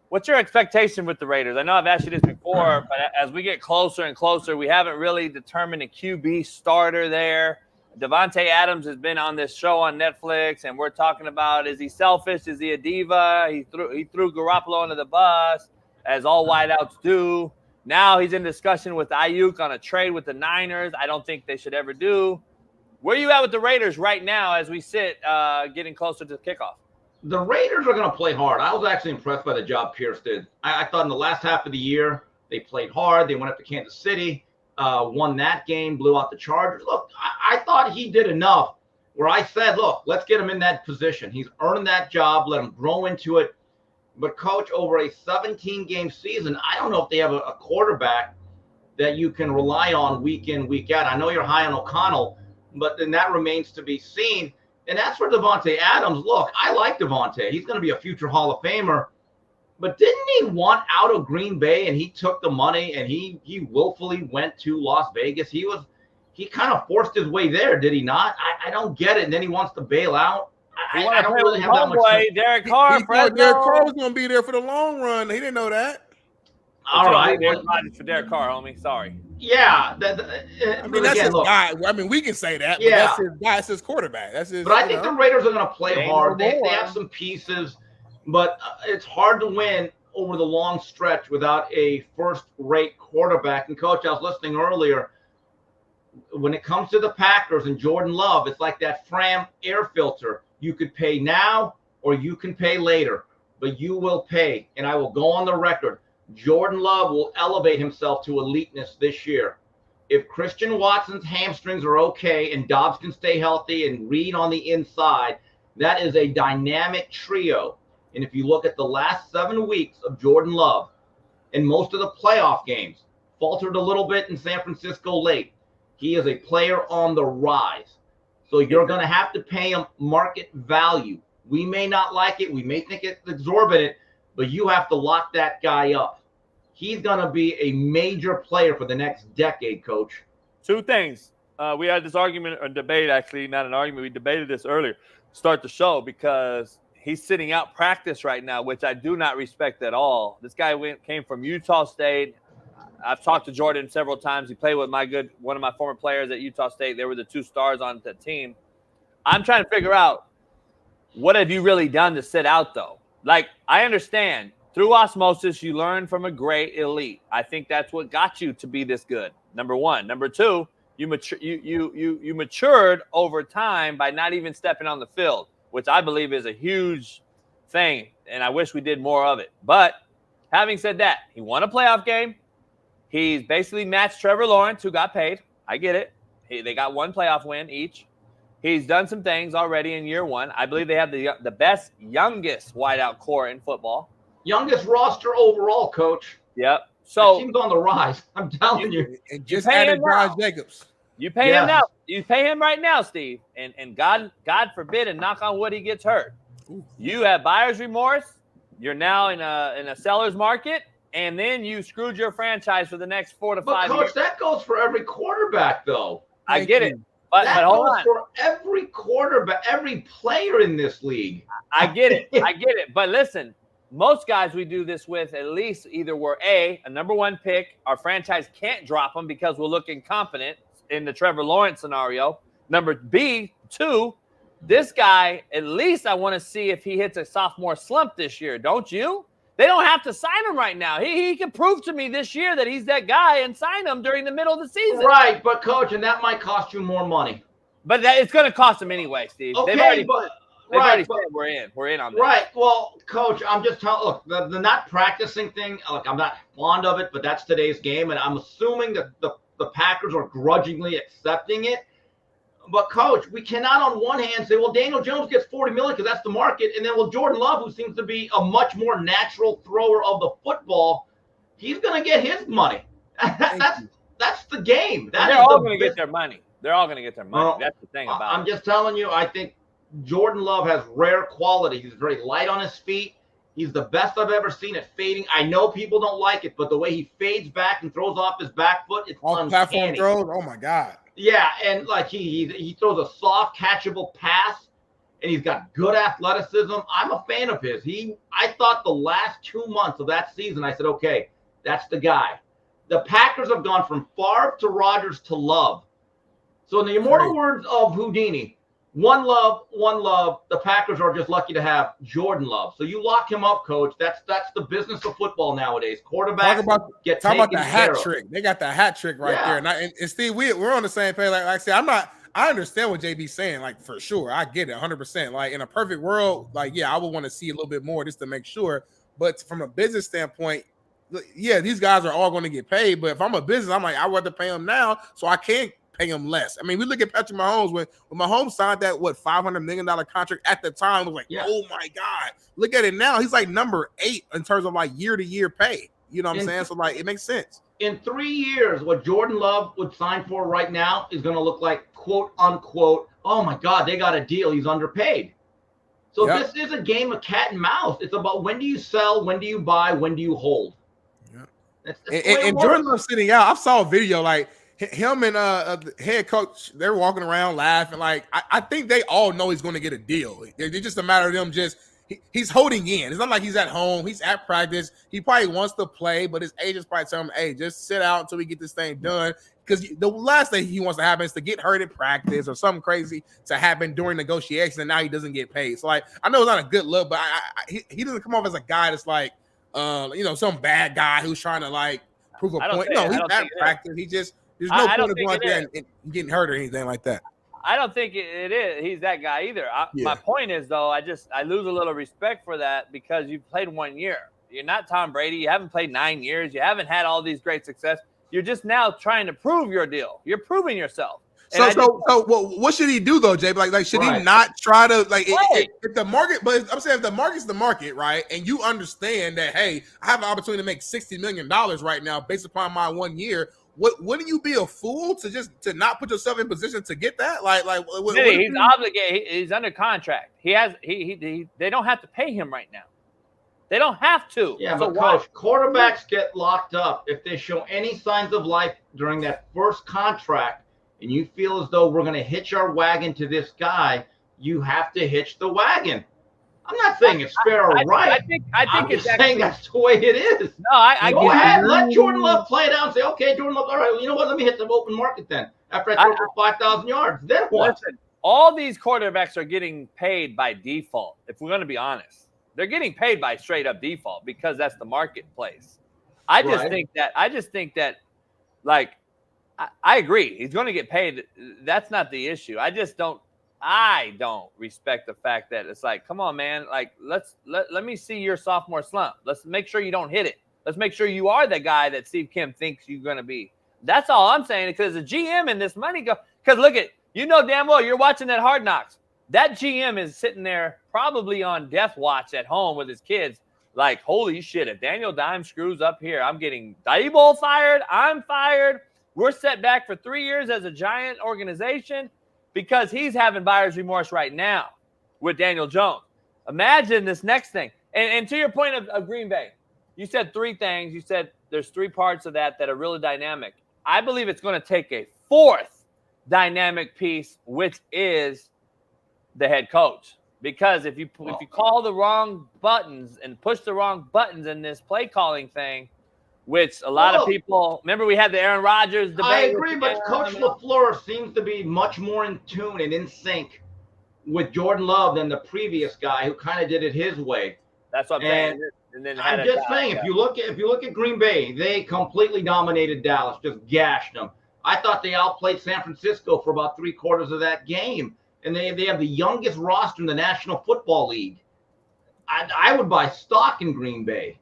What's your expectation with the Raiders? I know I've asked you this before, but as we get closer and closer, we haven't really determined a QB starter there. Davante Adams has been on this show on Netflix, and we're talking about, is he selfish? Is he a diva? He threw Garoppolo under the bus, as all wideouts do. Now he's in discussion with Ayuk on a trade with the Niners. I don't think they should ever do. Where are you at with the Raiders right now as we sit getting closer to kickoff? The Raiders are going to play hard. I was actually impressed by the job Pierce did. I thought in the last half of the year, they played hard. They went up to Kansas City, won that game, blew out the Chargers. Look, I thought he did enough where I said, look, let's get him in that position. He's earning that job. Let him grow into it. But, Coach, over a 17-game season, I don't know if they have a quarterback that you can rely on week in, week out. I know you're high on O'Connell, but then that remains to be seen. And as for Davante Adams, look, I like Davante. He's going to be a future Hall of Famer. But didn't he want out of Green Bay and he took the money and he willfully went to Las Vegas? He kind of forced his way there, did he not? I don't get it. And then he wants to bail out. I don't really have that much. Derek Carr, he thought Derek Carr was going to be there for the long run. He didn't know that. All right. For Derek Carr, homie. Sorry. Yeah. I mean, that's his guy. I mean, we can say that. Yeah. But that's his guy. That's his quarterback. That's his. But I think the Raiders are going to play hard. They have some pieces, but it's hard to win over the long stretch without a first-rate quarterback. And, Coach, I was listening earlier. When it comes to the Packers and Jordan Love, it's like that Fram air filter. You could pay now or you can pay later, but you will pay. And I will go on the record. Jordan Love will elevate himself to eliteness this year. If Christian Watson's hamstrings are okay and Dobbs can stay healthy and Reed on the inside, that is a dynamic trio. And if you look at the last 7 weeks of Jordan Love and most of the playoff games, faltered a little bit in San Francisco late. He is a player on the rise. So you're going to have to pay him market value. We may not like it. We may think it's exorbitant, but you have to lock that guy up. He's going to be a major player for the next decade, Coach. 2 things. We had this argument or debate, actually, not an argument. We debated this earlier, start the show, because he's sitting out practice right now, which I do not respect at all. This guy came from Utah State. I've talked to Jordan several times. He played with one of my former players at Utah State. They were the 2 stars on the team. I'm trying to figure out, what have you really done to sit out, though? Like, I understand. Through osmosis, you learn from a great elite. I think that's what got you to be this good, number 1. Number 2, you matured over time by not even stepping on the field, which I believe is a huge thing, and I wish we did more of it. But having said that, he won a playoff game. He's basically matched Trevor Lawrence, who got paid. I get it. They got 1 playoff win each. He's done some things already in year 1. I believe they have the best, youngest wideout core in football. Youngest roster overall, Coach. Yep. So the team's on the rise. I'm telling you. And just added John Jacobs. You pay him now. You pay him right now, Steve. And God forbid, and knock on wood, he gets hurt. Ooh. You have buyer's remorse. You're now in a seller's market. And then you screwed your franchise for the next 4 to 5 years. Coach, that goes for every quarterback, though. I get it. But hold on. For every quarterback, every player in this league. I get it. I get it. But listen, most guys we do this with, at least either we're a number 1 pick. Our franchise can't drop them because we're looking confident in the Trevor Lawrence scenario. Number 2, this guy, at least I want to see if he hits a sophomore slump this year. Don't you? They don't have to sign him right now. He can prove to me this year that he's that guy and sign him during the middle of the season. Right, but, Coach, and that might cost you more money. But it's going to cost him anyway, Steve. Okay, they've already said we're in. We're in on that. Right. Well, Coach, I'm just telling. Look, the not practicing thing. Look, I'm not fond of it, but that's today's game, and I'm assuming that the Packers are grudgingly accepting it. But Coach, we cannot on one hand say, well, Daniel Jones gets $40 million because that's the market, and then Jordan Love, who seems to be a much more natural thrower of the football, he's going to get his money. That's the game. They're all going to get their money. They're all going to get their money. Well, that's the thing about it. I'm just telling you, I think Jordan Love has rare quality. He's very light on his feet. He's the best I've ever seen at fading. I know people don't like it, but the way he fades back and throws off his back foot, it's off platform throws. Oh my God. Yeah, and like he throws a soft, catchable pass, and he's got good athleticism. I'm a fan of his. I thought the last 2 months of that season, I said, okay, that's the guy. The Packers have gone from Favre to Rodgers to Love. So in the immortal words of Houdini, one love. The Packers are just lucky to have Jordan Love. So you lock him up, Coach. That's the business of football nowadays. Quarterbacks get taken about the hat care of. trick. They got the hat trick right there. And Steve, we're on the same page. Like I said, I understand what JB's saying, like for sure. I get it 100%. Like in a perfect world, like, yeah, I would want to see a little bit more just to make sure. But from a business standpoint, yeah, these guys are all going to get paid. But if I'm a business, I'm like, I'd rather pay them now so I can't pay him less. I mean, we look at Patrick Mahomes when Mahomes signed that $500 million contract at the time. It was like, oh my God, look at it now. He's like number 8 in terms of like year-to-year pay. You know what I'm saying? So like, it makes sense. In 3 years, what Jordan Love would sign for right now is going to look like, quote unquote, oh my God, they got a deal. He's underpaid. So this is a game of cat and mouse. It's about when do you sell, when do you buy, when do you hold. That's and Jordan Love sitting out. I saw a video like him and the head coach. They're walking around laughing. Like I think they all know he's going to get a deal. It's just a matter of them just. He's holding in. It's not like he's at home. He's at practice. He probably wants to play, but his agent's probably telling him, hey, just sit out until we get this thing done. Because the last thing he wants to happen is to get hurt at practice or something crazy to happen during negotiations, and now he doesn't get paid. So, like, I know it's not a good look, but he doesn't come off as a guy that's like, some bad guy who's trying to, like, prove a point. No, he's at practice. He just – there's no point of going out there and getting hurt or anything like that. I don't think it is. He's that guy either. My point is, though, I lose a little respect for that because you've played 1 year. You're not Tom Brady. You haven't played 9 years. You haven't had all these great success. You're just now trying to prove your deal. You're proving yourself. So what should he do though, Jay? Like should he not try to if the market? But I'm saying if the market's the market, right? And you understand that, hey, I have an opportunity to make $60 million right now based upon my 1 year. Wouldn't you be a fool to not put yourself in position to get that? He's obligated. He's under contract. They don't have to pay him right now. They don't have to. Yeah, but Coach, quarterbacks get locked up if they show any signs of life during that first contract, and you feel as though we're going to hitch our wagon to this guy. You have to hitch the wagon. I'm not saying it's fair or right. I think I'm just saying that's the way it is. No, I go ahead. Let Jordan Love play it out and say, okay, Jordan Love, all right, well, you know what? Let me hit some open market then. After I throw for 5,000 yards, then what? Listen, all these quarterbacks are getting paid by default. If we're going to be honest, they're getting paid by straight up default because that's the marketplace. I just think that, like, I agree. He's going to get paid. That's not the issue. I don't respect the fact that it's like, come on, man. Like, let me see your sophomore slump. Let's make sure you don't hit it. Let's make sure you are the guy that Steve Kim thinks you're going to be. That's all I'm saying. Because the GM and this money because look at, damn well, you're watching that Hard Knocks. That GM is sitting there probably on death watch at home with his kids. Like, holy shit, if Daniel Dime screws up here, I'm getting Daboll fired. I'm fired. We're set back for 3 years as a giant organization. Because he's having buyer's remorse right now with Daniel Jones. Imagine this next thing. And to your point of Green Bay, you said 3 things. You said there's 3 parts of that are really dynamic. I believe it's going to take a 4th dynamic piece, which is the head coach. Because if you call the wrong buttons and push the wrong buttons in this play calling thing, which a lot of people remember, we had the Aaron Rodgers debate. I agree, but Coach LaFleur seems to be much more in tune and in sync with Jordan Love than the previous guy who kind of did it his way. That's what I'm saying. And then I'm just saying, if you look at Green Bay, they completely dominated Dallas, just gashed them. I thought they outplayed San Francisco for about 3/4 of that game, and they have the youngest roster in the National Football League. I would buy stock in Green Bay.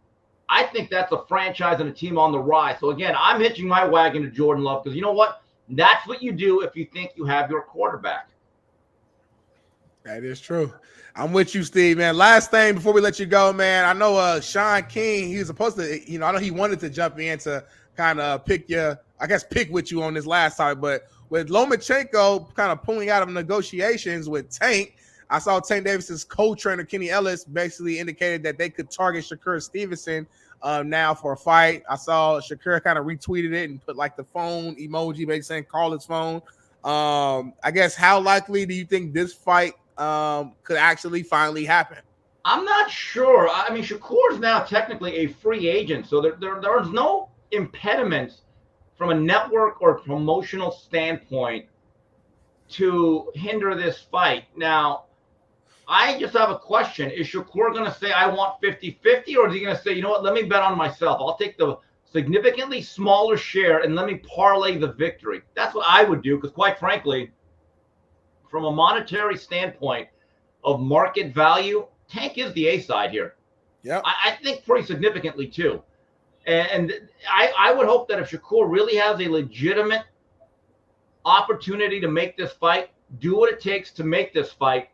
I think that's a franchise and a team on the rise. So, again, I'm hitching my wagon to Jordan Love because you know what? That's what you do if you think you have your quarterback. That is true. I'm with you, Steve, man. Last thing before we let you go, man. I know Shaun King, he was supposed to, I know he wanted to jump in to kind of pick with you on this last time, but with Lomachenko kind of pulling out of negotiations with Tank, I saw Tank Davis's co-trainer, Kenny Ellis, basically indicated that they could target Shakur Stevenson now for a fight. I saw Shakur kind of retweeted it and put like the phone emoji, basically saying call his phone. I guess how likely do you think this fight could actually finally happen? I'm not sure. I mean, Shakur is now technically a free agent, so there's no impediments from a network or promotional standpoint to hinder this fight. Now, I just have a question. Is Shakur going to say, I want 50-50, or is he going to say, you know what, let me bet on myself. I'll take the significantly smaller share and let me parlay the victory. That's what I would do, because quite frankly, from a monetary standpoint of market value, Tank is the A side here. Yeah, I think pretty significantly too. And I would hope that if Shakur really has a legitimate opportunity to make this fight, do what it takes to make this fight,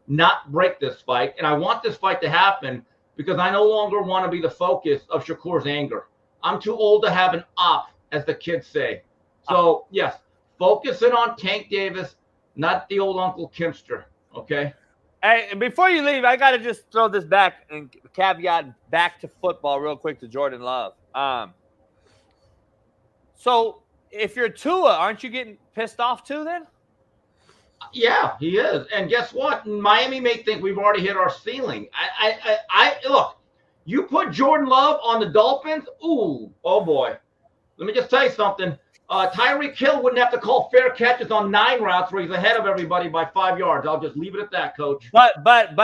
not break this fight. And I want this fight to happen because I no longer want to be the focus of Shakur's anger. I'm too old to have an op, as the kids say. So, yes, focus it on Tank Davis, not the old Uncle Kimster, okay? Hey, and before you leave, I got to just throw this back and caveat back to football real quick to Jordan Love. So if you're Tua, aren't you getting pissed off too then? Yeah, he is. And guess what? Miami may think we've already hit our ceiling. I look, you put Jordan Love on the Dolphins, ooh, oh boy. Let me just tell you something. Tyreek Hill wouldn't have to call fair catches on 9 routes where he's ahead of everybody by 5 yards. I'll just leave it at that, Coach. But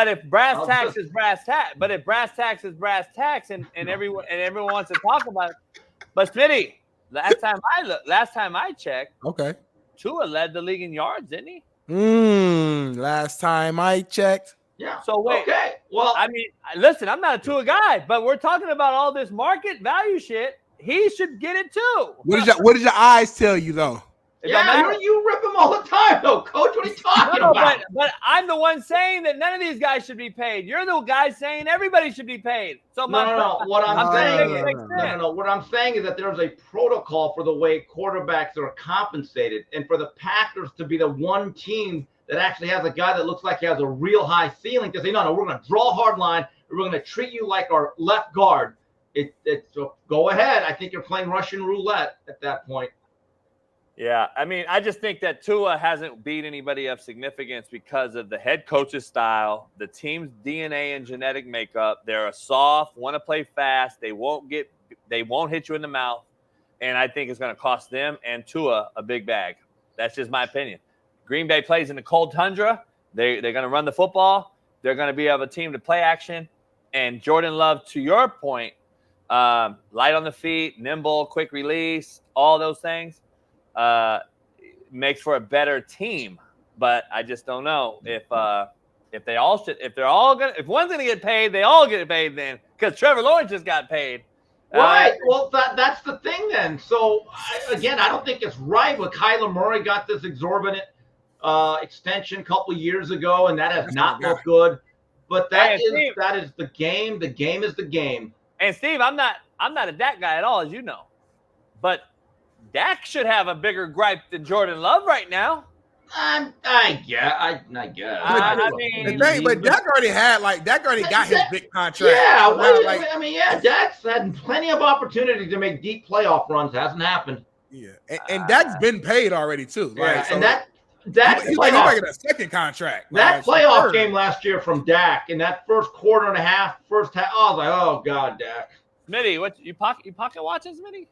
if brass tacks is brass tacks, and everyone wants to talk about it. But Smitty, last time I checked, okay, Tua led the league in yards, didn't he? Last time I checked. Yeah. So wait. Okay. Well, I mean, listen, I'm not a Tua guy, but we're talking about all this market value shit. He should get it too. What did your eyes tell you though? Yeah, you rip him all the time, though, Coach. What are you talking about? But I'm the one saying that none of these guys should be paid. You're the guy saying everybody should be paid. So no. What I'm saying is that there's a protocol for the way quarterbacks are compensated, and for the Packers to be the one team that actually has a guy that looks like he has a real high ceiling to say, no, we're going to draw a hard line. We're going to treat you like our left guard. So go ahead. I think you're playing Russian roulette at that point. Yeah, I mean, I just think that Tua hasn't beat anybody of significance because of the head coach's style, the team's DNA and genetic makeup. They're a soft, want to play fast. They won't hit you in the mouth, and I think it's going to cost them and Tua a big bag. That's just my opinion. Green Bay plays in the cold tundra. They're going to run the football. They're going to be able a team to play action. And Jordan Love, to your point, light on the feet, nimble, quick release, all those things. Makes for a better team, but I just don't know if one's gonna get paid, they all get paid then, because Trevor Lawrence just got paid. Right. Well, that's the thing then. So I don't think it's right. But Kyler Murray got this exorbitant extension a couple of years ago, and that has not looked good. But that is the game. The game is the game. And Steve, I'm not a Dak guy at all, as you know, but Dak should have a bigger gripe than Jordan Love right now. I guess. I mean, but Dak already got his big contract. Yeah, Dak's had plenty of opportunity to make deep playoff runs. Hasn't happened. Yeah, and Dak's been paid already too. Yeah, so and Dak's he's making a second contract. That playoff game last year from Dak in that first quarter and a half, first half, I was like, oh God, Dak. Smitty, what you pocket watching, Smitty?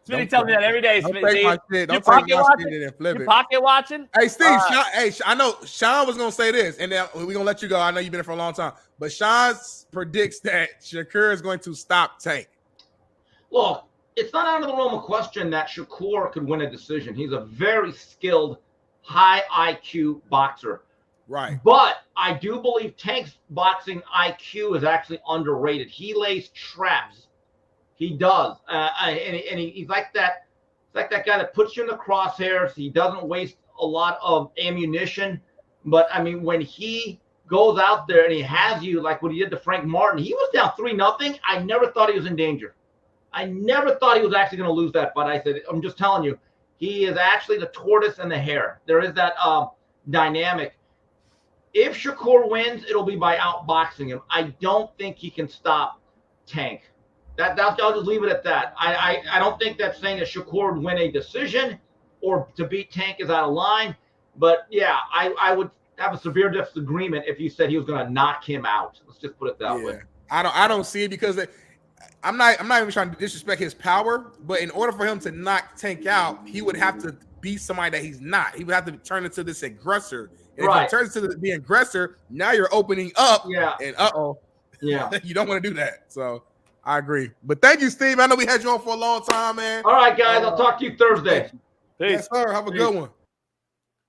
Smitty tells me that every day. Don't pocket watching. Hey, Steve. I know Shaun was gonna say this, and then we're gonna let you go. I know you've been there for a long time, but Shaun predicts that Shakur is going to stop Tank. Look, it's not out of the realm of question that Shakur could win a decision. He's a very skilled, high IQ boxer. Right. But I do believe Tank's boxing IQ is actually underrated. He lays traps He does, he's like that. It's like that guy that puts you in the crosshairs. He doesn't waste a lot of ammunition. But I mean, when he goes out there and he has you like what he did to Frank Martin, he was down 3-0. I never thought he was in danger. I never thought he was actually going to lose that fight. I said, I'm just telling you, he is actually the tortoise and the hare. There is that dynamic. If Shakur wins, it'll be by outboxing him. I don't think he can stop Tank. I'll just leave it at that. I don't think that's saying that Shakur would win a decision or to beat Tank is out of line. But yeah, I would have a severe disagreement if you said he was going to knock him out. Let's just put it that way. I don't see it because I'm not even trying to disrespect his power, but in order for him to knock Tank out, he would have to be somebody that he's not. He would have to turn into this aggressor. And if he turns into the aggressor, now you're opening up. Yeah. And you don't want to do that. So I agree. But thank you, Steve. I know we had you on for a long time, man. All right, guys. I'll talk to you Thursday. Peace. Yes, sir. Have a good one.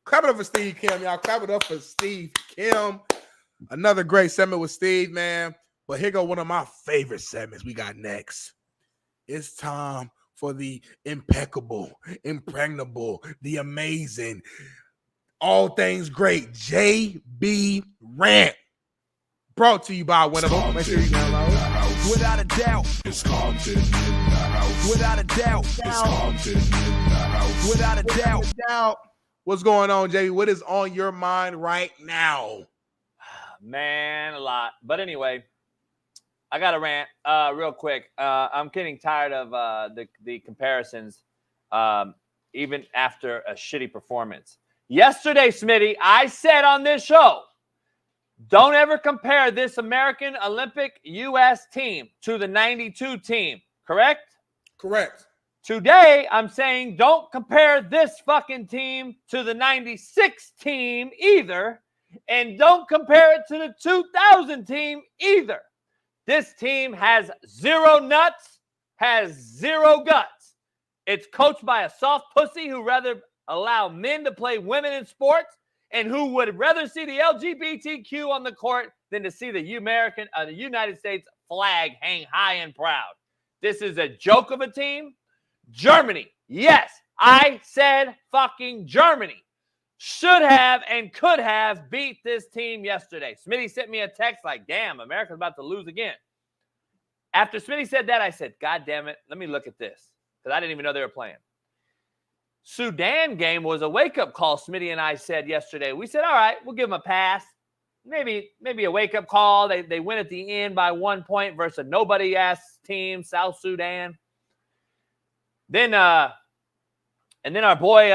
Clap it up for Steve Kim, y'all. Clap it up for Steve Kim. Another great segment with Steve, man. But here go one of my favorite segments we got next. It's time for the impeccable, impregnable, the amazing, all things great, JB Rant. Brought to you by one of them. Make sure you download. Without a doubt, it's Compton in the house. Without a doubt, it's Compton in the house. Without a doubt. What's going on, JB? What is on your mind right now? Man, a lot. But anyway, I got to rant real quick. I'm getting tired of the comparisons, even after a shitty performance. Yesterday, Smitty, I said on this show, don't ever compare this American Olympic U.S. team to the 92 team, correct? Correct. Today, I'm saying don't compare this fucking team to the 96 team either, and don't compare it to the 2000 team either. This team has zero nuts, has zero guts. It's coached by a soft pussy who rather allow men to play women in sports and who would rather see the LGBTQ on the court than to see the United States flag hang high and proud. This is a joke of a team. Germany, yes, I said fucking Germany should have and could have beat this team yesterday. Smitty sent me a text like, damn, America's about to lose again. After Smitty said that, I said, God damn it, let me look at this, because I didn't even know they were playing. Sudan game was a wake-up call, Smitty and I said yesterday. We said, all right, we'll give them a pass. Maybe a wake-up call. They win at the end by 1 point versus a nobody-ass team, South Sudan. Then our boy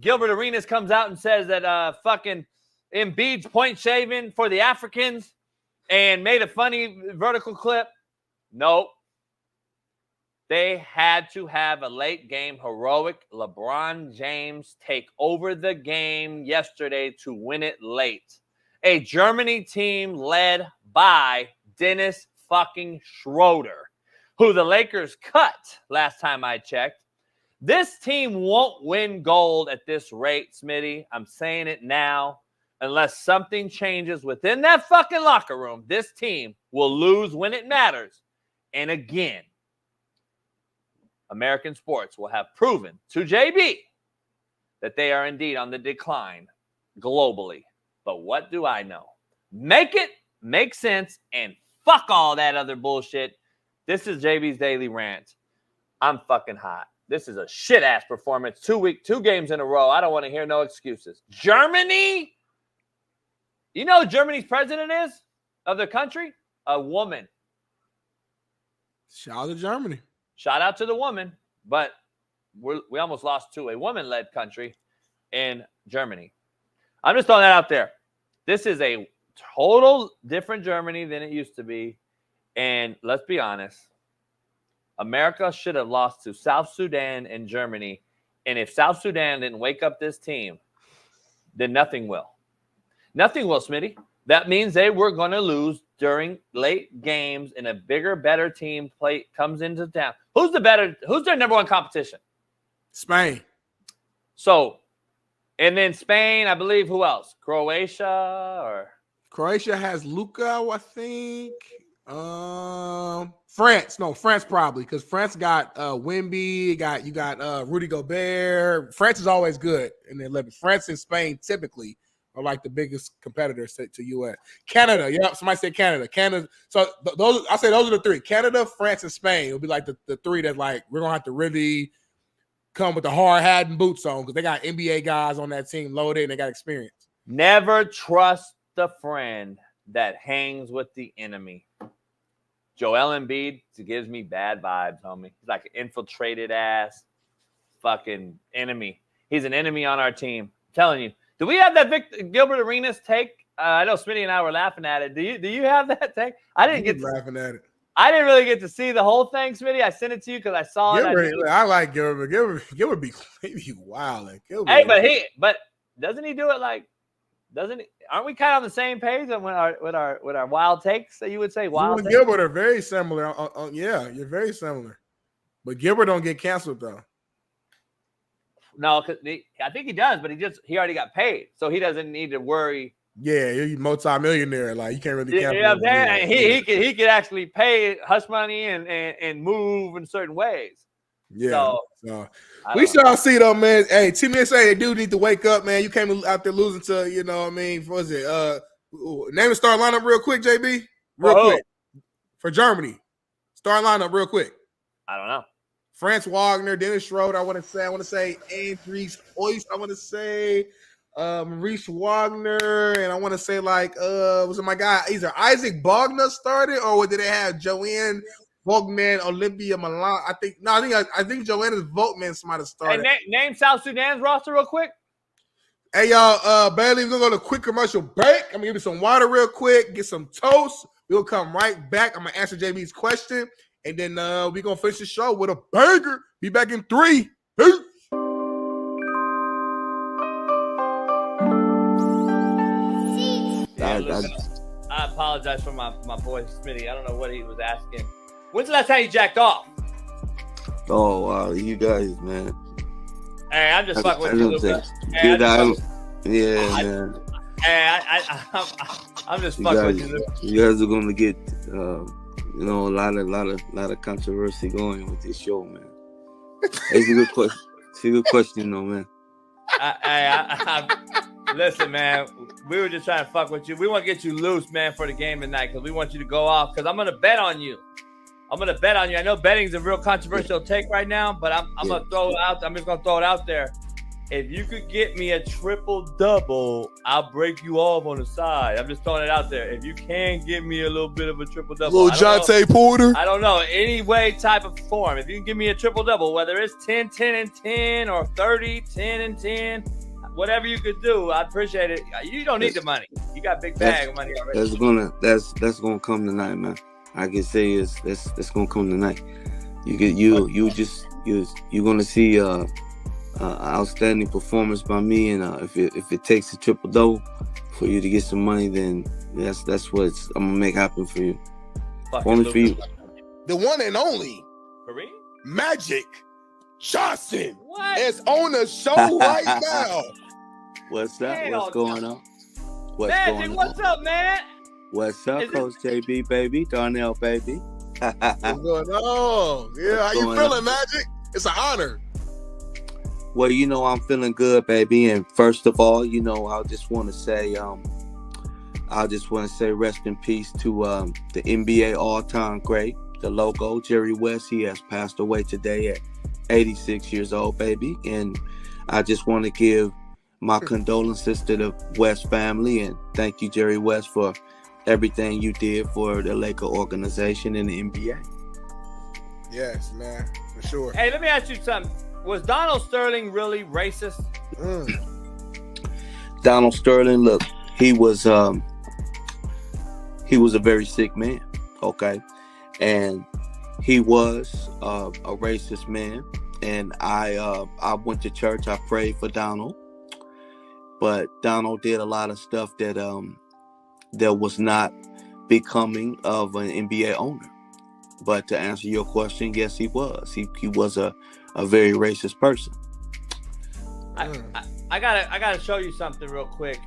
Gilbert Arenas comes out and says that fucking Embiid's point shaving for the Africans and made a funny vertical clip. Nope. They had to have a late game heroic LeBron James take over the game yesterday to win it late. A Germany team led by Dennis fucking Schroeder, who the Lakers cut last time I checked. This team won't win gold at this rate, Smitty. I'm saying it now. Unless something changes within that fucking locker room, this team will lose when it matters. And again, American sports will have proven to JB that they are indeed on the decline globally. But what do I know? Make it make sense and fuck all that other bullshit. This is JB's Daily Rant. I'm fucking hot. This is a shit-ass performance. 2 games in a row. I don't want to hear no excuses. Germany? You know who Germany's president is of their country? A woman. Shout out to Germany. Shout out to the woman. But we almost lost to a woman-led country in Germany. I'm just throwing that out there. This is a total different Germany than it used to be. And let's be honest, America should have lost to South Sudan and Germany. And if South Sudan didn't wake up this team, then nothing will. Nothing will, Smitty. That means they were going to lose during late games and a bigger, better team comes into town. Who's their number one competition? Spain. So, and then Spain, I believe, who else? Croatia has Luka, I think. France. No, France probably because France got Wemby. You got Rudy Gobert. France is always good in the 11. France and Spain typically are like the biggest competitors to U.S. Canada, yeah. Somebody said Canada. Canada. So those are the three: Canada, France, and Spain. It'll be like the three that like we're gonna have to really come with the hard hat and boots on because they got NBA guys on that team loaded and they got experience. Never trust the friend that hangs with the enemy. Joel Embiid gives me bad vibes, homie. He's like an infiltrated ass fucking enemy. He's an enemy on our team. I'm telling you. Do we have that Gilbert Arenas take? I know Smitty and I were laughing at it. Do you have that take? I didn't get laughing at it. I didn't really get to see the whole thing, Smitty. I sent it to you because I saw it. I like Gilbert. Gilbert be wild. Hey, but doesn't he do it like? Doesn't he? Aren't we kind of on the same page with our wild takes that you would say? Wild takes? Gilbert are very similar. Yeah, you're very similar. But Gilbert don't get canceled though. No, because I think he does, but he already got paid, so he doesn't need to worry. Yeah, you're multi-millionaire. Like you can't really cancel. Yeah, I'm saying he could actually pay hush money and move in certain ways. Yeah. So we shall see though, man. Hey, Team USA, they do need to wake up, man. You came out there losing to, you know what I mean? What was it? Name the start lineup real quick, JB. Quick. For Germany. Start lineup real quick. I don't know. France Wagner, Dennis Schroeder, I want to say Andries Oyst, I want to say Maurice Wagner, and I want to say was it my guy either Isaac Bogner started or did they have Joanne Vogtman, Olympia Milan? I think Joanna's Vogtman might have started. Hey, name South Sudan's roster real quick. Hey y'all, Bailey, we're gonna go to a quick commercial break. I'm gonna give you some water real quick, get some toast. We'll come right back. I'm gonna answer JB's question, and then we're gonna finish the show with a burger. Be back in 3. Peace. I apologize for my boy Smitty. I don't know what he was asking. When's the last time you jacked off? Oh wow, you guys, man. Hey, I'm just fucking with you. Man. Hey, I'm just fucking with you. You guys are gonna get a lot of controversy going with this show, man. It's a good question. It's a good question, though, man. Listen, man, we were just trying to fuck with you. We want to get you loose, man, for the game tonight because we want you to go off because I'm going to bet on you. I know betting's a real controversial take right now, but I'm going to throw it out. I'm just going to throw it out there. If you could get me a triple-double, I'll break you off on the side. I'm just throwing it out there. If you can get me a little bit of a triple-double. Little Jonte Porter. I don't know. Any way, type of form. If you can give me a triple-double, whether it's 10, 10, and 10 or 30, 10, and 10, whatever you could do, I appreciate it. You don't need the money. You got big bag of money already. That's gonna come tonight, man. I can say that's gonna come tonight. You're gonna see outstanding performance by me, and if it takes a triple double for you to get some money, then that's what I'm gonna make happen for you. Only for you. The one and only Kareem Magic Johnson is on the show right now. What's up? What's going on? Magic, what's up, man? What's up, Coach JB, baby? Darnell, baby. What's going on? Yeah, how you feeling, Magic? It's an honor. Well, I'm feeling good, baby. And first of all, I just want to say rest in peace to the NBA all-time great, the logo, Jerry West. He has passed away today at 86 years old, baby. And I just want to give my condolences to the West family and thank you, Jerry West, for everything you did for the Laker organization and the NBA. Yes, man, for sure. Hey, let me ask you something. Was Donald Sterling really racist? Donald Sterling, look, he was a very sick man, okay? And he was a racist man. And I went to church. I prayed for Donald. But Donald did a lot of stuff that was not becoming of an NBA owner. But to answer your question, yes, he was. He was a very racist person. I gotta show you something real quick.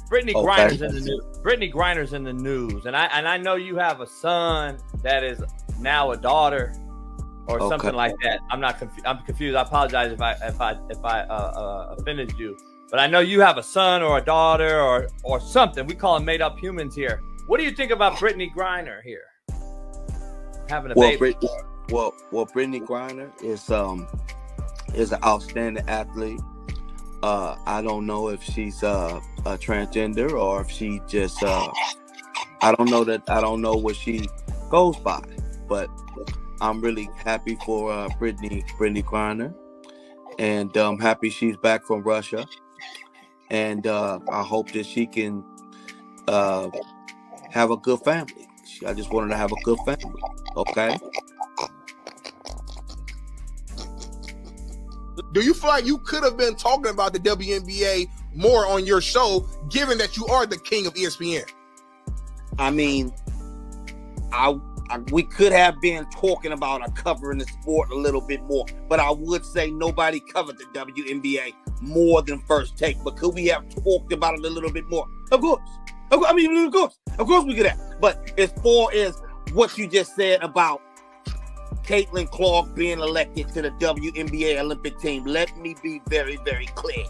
Brittany Griner's in the news. Brittany Griner's in the news, and I know you have a son that is now a daughter, or something like that. I'm confused. I apologize if I offended you, but I know you have a son or a daughter or something. We call them made up humans here. What do you think about Brittany Griner here having a baby? Brittany Griner is an outstanding athlete. I don't know if she's a transgender or if she just I don't know what she goes by, but I'm really happy for Brittany Griner, and I'm happy she's back from Russia, and I hope that she can have a good family. I just want her to have a good family. Okay. Do you feel like you could have been talking about the WNBA more on your show, given that you are the king of ESPN? I mean, we could have been talking about covering the sport a little bit more, but I would say nobody covered the WNBA more than First Take. But could we have talked about it a little bit more? Of course we could have. But as far as what you just said about Caitlin Clark being elected to the WNBA Olympic team, let me be very, very clear.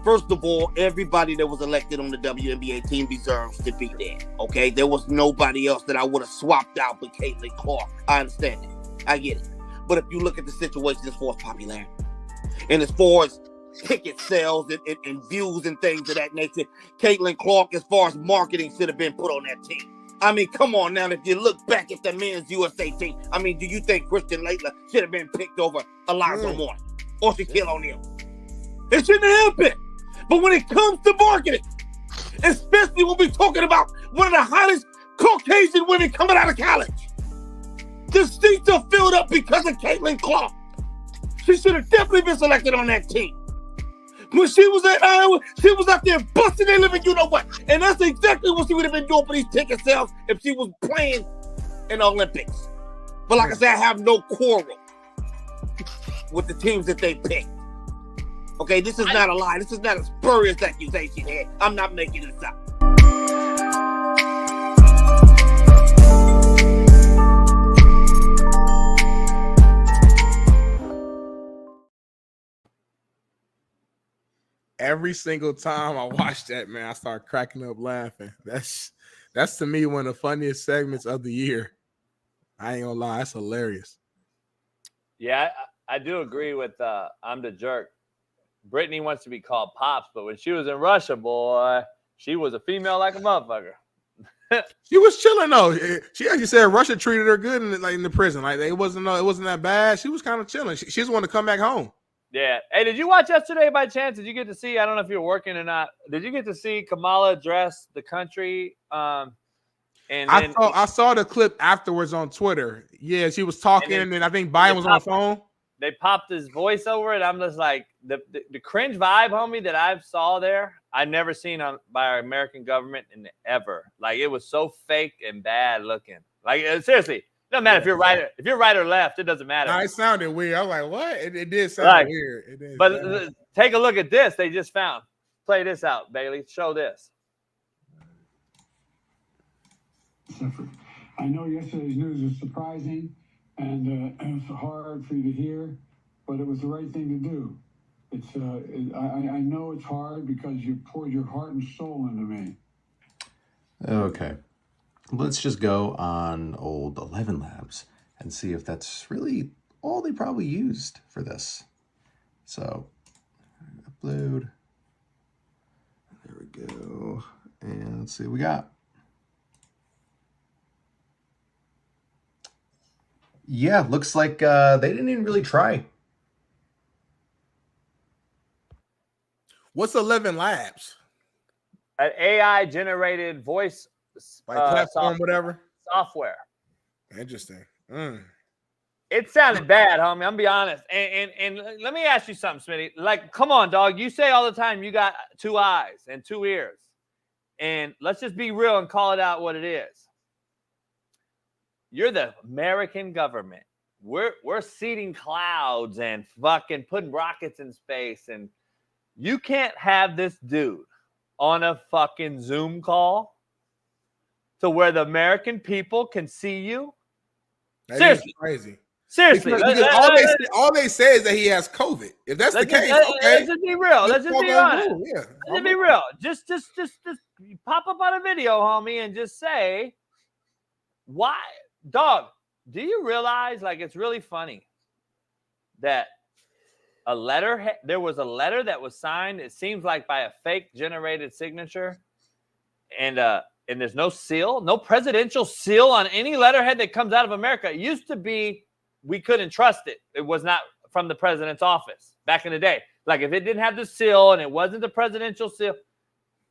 First of all, everybody that was elected on the WNBA team deserves to be there, okay? There was nobody else that I would have swapped out but Caitlin Clark. I understand it. I get it. But if you look at the situation as far as popularity and as far as ticket sales and views and things of that nature, Caitlin Clark, as far as marketing, should have been put on that team. I mean, come on now. If you look back at the men's USA team, I mean, do you think Christian Laettner should have been picked over Alonzo Mourning or Shaquille O'Neal? It shouldn't have been. But when it comes to marketing, especially when we're talking about one of the hottest Caucasian women coming out of college, the seats are filled up because of Caitlin Clark. She should have definitely been selected on that team. When she was at Iowa, she was out there busting their living, you know what? And that's exactly what she would have been doing for these ticket sales if she was playing in the Olympics. But like I said, I have no quarrel with the teams that they picked. Okay, this is not a lie. This is not a spurious accusation here. I'm not making this up. Every single time I watch that, man, I start cracking up laughing. That's to me one of the funniest segments of the year. I ain't gonna lie, that's hilarious. Yeah, I do agree with I'm the jerk. Brittany wants to be called Pops, but when she was in Russia, boy, she was a female like a motherfucker. She was chilling though. She actually said Russia treated her good in the prison. Like it wasn't that bad. She was kind of chilling. She just wanted to come back home. Yeah. Hey, did you watch yesterday by chance? Did you get to see? I don't know if you were working or not. Did you get to see Kamala address the country? I saw the clip afterwards on Twitter. Yeah, she was talking, and I think Biden was on the phone. They popped his voice over it. I'm just like the cringe vibe, homie, that I saw there. I've never seen by our American government in ever. Like it was so fake and bad looking. Like seriously. Doesn't matter if you're right. If you're right or left, it doesn't matter. It sounded weird. I was like, "What?" It did sound weird. But take a look at this. They just found. Play this out, Bailey. Show this. I know yesterday's news was surprising, and it was hard for you to hear, but it was the right thing to do. I know it's hard because you poured your heart and soul into me. Okay. Let's just go on old 11 Labs and see if that's really all they probably used for this. So, upload. There we go. And let's see what we got. Yeah, looks like they didn't even really try. What's 11 Labs? An AI-generated voice platform, whatever software. Interesting. It sounded bad, homie. I'm gonna be honest. And let me ask you something, Smitty. Like, come on, dog. You say all the time you got 2 eyes and 2 ears, and let's just be real and call it out what it is. You're the American government. we're seeding clouds and fucking putting rockets in space, and you can't have this dude on a fucking Zoom call to where the American people can see you. That Seriously, is crazy. Seriously, Because all they say is that he has COVID. If that's the case, okay. Let's just be real. Let's just be honest. Yeah, Let's be real. Just pop up on a video, homie, and just say, why, dog? Do you realize, like, it's really funny that there was a letter that was signed, it seems like by a fake generated signature, and there's no seal, no presidential seal on any letterhead that comes out of America. It used to be we couldn't trust it. It was not from the president's office back in the day. Like, if it didn't have the seal and it wasn't the presidential seal.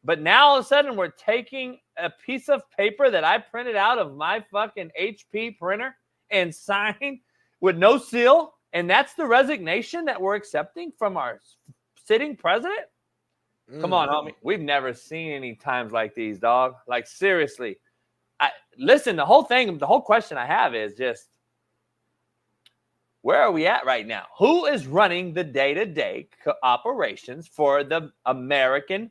But now all of a sudden we're taking a piece of paper that I printed out of my fucking HP printer and signed with no seal, and that's the resignation that we're accepting from our sitting president? Come on, homie. We've never seen any times like these, dog. Like, seriously. Listen, the whole question I have is just, where are we at right now? Who is running the day-to-day operations for the American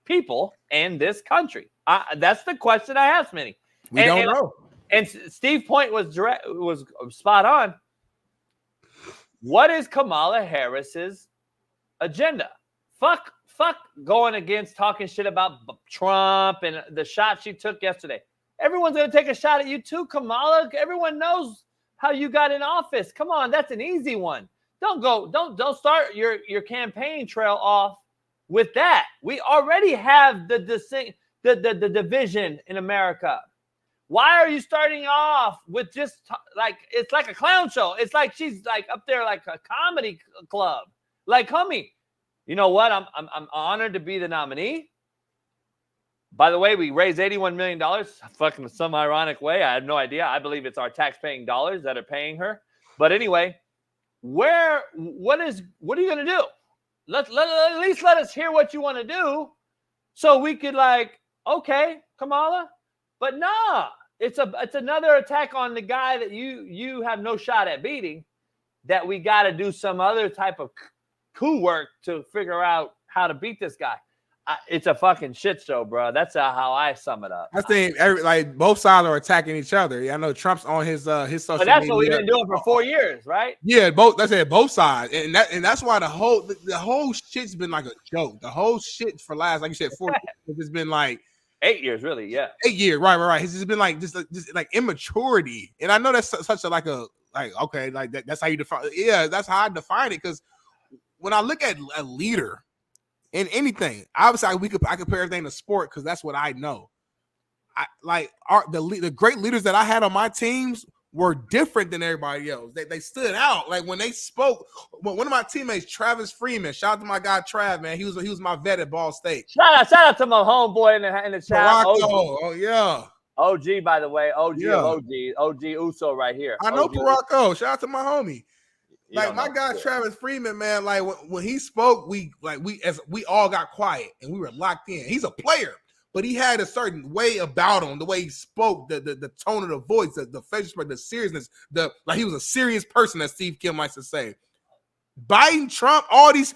people and this country? That's the question I asked, Smitty. We don't know. And Steve's point was spot on. What is Kamala Harris's agenda? Fuck going against talking shit about Trump and the shot she took yesterday. Everyone's going to take a shot at you too, Kamala. Everyone knows how you got in office. Come on, that's an easy one. Don't start your campaign trail off with that. We already have the division in America. Why are you starting off with just like, it's like a clown show? It's like she's like up there like a comedy club. Like, homie, you know what? I'm honored to be the nominee. By the way, we raised $81 million, fucking some ironic way. I have no idea. I believe it's our tax-paying dollars that are paying her. But anyway, what are you gonna do? At least let us hear what you want to do, so we could like, okay, Kamala. But nah, it's another attack on the guy that you have no shot at beating. That we got to do some other type of coup work to figure out how to beat this guy. It's a fucking shit show, bro. That's how I sum it up. I think like both sides are attacking each other. Yeah, I know Trump's on his social media. But that's what we've been doing for 4 years, right? Yeah, both sides, and that's why the whole shit's been like a joke. The whole shit for last, like you said, 4 years, it's been like 8 years, really. Yeah, 8 years, right. It's just been like just like immaturity, and I know that's such a like okay, like that's how you define. Yeah, that's how I define it. Because when I look at a leader in anything, obviously I compare everything to sport because that's what I know. The great leaders that I had on my teams were different than everybody else. They stood out. Like when they spoke, one of my teammates, Travis Freeman, shout out to my guy Trav, man. He was my vet at Ball State. Shout out to my homeboy in the chat. Oh yeah. OG, by the way, OG Yeah. of OG Uso right here. I know OG. Paracco. Shout out to my homie. You Like don't my know guy shit. Travis Freeman, man. Like when he spoke, we all got quiet and we were locked in. He's a player, but he had a certain way about him, the way he spoke, the tone of the voice, the facial expression, the seriousness, like he was a serious person, as Steve Kim likes to say. Biden, Trump, all these,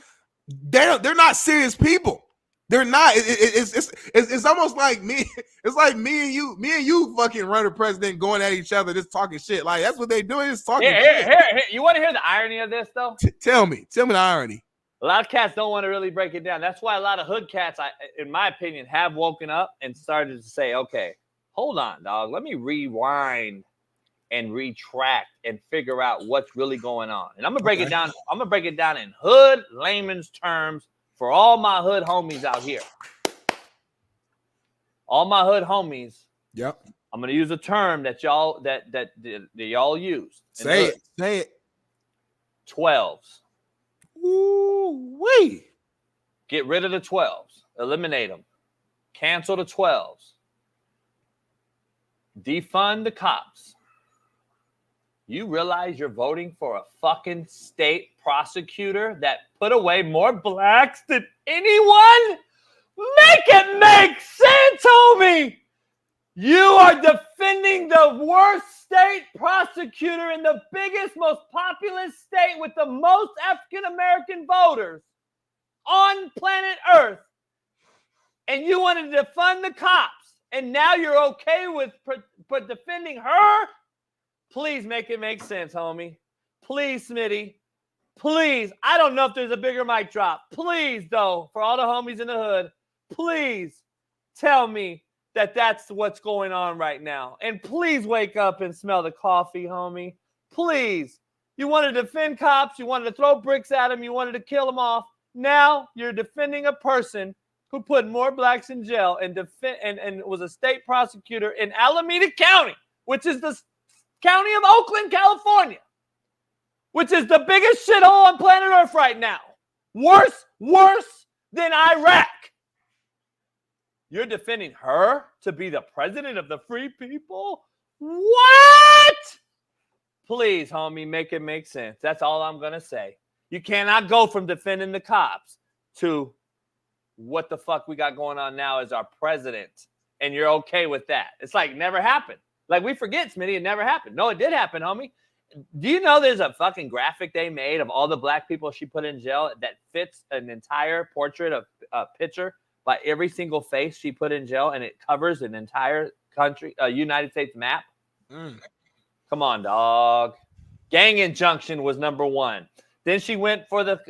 they're not serious people. They're not. It's almost like me. It's like me and you fucking running president going at each other, just talking shit. Like that's what they do. Is talking shit. Here. You want to hear the irony of this, though? Tell me the irony. A lot of cats don't want to really break it down. That's why a lot of hood cats, in my opinion, have woken up and started to say, okay, hold on, dog. Let me rewind and retract and figure out what's really going on. And I'm gonna break it down. I'm gonna break it down in hood layman's terms for all my hood homies out here. All my hood homies. Yep. I'm gonna use a term that y'all use. Say it. 12s. Ooh-wee. Get rid of the 12s. Eliminate them. Cancel the 12s. Defund the cops. You realize you're voting for a fucking state prosecutor that put away more blacks than anyone? Make it make sense, homie! You are defending the worst state prosecutor in the biggest, most populous state with the most African-American voters on planet Earth. And you wanted to defund the cops. And now you're okay with defending her? Please make it make sense, homie. Please, Smitty. Please. I don't know if there's a bigger mic drop. Please, though, for all the homies in the hood, please tell me that that's what's going on right now. And please wake up and smell the coffee, homie. Please. You wanted to defend cops. You wanted to throw bricks at them. You wanted to kill them off. Now you're defending a person who put more blacks in jail and was a state prosecutor in Alameda County, which is the county of Oakland, California, which is the biggest shithole on planet Earth right now. Worse than Iraq. You're defending her to be the president of the free people? What? Please, homie, make it make sense. That's all I'm going to say. You cannot go from defending the cops to what the fuck we got going on now as our president, and you're okay with that. It's like never happened. Like we forget, Smitty, it never happened. No, it did happen, homie. Do you know there's a fucking graphic they made of all the black people she put in jail that fits an entire portrait of a picture by every single face she put in jail, and it covers an entire country, United States map? Come on, dog. Gang injunction was number one. Then she went for like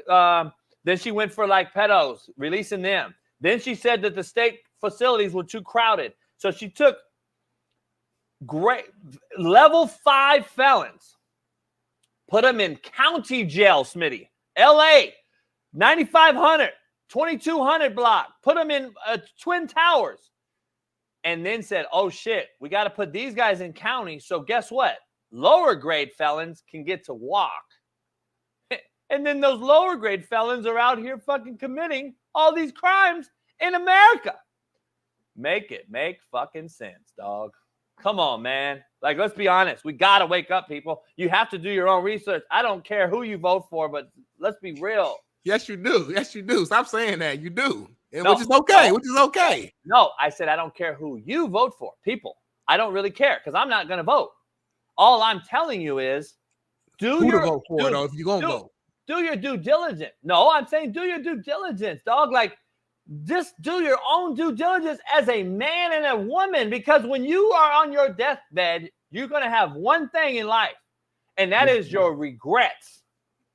pedos, releasing them. Then she said that the state facilities were too crowded. So she took level 5 felons, put them in county jail, Smitty. LA, 9500, 2200 block, put them in Twin Towers. And then said, oh shit, we got to put these guys in county. So guess what? Lower grade felons can get to walk. And then those lower grade felons are out here fucking committing all these crimes in America. Make it make fucking sense, dog. Come on, man. Like, let's be honest. We got to wake up, people. You have to do your own research. I don't care who you vote for, but let's be real. Yes, you do. Yes, you do. Stop saying that. You do. Which is okay. Which is okay. No, I said I don't care who you vote for. People, I don't really care because I'm not going to vote. All I'm telling you is do who to vote for, though, if you're going to vote. Do your due diligence. No, I'm saying do your due diligence, dog. Like, just do your own due diligence as a man and a woman, because when you are on your deathbed, you're going to have one thing in life, and that is your regrets.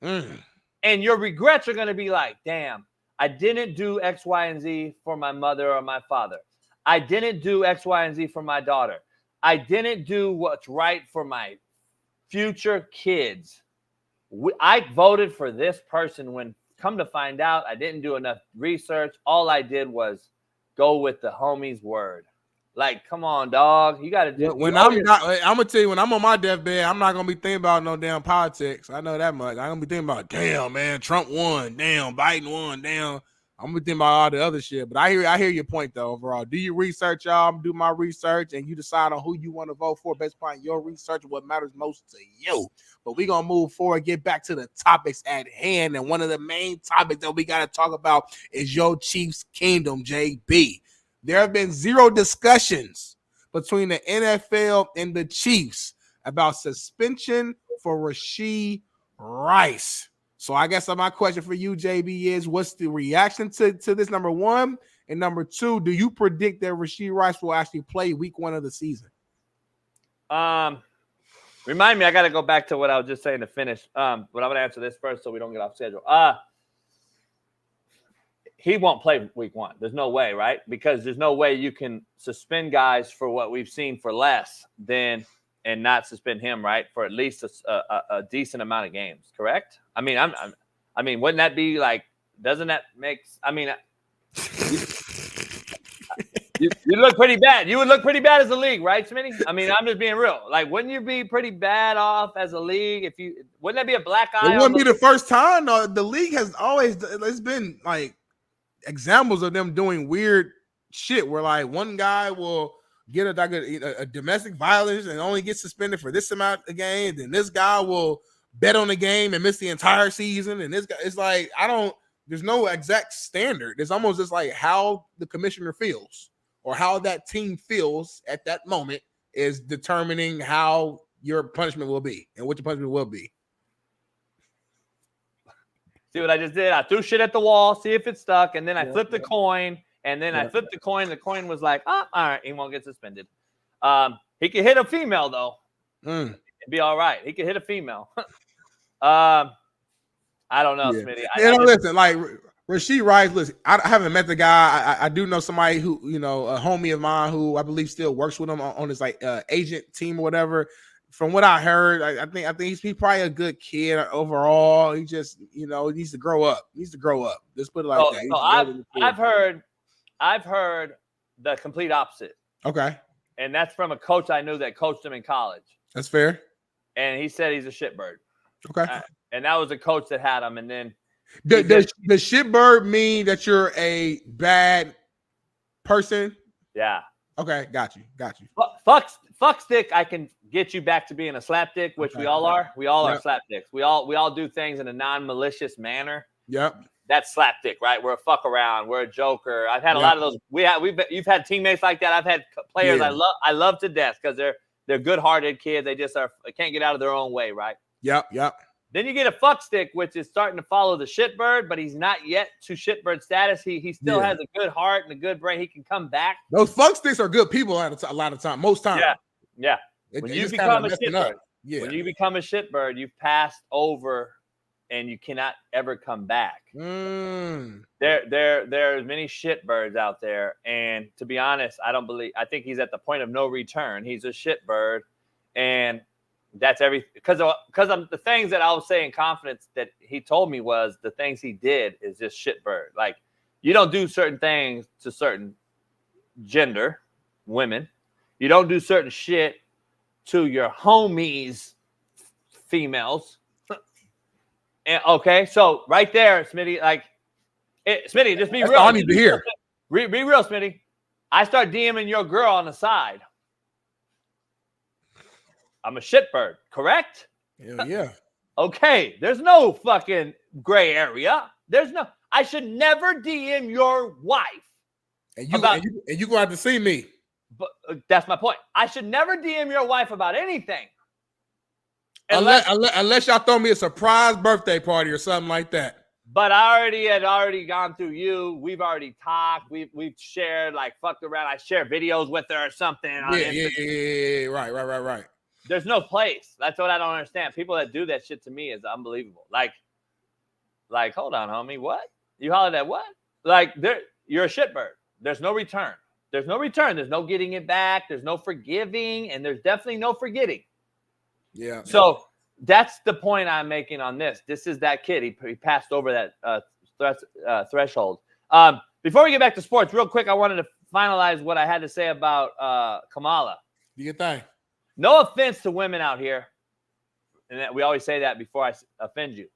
And your regrets are going to be like, damn, I didn't do X, Y, and Z for my mother or my father. I didn't do X, Y, and Z for my daughter. I didn't do what's right for my future kids. I voted for this person when, come to find out, I didn't do enough research. All I did was go with the homie's word. Like, come on, dog. You got to do it. I'm going to tell you, when I'm on my deathbed, I'm not going to be thinking about no damn politics. I know that much. I'm going to be thinking about, damn, man, Trump won. Damn, Biden won. Damn. I'm going to be thinking about all the other shit. But I hear your point, though, overall. Do your research, y'all. I'm going to do my research, and you decide on who you want to vote for based upon your research and what matters most to you. But we're going to move forward, get back to the topics at hand. And one of the main topics that we got to talk about is your Chiefs kingdom, JB. There have been zero discussions between the NFL and the Chiefs about suspension for Rashee Rice. So I guess my question for you, JB, is what's the reaction to this, number one? And number two, do you predict that Rashee Rice will actually play week 1 of the season? Remind me, I got to go back to what I was just saying to finish. But I'm going to answer this first so we don't get off schedule. He won't play week 1. There's no way, right? Because there's no way you can suspend guys for what we've seen for less than and not suspend him, right, for at least a decent amount of games, correct? I mean, I mean, wouldn't that be like? Doesn't that make? I mean, you look pretty bad. You would look pretty bad as a league, right, Smitty? I mean, I'm just being real. Like, wouldn't you be pretty bad off as a league if you? Wouldn't that be a black eye? It wouldn't be the first time. No, the league has always. It's been like examples of them doing weird shit where like one guy will get a domestic violence and only get suspended for this amount of games, and this guy will bet on the game and miss the entire season. And this guy, it's like, there's no exact standard. It's almost just like how the commissioner feels or how that team feels at that moment is determining how your punishment will be and what your punishment will be. See what I just did? I threw shit at the wall, see if it stuck, and then I flipped the coin, and then I flipped the coin. The coin was like, oh, all right, he won't get suspended. He could hit a female, though. It'd be all right. He could hit a female. I don't know, Smitty. Listen, like Rasheed Rice, listen, I haven't met the guy. I do know somebody who, a homie of mine who I believe still works with him on his like agent team or whatever. From what I heard, I think he's probably a good kid overall. He just, he needs to grow up. Let's put it like that. So I've heard the complete opposite. Okay. And that's from a coach I knew that coached him in college. That's fair. And he said he's a shitbird. Okay. And that was the coach that had him. And then does shitbird mean that you're a bad person? Yeah. Okay, got you. Fuck stick, I can get you back to being a slapdick, which we all are. We all are slapdicks. We all do things in a non-malicious manner. Yep. That's slapdick, right? We're a fuck around. We're a joker. I've had a lot of those. You've had teammates like that. I've had players I love to death because they're good-hearted kids. They just can't get out of their own way, right? Yep. Then you get a fuck stick, which is starting to follow the shitbird, but he's not yet to shitbird status. He still has a good heart and a good brain. He can come back. Those fuck sticks are good people a lot of time. Most times. Yeah. When you become a shitbird, you've passed over and you cannot ever come back. There's many shitbirds out there. And to be honest, I think he's at the point of no return. He's a shitbird. And that's everything. Because of the things that I was saying, confidence that he told me was the things he did is just shitbird. Like, you don't do certain things to certain gender, women. You don't do certain shit to your homies, females. And okay, so right there, Smitty, Smitty, just be real. All I need to hear. Be real, Smitty. I start DMing your girl on the side. I'm a shitbird, correct? Yeah. Okay, there's no fucking gray area. I should never DM your wife. And you going to have to see me. But that's my point. I should never DM your wife about anything. Unless y'all throw me a surprise birthday party or something like that. But I had gone through you. We've already talked. We've shared, fucked around. I share videos with her or something. Yeah. Right. There's no place. That's what I don't understand. People that do that shit to me is unbelievable. Like, hold on, homie. What? You hollered at what? You're a shitbird. There's no return. There's no return. There's no getting it back. There's no forgiving. And there's definitely no forgetting. Yeah. So that's the point I'm making on this. This is that kid. He passed over that threshold. Before we get back to sports, real quick, I wanted to finalize what I had to say about Kamala. Do your thing. No offense to women out here. And we always say that before I offend you.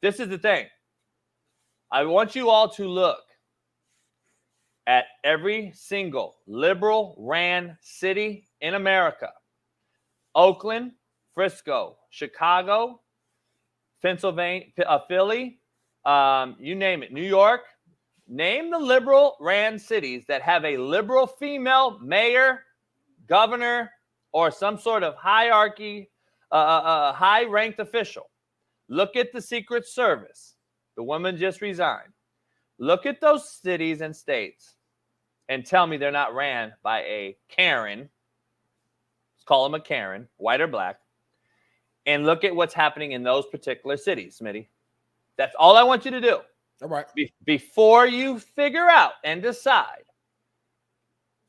This is the thing. I want you all to look at every single liberal ran city in America. Oakland, Frisco, Chicago, Pennsylvania, Philly, you name it, New York. Name the liberal ran cities that have a liberal female mayor, governor, or some sort of hierarchy, high-ranked official. Look at the Secret Service. The woman just resigned. Look at those cities and states and tell me they're not ran by a Karen. Let's call them a Karen, white or black. And look at what's happening in those particular cities, Smitty. That's all I want you to do. All right. Before you figure out and decide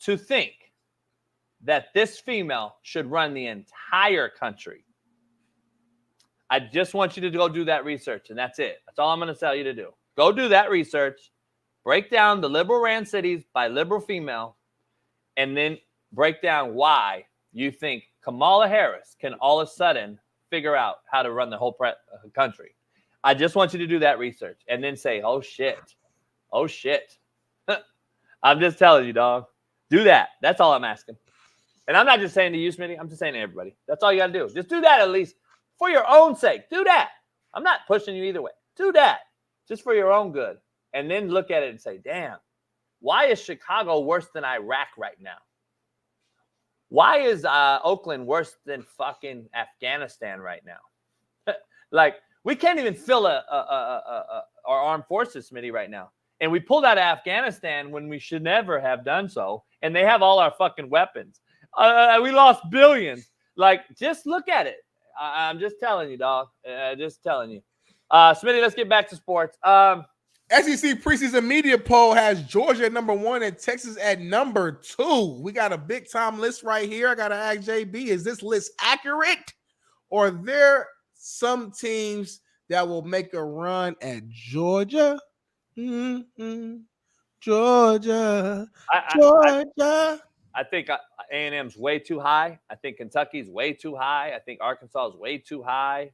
to think that this female should run the entire country, I just want you to go do that research, and that's it. That's all I'm going to tell you to do. Go do that research, break down the liberal ran cities by liberal female, and then break down why you think Kamala Harris can all of a sudden figure out how to run the whole country. I just want you to do that research and then say, oh, shit. I'm just telling you, dog. Do that. That's all I'm asking. And I'm not just saying to you, Smitty. I'm just saying to everybody. That's all you got to do. Just do that at least for your own sake. Do that. I'm not pushing you either way. Do that just for your own good. And then look at it and say, damn, Why is Chicago worse than Iraq right now? Why is Oakland worse than fucking Afghanistan right now? Like, we can't even fill our armed forces, Smitty, right now. And we pulled out of Afghanistan when we should never have done so. And they have all our fucking weapons. We lost billions. Like, just look at it. I'm just telling you, dog. Just telling you. Smitty, let's get back to sports. SEC preseason media poll has Georgia at number 1 and Texas at number 2. We got a big time list right here. I got to ask JB, is this list accurate? Or are there some teams that will make a run at Georgia? Georgia. I think A&M's way too high. I think Kentucky's way too high. I think Arkansas is way too high.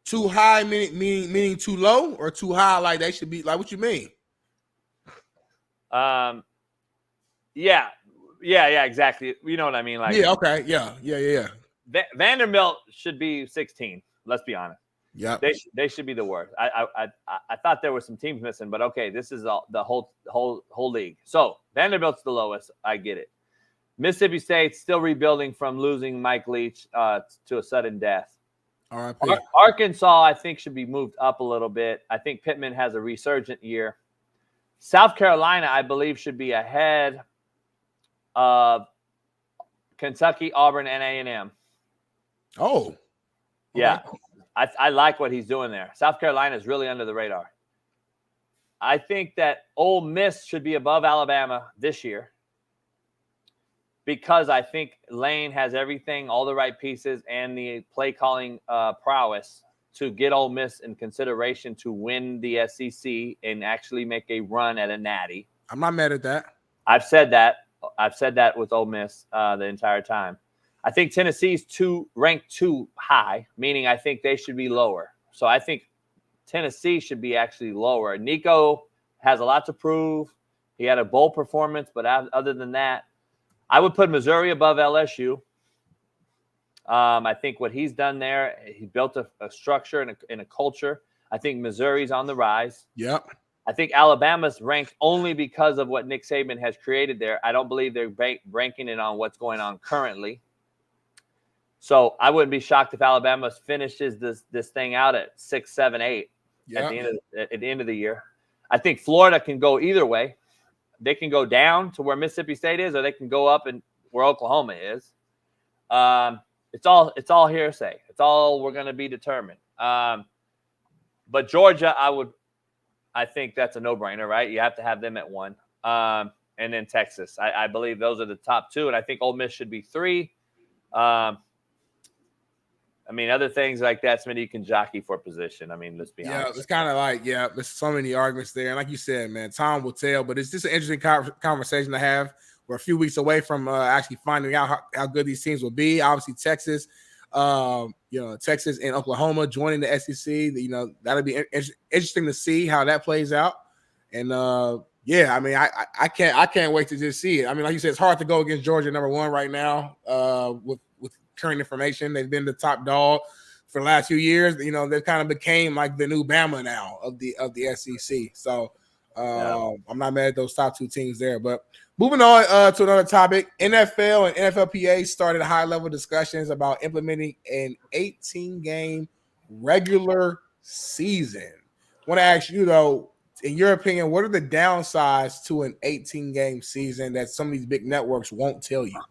Too high meaning too low, or too high like they should be? Like, what you mean? Yeah, exactly. You know what I mean? Like, yeah, okay, yeah. Vanderbilt should be 16. Let's be honest. Yeah, they should be the worst. I thought there were some teams missing, but okay, this is the whole league. So Vanderbilt's the lowest. I get it. Mississippi State still rebuilding from losing Mike Leach to a sudden death. Arkansas, I think, should be moved up a little bit. I think Pittman has a resurgent year. South Carolina, I believe, should be ahead of Kentucky, Auburn, and A&M. Oh. Yeah. I like what he's doing there. South Carolina is really under the radar. I think that Ole Miss should be above Alabama this year, because I think Lane has everything, all the right pieces, and the play calling prowess to get Ole Miss in consideration to win the SEC and actually make a run at a natty. I'm not mad at that. I've said that with Ole Miss the entire time. I think Tennessee's ranked too high, meaning I think they should be lower. So I think Tennessee should be actually lower. Nico has a lot to prove. He had a bowl performance, but other than that, I would put Missouri above LSU. I think what he's done there, he built a structure and a culture. I think Missouri's on the rise. Yep. I think Alabama's ranked only because of what Nick Saban has created there. I don't believe they're ranking it on what's going on currently. So I wouldn't be shocked if Alabama finishes this thing out at 6, 7, 8 at the end of the year. I think Florida can go either way. They can go down to where Mississippi State is, or they can go up and where Oklahoma is. It's all hearsay. It's all we're going to be determined. But Georgia, I think that's a no-brainer, right? You have to have them at 1. And then Texas. I believe those are the top 2, and I think Ole Miss should be 3. I mean, other things like that, Smitty, you can jockey for position. I mean, let's be honest. Yeah, it's kind of like, there's so many arguments there. And like you said, man, time will tell. But it's just an interesting conversation to have. We're a few weeks away from actually finding out how good these teams will be. Obviously, Texas, Texas and Oklahoma joining the SEC. That'll be interesting to see how that plays out. And, I mean, I can't wait to just see it. I mean, like you said, it's hard to go against Georgia number 1 right now with current information. They've been the top dog for the last few years. They kind of became like the new Bama now of the SEC. So I'm not mad at those top 2 teams there. But moving on to another topic, NFL and NFLPA started high-level discussions about implementing an 18-game regular season. I want to ask you, though, in your opinion, what are the downsides to an 18-game season that some of these big networks won't tell you?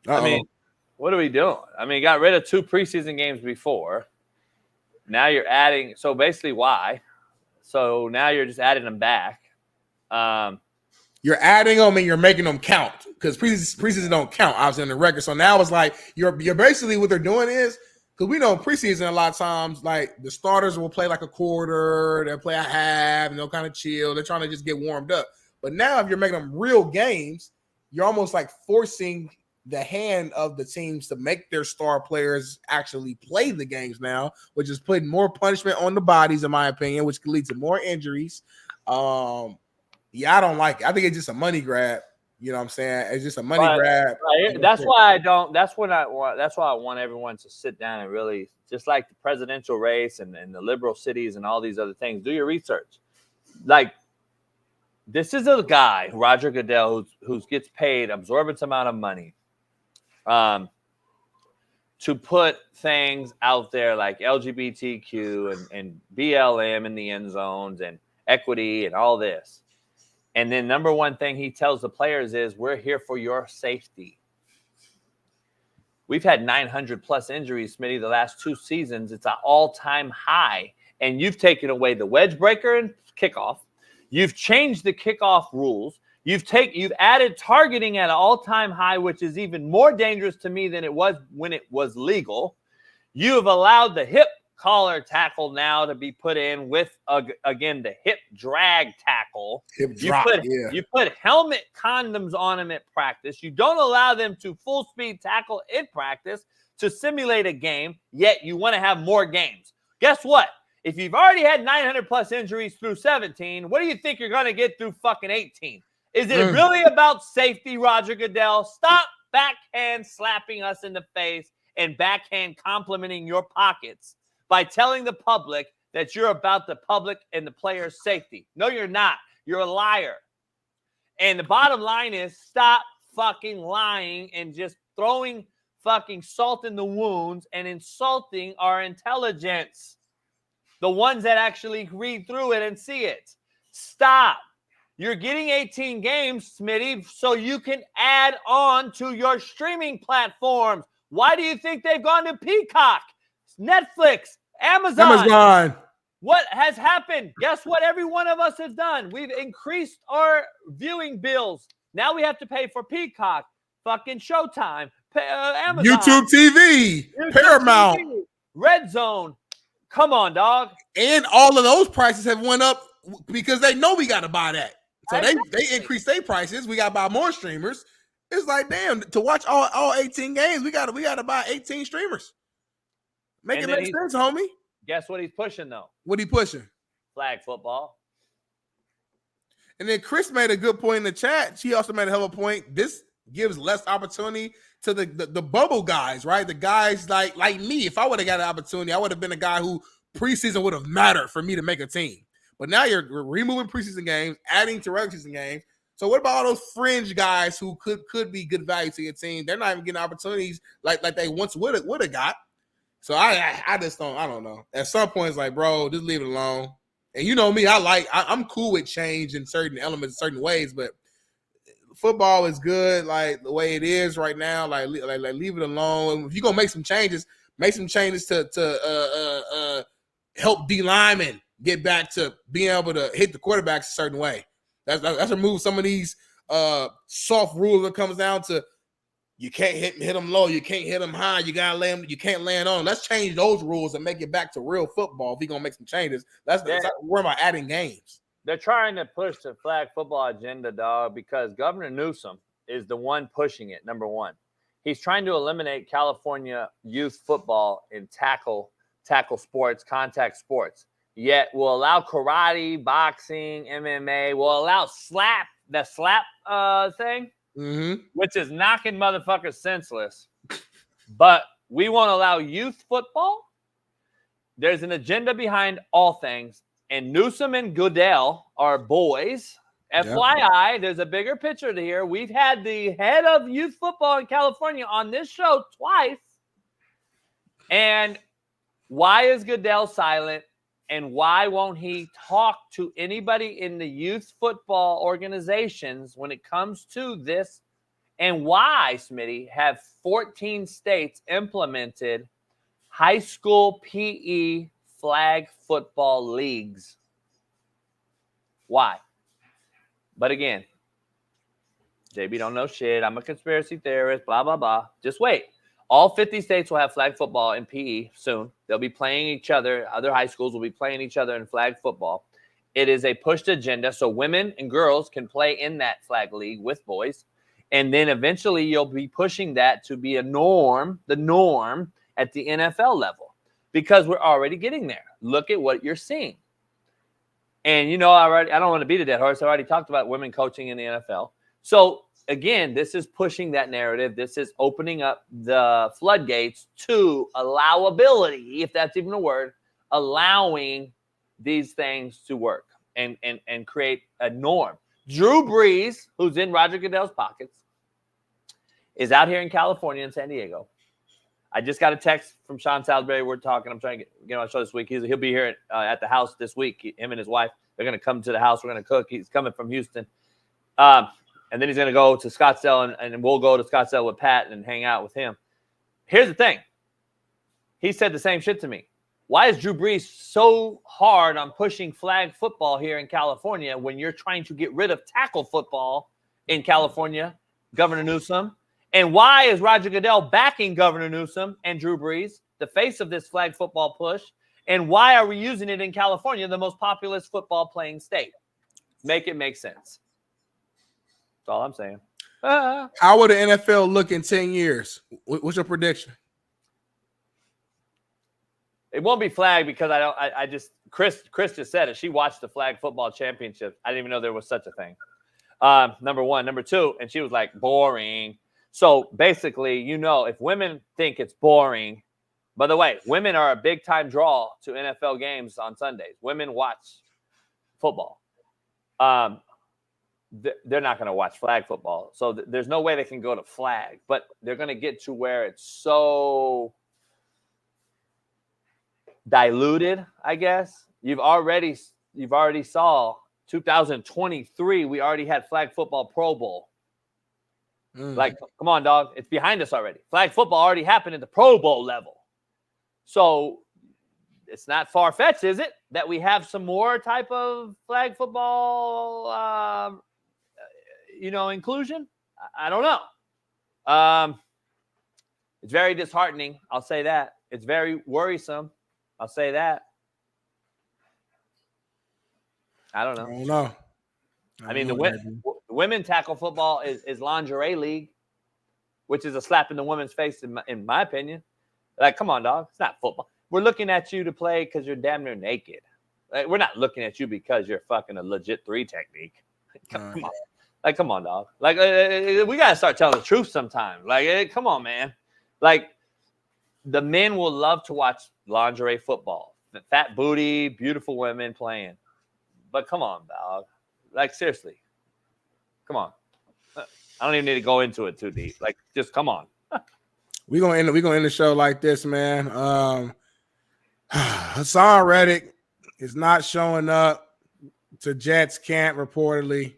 I mean, what are we doing? I mean, got rid of 2 preseason games before. Now you're adding. So basically, why? So now you're just adding them back. You're adding them and you're making them count, because preseason don't count, obviously, on the record. So now it's like you're basically, what they're doing is, because we know preseason a lot of times, like the starters will play like a quarter, they'll play a half, and they'll kind of chill. They're trying to just get warmed up. But now if you're making them real games, you're almost like forcing the hand of the teams to make their star players actually play the games now, which is putting more punishment on the bodies, in my opinion, which could lead to more injuries. I don't like it. I think it's just a money grab. You know what I'm saying? It's just a money grab. That's why I want everyone to sit down and really, just like the presidential race and the liberal cities and all these other things, do your research. like, this is a guy, Roger Goodell, who gets paid absorbent amount of money to put things out there like LGBTQ and BLM in the end zones and equity and all this. And then number one thing he tells the players is, we're here for your safety. We've had 900 plus injuries, Smitty, the last 2 seasons. It's an all-time high. And you've taken away the wedge breaker and kickoff. You've changed the kickoff rules. You've added targeting at an all-time high, which is even more dangerous to me than it was when it was legal. You have allowed the hip collar tackle now to be put in with, again, the hip drag tackle. You put helmet condoms on them at practice. You don't allow them to full speed tackle in practice to simulate a game, yet you want to have more games. Guess what? If you've already had 900 plus injuries through 17, what do you think you're going to get through fucking 18? Is it really about safety, Roger Goodell? Stop backhand slapping us in the face and backhand complimenting your pockets by telling the public that you're about the public and the player's safety. No, you're not. You're a liar. And the bottom line is, stop fucking lying and just throwing fucking salt in the wounds and insulting our intelligence. The ones that actually read through it and see it. Stop. You're getting 18 games, Smitty, so you can add on to your streaming platforms. Why do you think they've gone to Peacock, Netflix, Amazon? What has happened? Guess what every one of us has done? We've increased our viewing bills. Now we have to pay for Peacock, fucking Showtime, Amazon, YouTube TV, Paramount, TV, Red Zone. Come on, dog. And all of those prices have went up because they know we got to buy that. So they increased their prices. We got to buy more streamers. It's like, damn, to watch all 18 games, we got to buy 18 streamers. Make it make sense, homie. Guess what he's pushing, though? What he pushing? Flag football. And then Chris made a good point in the chat. She also made a hell of a point. This gives less opportunity to the bubble guys, right? The guys like me. If I would have got an opportunity, I would have been a guy who preseason would have mattered for me to make a team. But now you're removing preseason games, adding to regular season games. So what about all those fringe guys who could be good value to your team? They're not even getting opportunities like they once would have got. So I just don't know. At some point, it's like, bro, just leave it alone. And you know me, I'm cool with change in certain elements, certain ways, but football is good like the way it is right now. Like leave it alone. If you're gonna make some changes to help D linemen get back to being able to hit the quarterbacks a certain way. That's remove some of these soft rules that comes down to you can't hit them low, you can't hit them high, you gotta lay them, you can't land on them. Let's change those rules and make it back to real football. If we're gonna make some changes, that's where am I adding games? They're trying to push the flag football agenda, dog, because Governor Newsom is the one pushing it. Number one, he's trying to eliminate California youth football in tackle sports, contact sports. Yet will allow karate, boxing, MMA. Will allow the slap thing, which is knocking motherfuckers senseless. But we won't allow youth football. There's an agenda behind all things. And Newsom and Goodell are boys. FYI, there's a bigger picture to here. We've had the head of youth football in California on this show twice. And why is Goodell silent? And why won't he talk to anybody in the youth football organizations when it comes to this? And why, Smitty, have 14 states implemented high school PE flag football leagues? Why? But again, JB don't know shit. I'm a conspiracy theorist, blah, blah, blah. Just wait. All 50 states will have flag football in PE soon. They'll be playing each other. Other high schools will be playing each other in flag football. It is a pushed agenda, so women and girls can play in that flag league with boys. And then eventually you'll be pushing that to be the norm at the NFL level, because we're already getting there. Look at what you're seeing. And, you know, I don't want to beat a dead horse. I already talked about women coaching in the NFL. So, again, this is pushing that narrative. This is opening up the floodgates to allowability, if that's even a word, allowing these things to work. and create a norm. Drew Brees, who's in Roger Goodell's pockets, is out here in California in San Diego. I just got a text from Shaun Salisbury. We're talking. I'm trying to get on the show this week. He'll be here at the house this week. Him and his wife, they're going to come to the house. We're going to cook. He's coming from Houston. And then he's going to go to Scottsdale, and we'll go to Scottsdale with Pat and hang out with him. Here's the thing. He said the same shit to me. Why is Drew Brees so hard on pushing flag football here in California when you're trying to get rid of tackle football in California, Governor Newsom? And why is Roger Goodell backing Governor Newsom and Drew Brees, the face of this flag football push? And why are we using it in California, the most populous football playing state? Make it make sense. That's all I'm saying. How will the NFL look in 10 years? What's your prediction? It won't be flag because Chris just said it. She watched the flag football championship. I didn't even know there was such a thing. Number one. Number two, and she was like, boring. So basically, if women think it's boring, by the way, women are a big time draw to NFL games on Sundays. Women watch football. They're not going to watch flag football. So there's no way they can go to flag, but they're going to get to where it's so diluted, I guess. You've already saw 2023. We already had flag football Pro Bowl. Like, come on, dog. It's behind us already. Flag football already happened at the Pro Bowl level. So it's not far-fetched, is it, that we have some more type of flag football, inclusion? I don't know. It's very disheartening. I'll say that. It's very worrisome. I'll say that. I don't know. I mean, the women tackle football is lingerie league, which is a slap in the women's face, in my opinion. Like, come on, dog. It's not football. We're looking at you to play because you're damn near naked. Like, we're not looking at you because you're fucking a legit 3 technique. Come on. Like, come on, dog. Like, we got to start telling the truth sometime. Like, come on, man. Like, the men will love to watch lingerie football. The fat booty, beautiful women playing. But come on, dog. Like, seriously. Come on. I don't even need to go into it too deep. Like, just come on. We're gonna end the show like this, man. Hassan Reddick is not showing up to Jets camp reportedly.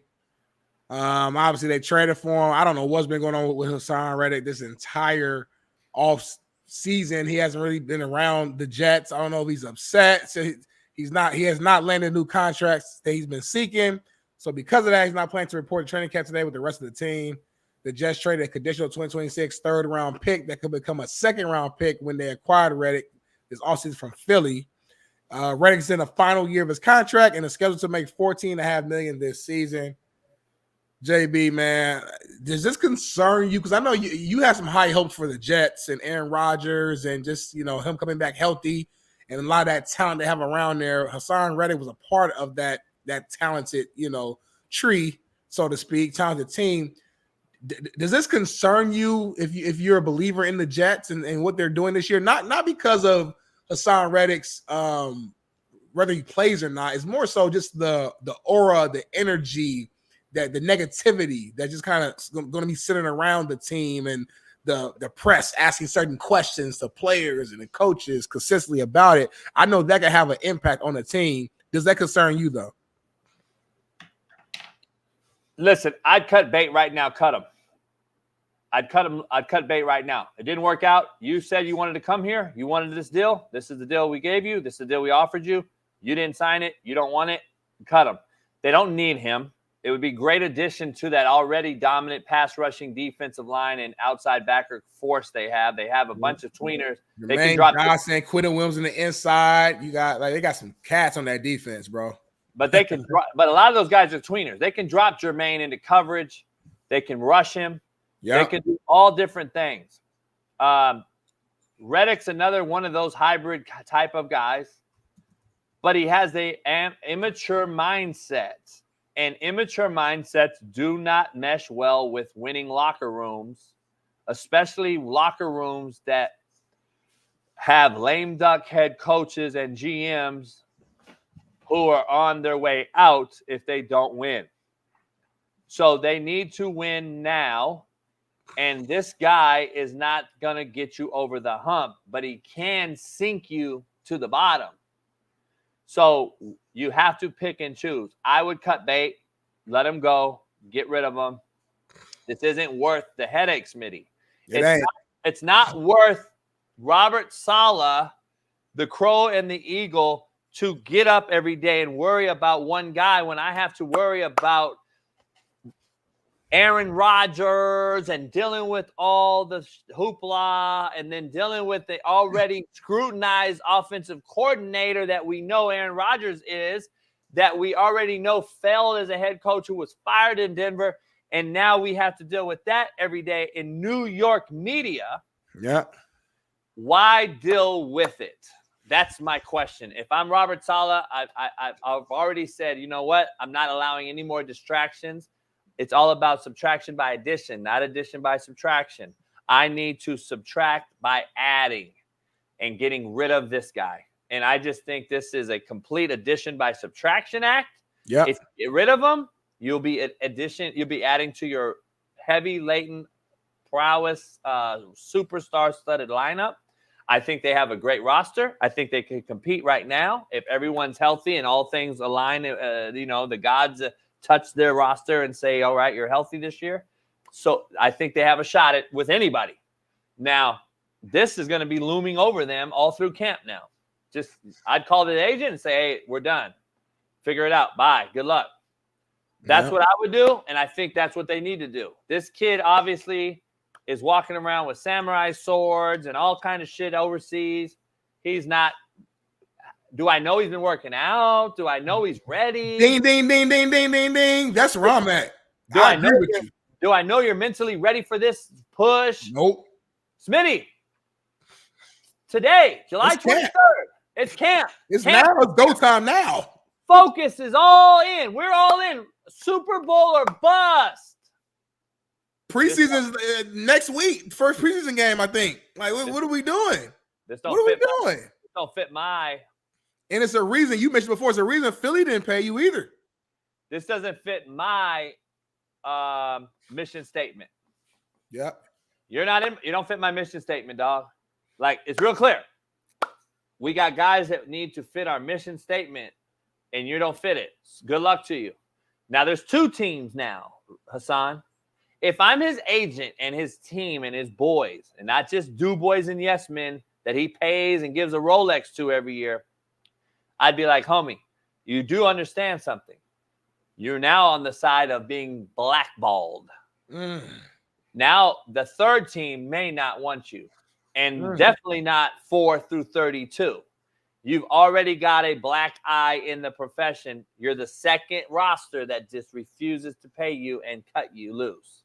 Obviously they traded for him. I don't know what's been going on with Hassan Reddick this entire off season. He hasn't really been around the Jets. I don't know if he's upset. So he has not landed new contracts that he's been seeking. So because of that, he's not planning to report to training camp today with the rest of the team. The Jets traded a conditional 2026 third-round pick that could become a second-round pick when they acquired Reddick this offseason from Philly. Reddick's in the final year of his contract and is scheduled to make $14.5 million this season. JB, man, does this concern you? Because I know you have some high hopes for the Jets and Aaron Rodgers and just, him coming back healthy and a lot of that talent they have around there. Hassan Reddick was a part of that talented, tree, so to speak, talented team. Does this concern you if you're a believer in the Jets and what they're doing this year? Not because of Hassan Reddick's whether he plays or not. It's more so just the aura, the energy, that the negativity that just kind of going to be sitting around the team and the press asking certain questions to players and the coaches consistently about it. I know that can have an impact on the team. Does that concern you though? Listen, I'd cut bait right now. Cut him. I'd cut bait right now. It didn't work out. You said you wanted to come here. You wanted this deal. This is the deal we gave you. This is the deal we offered you. You didn't sign it. You don't want it. Cut him. They don't need him. It would be a great addition to that already dominant pass rushing defensive line and outside backer force they have. They have a bunch of tweeners. They can drop Johnson, Quinton Williams on the inside. You got they got some cats on that defense, bro. But they can but a lot of those guys are tweeners. They can drop Jermaine into coverage. They can rush him. They can do all different things. Reddick's another one of those hybrid type of guys, but he has an immature mindset. And immature mindsets do not mesh well with winning locker rooms, especially locker rooms that have lame duck head coaches and GMs who are on their way out if they don't win. So they need to win now. And this guy is not going to get you over the hump, but he can sink you to the bottom. So you have to pick and choose. I would cut bait, let him go, get rid of him. This isn't worth the headache, Smitty. It's not worth Robert Saleh, the Crow and the Eagle, to get up every day and worry about one guy when I have to worry about Aaron Rodgers and dealing with all the hoopla and then dealing with the already scrutinized offensive coordinator that we know Aaron Rodgers is, that we already know failed as a head coach who was fired in Denver. And now we have to deal with that every day in New York media. Yeah. Why deal with it? That's my question. If I'm Robert Saleh, I've already said, you know what? I'm not allowing any more distractions. It's all about subtraction by addition, not addition by subtraction. I need to subtract by adding and getting rid of this guy. And I just think this is a complete addition by subtraction act. Yeah. If you get rid of him, you'll be adding to your heavy, latent prowess, superstar studded lineup. I think they have a great roster. I think they can compete right now if everyone's healthy and all things align. The gods touch their roster and say, all right, you're healthy this year. So I think they have a shot at with anybody. Now, this is going to be looming over them all through camp now. Just I'd call the agent and say, hey, we're done. Figure it out. Bye. Good luck. That's what I would do, and I think that's what they need to do. This kid obviously is walking around with samurai swords and all kind of shit overseas. He's not. Do I know he's been working out? Do I know he's ready? Ding, ding, ding, ding, ding, ding, ding. That's where I'm at. Do I know you're mentally ready for this push? Nope. Smitty, today, July 23rd, it's camp. It's now. It's go time now. Focus is all in. We're all in. Super Bowl or bust. Preseason's next week. First preseason game, I think. Like, what are we doing? This don't fit my. And it's a reason you mentioned before. It's a reason Philly didn't pay you either. This doesn't fit my mission statement. Yep. You don't fit my mission statement, dog. Like, it's real clear. We got guys that need to fit our mission statement, and you don't fit it. Good luck to you. Now, there's two teams now, Hassan. If I'm his agent and his team and his boys, and not just do boys and yes men that he pays and gives a Rolex to every year, I'd be like, homie, you do understand something. You're now on the side of being blackballed. Now, the third team may not want you, and definitely not 4 through 32. You've already got a black eye in the profession. You're the second roster that just refuses to pay you and cut you loose.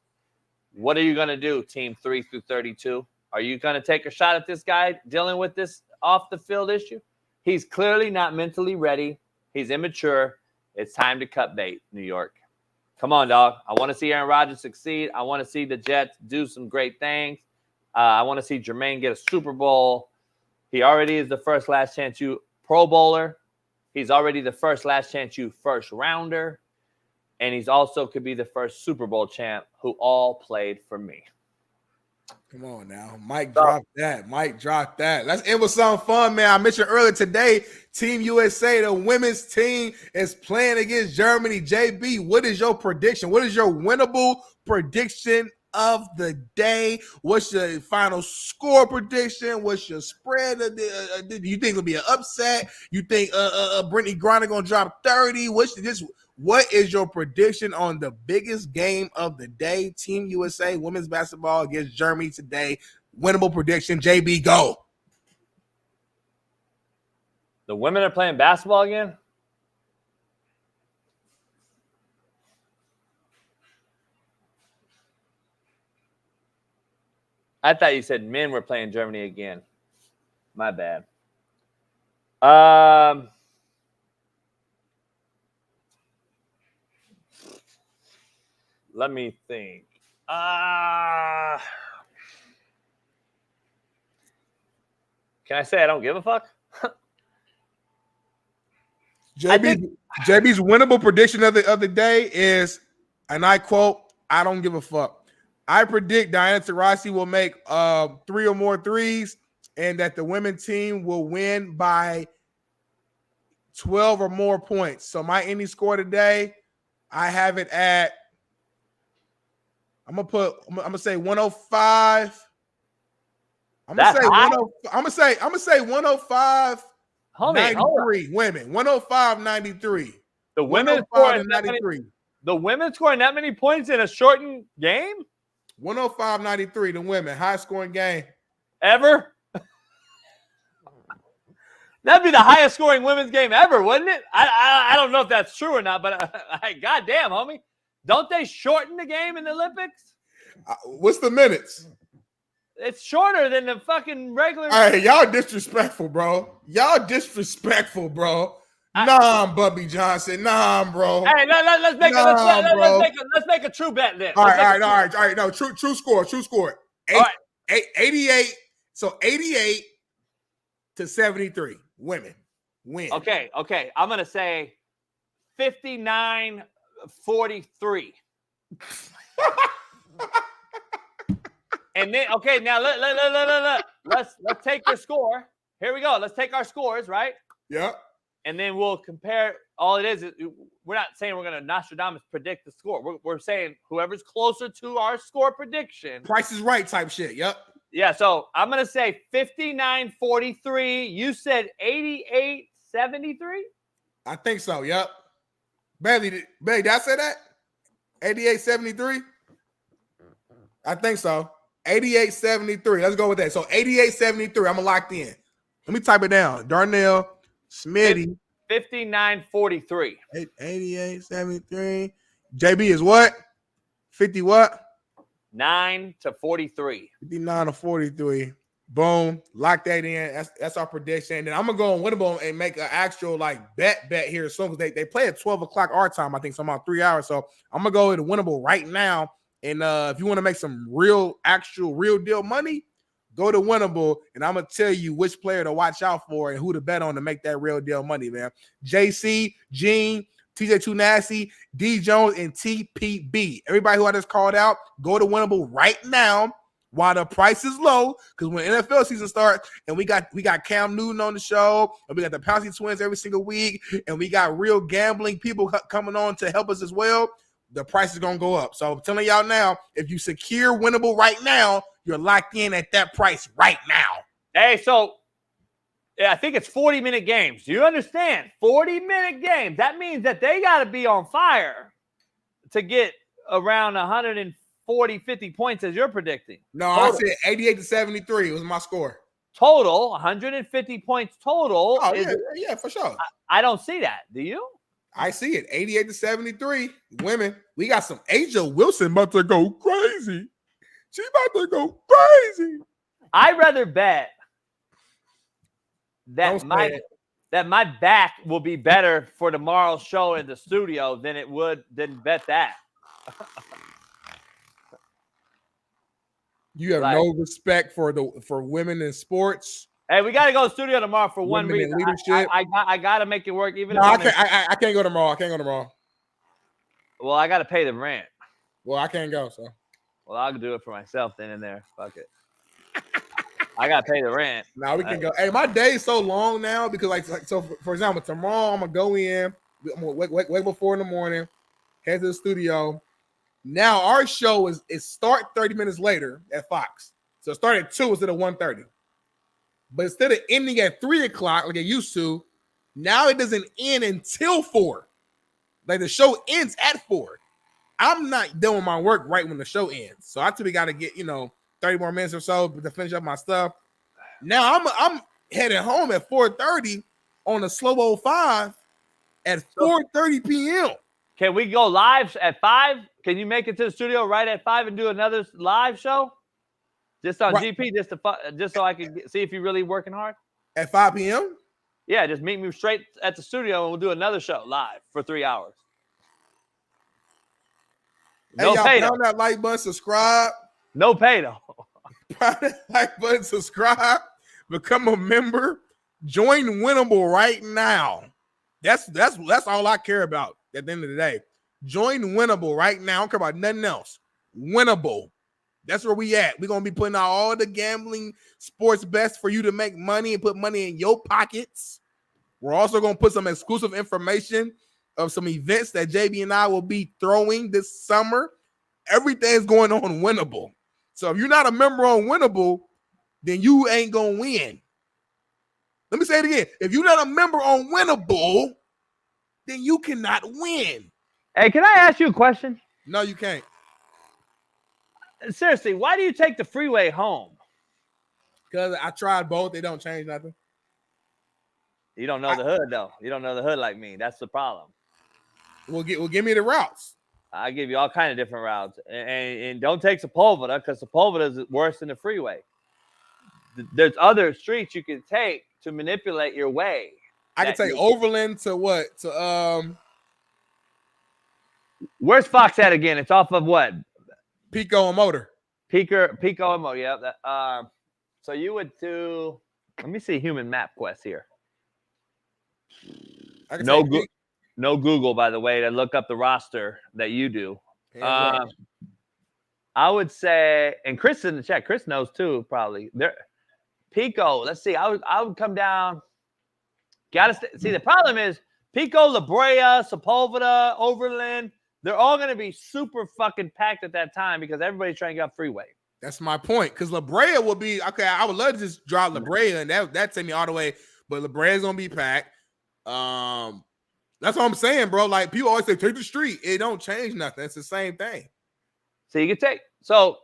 What are you going to do, team 3 through 32? Are you going to take a shot at this guy dealing with this off-the-field issue? He's clearly not mentally ready. He's immature. It's time to cut bait, New York. Come on, dog. I want to see Aaron Rodgers succeed. I want to see the Jets do some great things. I want to see Jermaine get a Super Bowl. He already is the first last chance you Pro Bowler. He's already the first last chance you first rounder. And he's also could be the first Super Bowl champ who all played for me. Come on now. Mike dropped that. Mike dropped that. Let's end with something fun, man. I mentioned earlier today, Team USA, the women's team, is playing against Germany. JB, what is your prediction? What is your winnable prediction of the day? What's your final score prediction? What's your spread? Do you think it'll be an upset? You think Brittany Griner gonna drop 30? What is your prediction on the biggest game of the day? Team USA women's basketball against Germany today. Winnable prediction. JB, go. The women are playing basketball again? I thought you said men were playing Germany again. My bad. Let me think. Can I say I don't give a fuck? JB's winnable prediction of the day is, and I quote, "I don't give a fuck." I predict Diana Taurasi will make 3 or more threes, and that the women's team will win by 12 or more points. So my ending score today, I have it at, I'm gonna say 105. I'm gonna say 105. Homie, 93 women. 105-93. The women scoring 93. The women scoring that many points in a shortened game? 105-93. The women, high scoring game ever. That'd be the highest scoring women's game ever, wouldn't it? I don't know if that's true or not, but goddamn, homie, don't they shorten the game in the Olympics? What's the minutes? It's shorter than the fucking regular. Hey, y'all disrespectful, bro. Nah, Bubby Johnson. Nah, bro. Hey, let's make a true bet then. All right. No, true score. 88. So 88-73. Women win. Okay. I'm gonna say 59-43. And then now let's take the score. Here we go. Let's take our scores, right? Yeah. And then we'll compare. All it is we're not saying we're going to Nostradamus predict the score. We're saying whoever's closer to our score prediction. Price is right type shit. Yep. Yeah. So I'm going to say 59-43. You said 88-73. I think so. Yep. Bailey, did I say that? 88-73. I think so. 88-73. Let's go with that. So 88-73. I'm locked in. Let me type it down. Darnell Smitty. 59-43. 88-73. JB is what? 50 what? 9-43. 59-43. Boom. Lock that in. That's our prediction. And then I'm gonna go on Winnable and make an actual bet here soon, because they play at 12 o'clock our time. I think so about 3 hours. So I'm gonna go into Winnable right now. And if you want to make some real deal money, go to Winnable, and I'm going to tell you which player to watch out for and who to bet on to make that real deal money, man. JC, Gene, TJ Too Nasty, D Jones, and TPB. Everybody who I just called out, go to Winnable right now while the price is low, because when NFL season starts, and we got Cam Newton on the show, and we got the Pouncey Twins every single week, and we got real gambling people coming on to help us as well, the price is going to go up. So I'm telling y'all now, if you secure Winnable right now, you're locked in at that price right now. Hey, so I think it's 40-minute games. Do you understand? 40-minute games. That means that they got to be on fire to get around 140, 50 points as you're predicting. No, total. I said 88-73 was my score. Total, 150 points total. Oh, yeah, for sure. I don't see that. Do you? I see it. 88-73. Women. We got some Asia Wilson about to go crazy. She about to go crazy. I'd rather bet that my back will be better for tomorrow's show in the studio than bet that. You have no respect for women in sports. Hey, we got to go to the studio tomorrow for one reason. I got to make it work. Even I can't go tomorrow. Well, I got to pay the rent. Well, I can't go, so. Well, I'll do it for myself then and there. Fuck it. I got to pay the rent. Now we can go. Hey, my day is so long now because, so for example, tomorrow I'm going to go in. I'm going to wake before in the morning, head to the studio. Now our show is start 30 minutes later at Fox. So it started at 2 instead of 1:30. But instead of ending at 3 o'clock like it used to, now it doesn't end until 4. Like the show ends at 4. I'm not doing my work right when the show ends. So I typically got to get, 30 more minutes or so to finish up my stuff. Now I'm heading home at 4:30 on a slow 05 at 4:30 p.m. Can we go live at 5? Can you make it to the studio right at 5 and do another live show? Just on GP, just so I can see if you're really working hard? At 5 p.m.? Yeah, just meet me straight at the studio and we'll do another show live for 3 hours. No pay, though. Pound that like button, subscribe. No pay, though. Pound that like button, subscribe. Become a member. Join Winnable right now. That's all I care about at the end of the day. Join Winnable right now. I don't care about nothing else. Winnable. That's where we at. We're going to be putting out all the gambling sports bets for you to make money and put money in your pockets. We're also going to put some exclusive information of some events that JB and I will be throwing this summer. Everything's going on Winnable. So if you're not a member on Winnable, then you ain't going to win. Let me say it again. If you're not a member on Winnable, then you cannot win. Hey, can I ask you a question? No, you can't. Seriously, why do you take the freeway home? Because I tried both. They don't change nothing. You don't know the hood, though. You don't know the hood like me. That's the problem. Well, give me the routes. I give you all kind of different routes. And don't take Sepulveda, because Sepulveda is worse than the freeway. There's other streets you can take to manipulate your way. I can take Overland to what? To Where's Fox at again? It's off of what? Pico and Motor. Pico and Motor, yeah. So you would do, let me see human map quest here. No Google, by the way, to look up the roster that you do. I would say, and Chris is in the chat. Chris knows too, probably. Pico, let's see. I would come down. See, the problem is Pico, La Brea, Sepulveda, Overland, they're all going to be super fucking packed at that time because everybody's trying to get up freeway. That's my point. Because La Brea will be, okay, I would love to just drop La Brea and that take me all the way. But La Brea's going to be packed. That's what I'm saying, bro. Like, people always say, take the street. It don't change nothing. It's the same thing. So you can take, so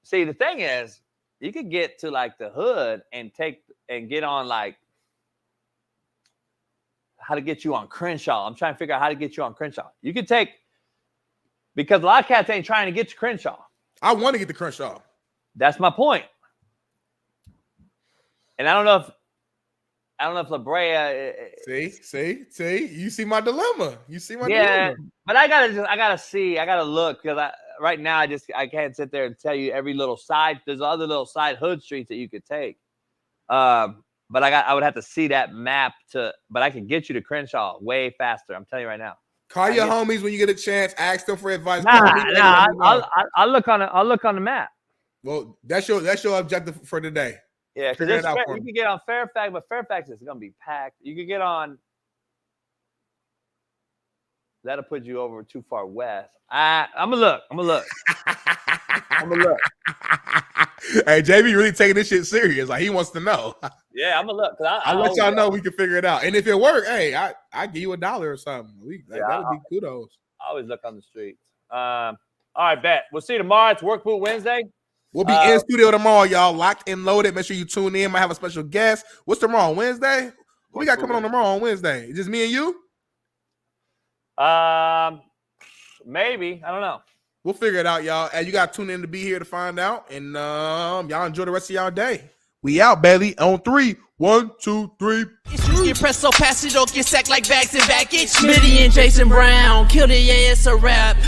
see, the thing is, you could get to like the hood and get on like how to get you on Crenshaw. I'm trying to figure out how to get you on Crenshaw. You could take, because a lot of cats ain't trying to get to Crenshaw. I want to get to Crenshaw. That's my point. And I don't know if La Brea. See, you see my dilemma. Dilemma. But I gotta look, because right now I can't sit there and tell you every little side. There's other little side hood streets that you could take. But I would have to see that map but I can get you to Crenshaw way faster. I'm telling you right now. Call your homies when you get a chance. Ask them for advice. I'll look on the map. Well, that's your objective for today. Yeah, because you can get on Fairfax, but Fairfax is gonna be packed. You could get on. That'll put you over too far west. I'm gonna look. Hey, JB really taking this shit serious. Like, he wants to know. Yeah, I'm gonna look. I'll let y'all know we can figure it out. And if it works, hey, I give you $1 or something. That'll be kudos. I always look on the streets. All right, bet. We'll see you tomorrow. It's Work Boot Wednesday. We'll be in studio tomorrow, y'all. Locked and loaded. Make sure you tune in. Might have a special guest. What's tomorrow? Wednesday? What we got coming on tomorrow on Wednesday? Is just me and you? Maybe. I don't know. We'll figure it out, y'all. And you got to tune in to be here to find out. And y'all enjoy the rest of y'all day. We out, Bailey. On 3. 1, 2, 3. Get pressed so fast you don't get sacked like bags and baggage. Smitty and Jason Brown, kill the, yeah, it's a rap.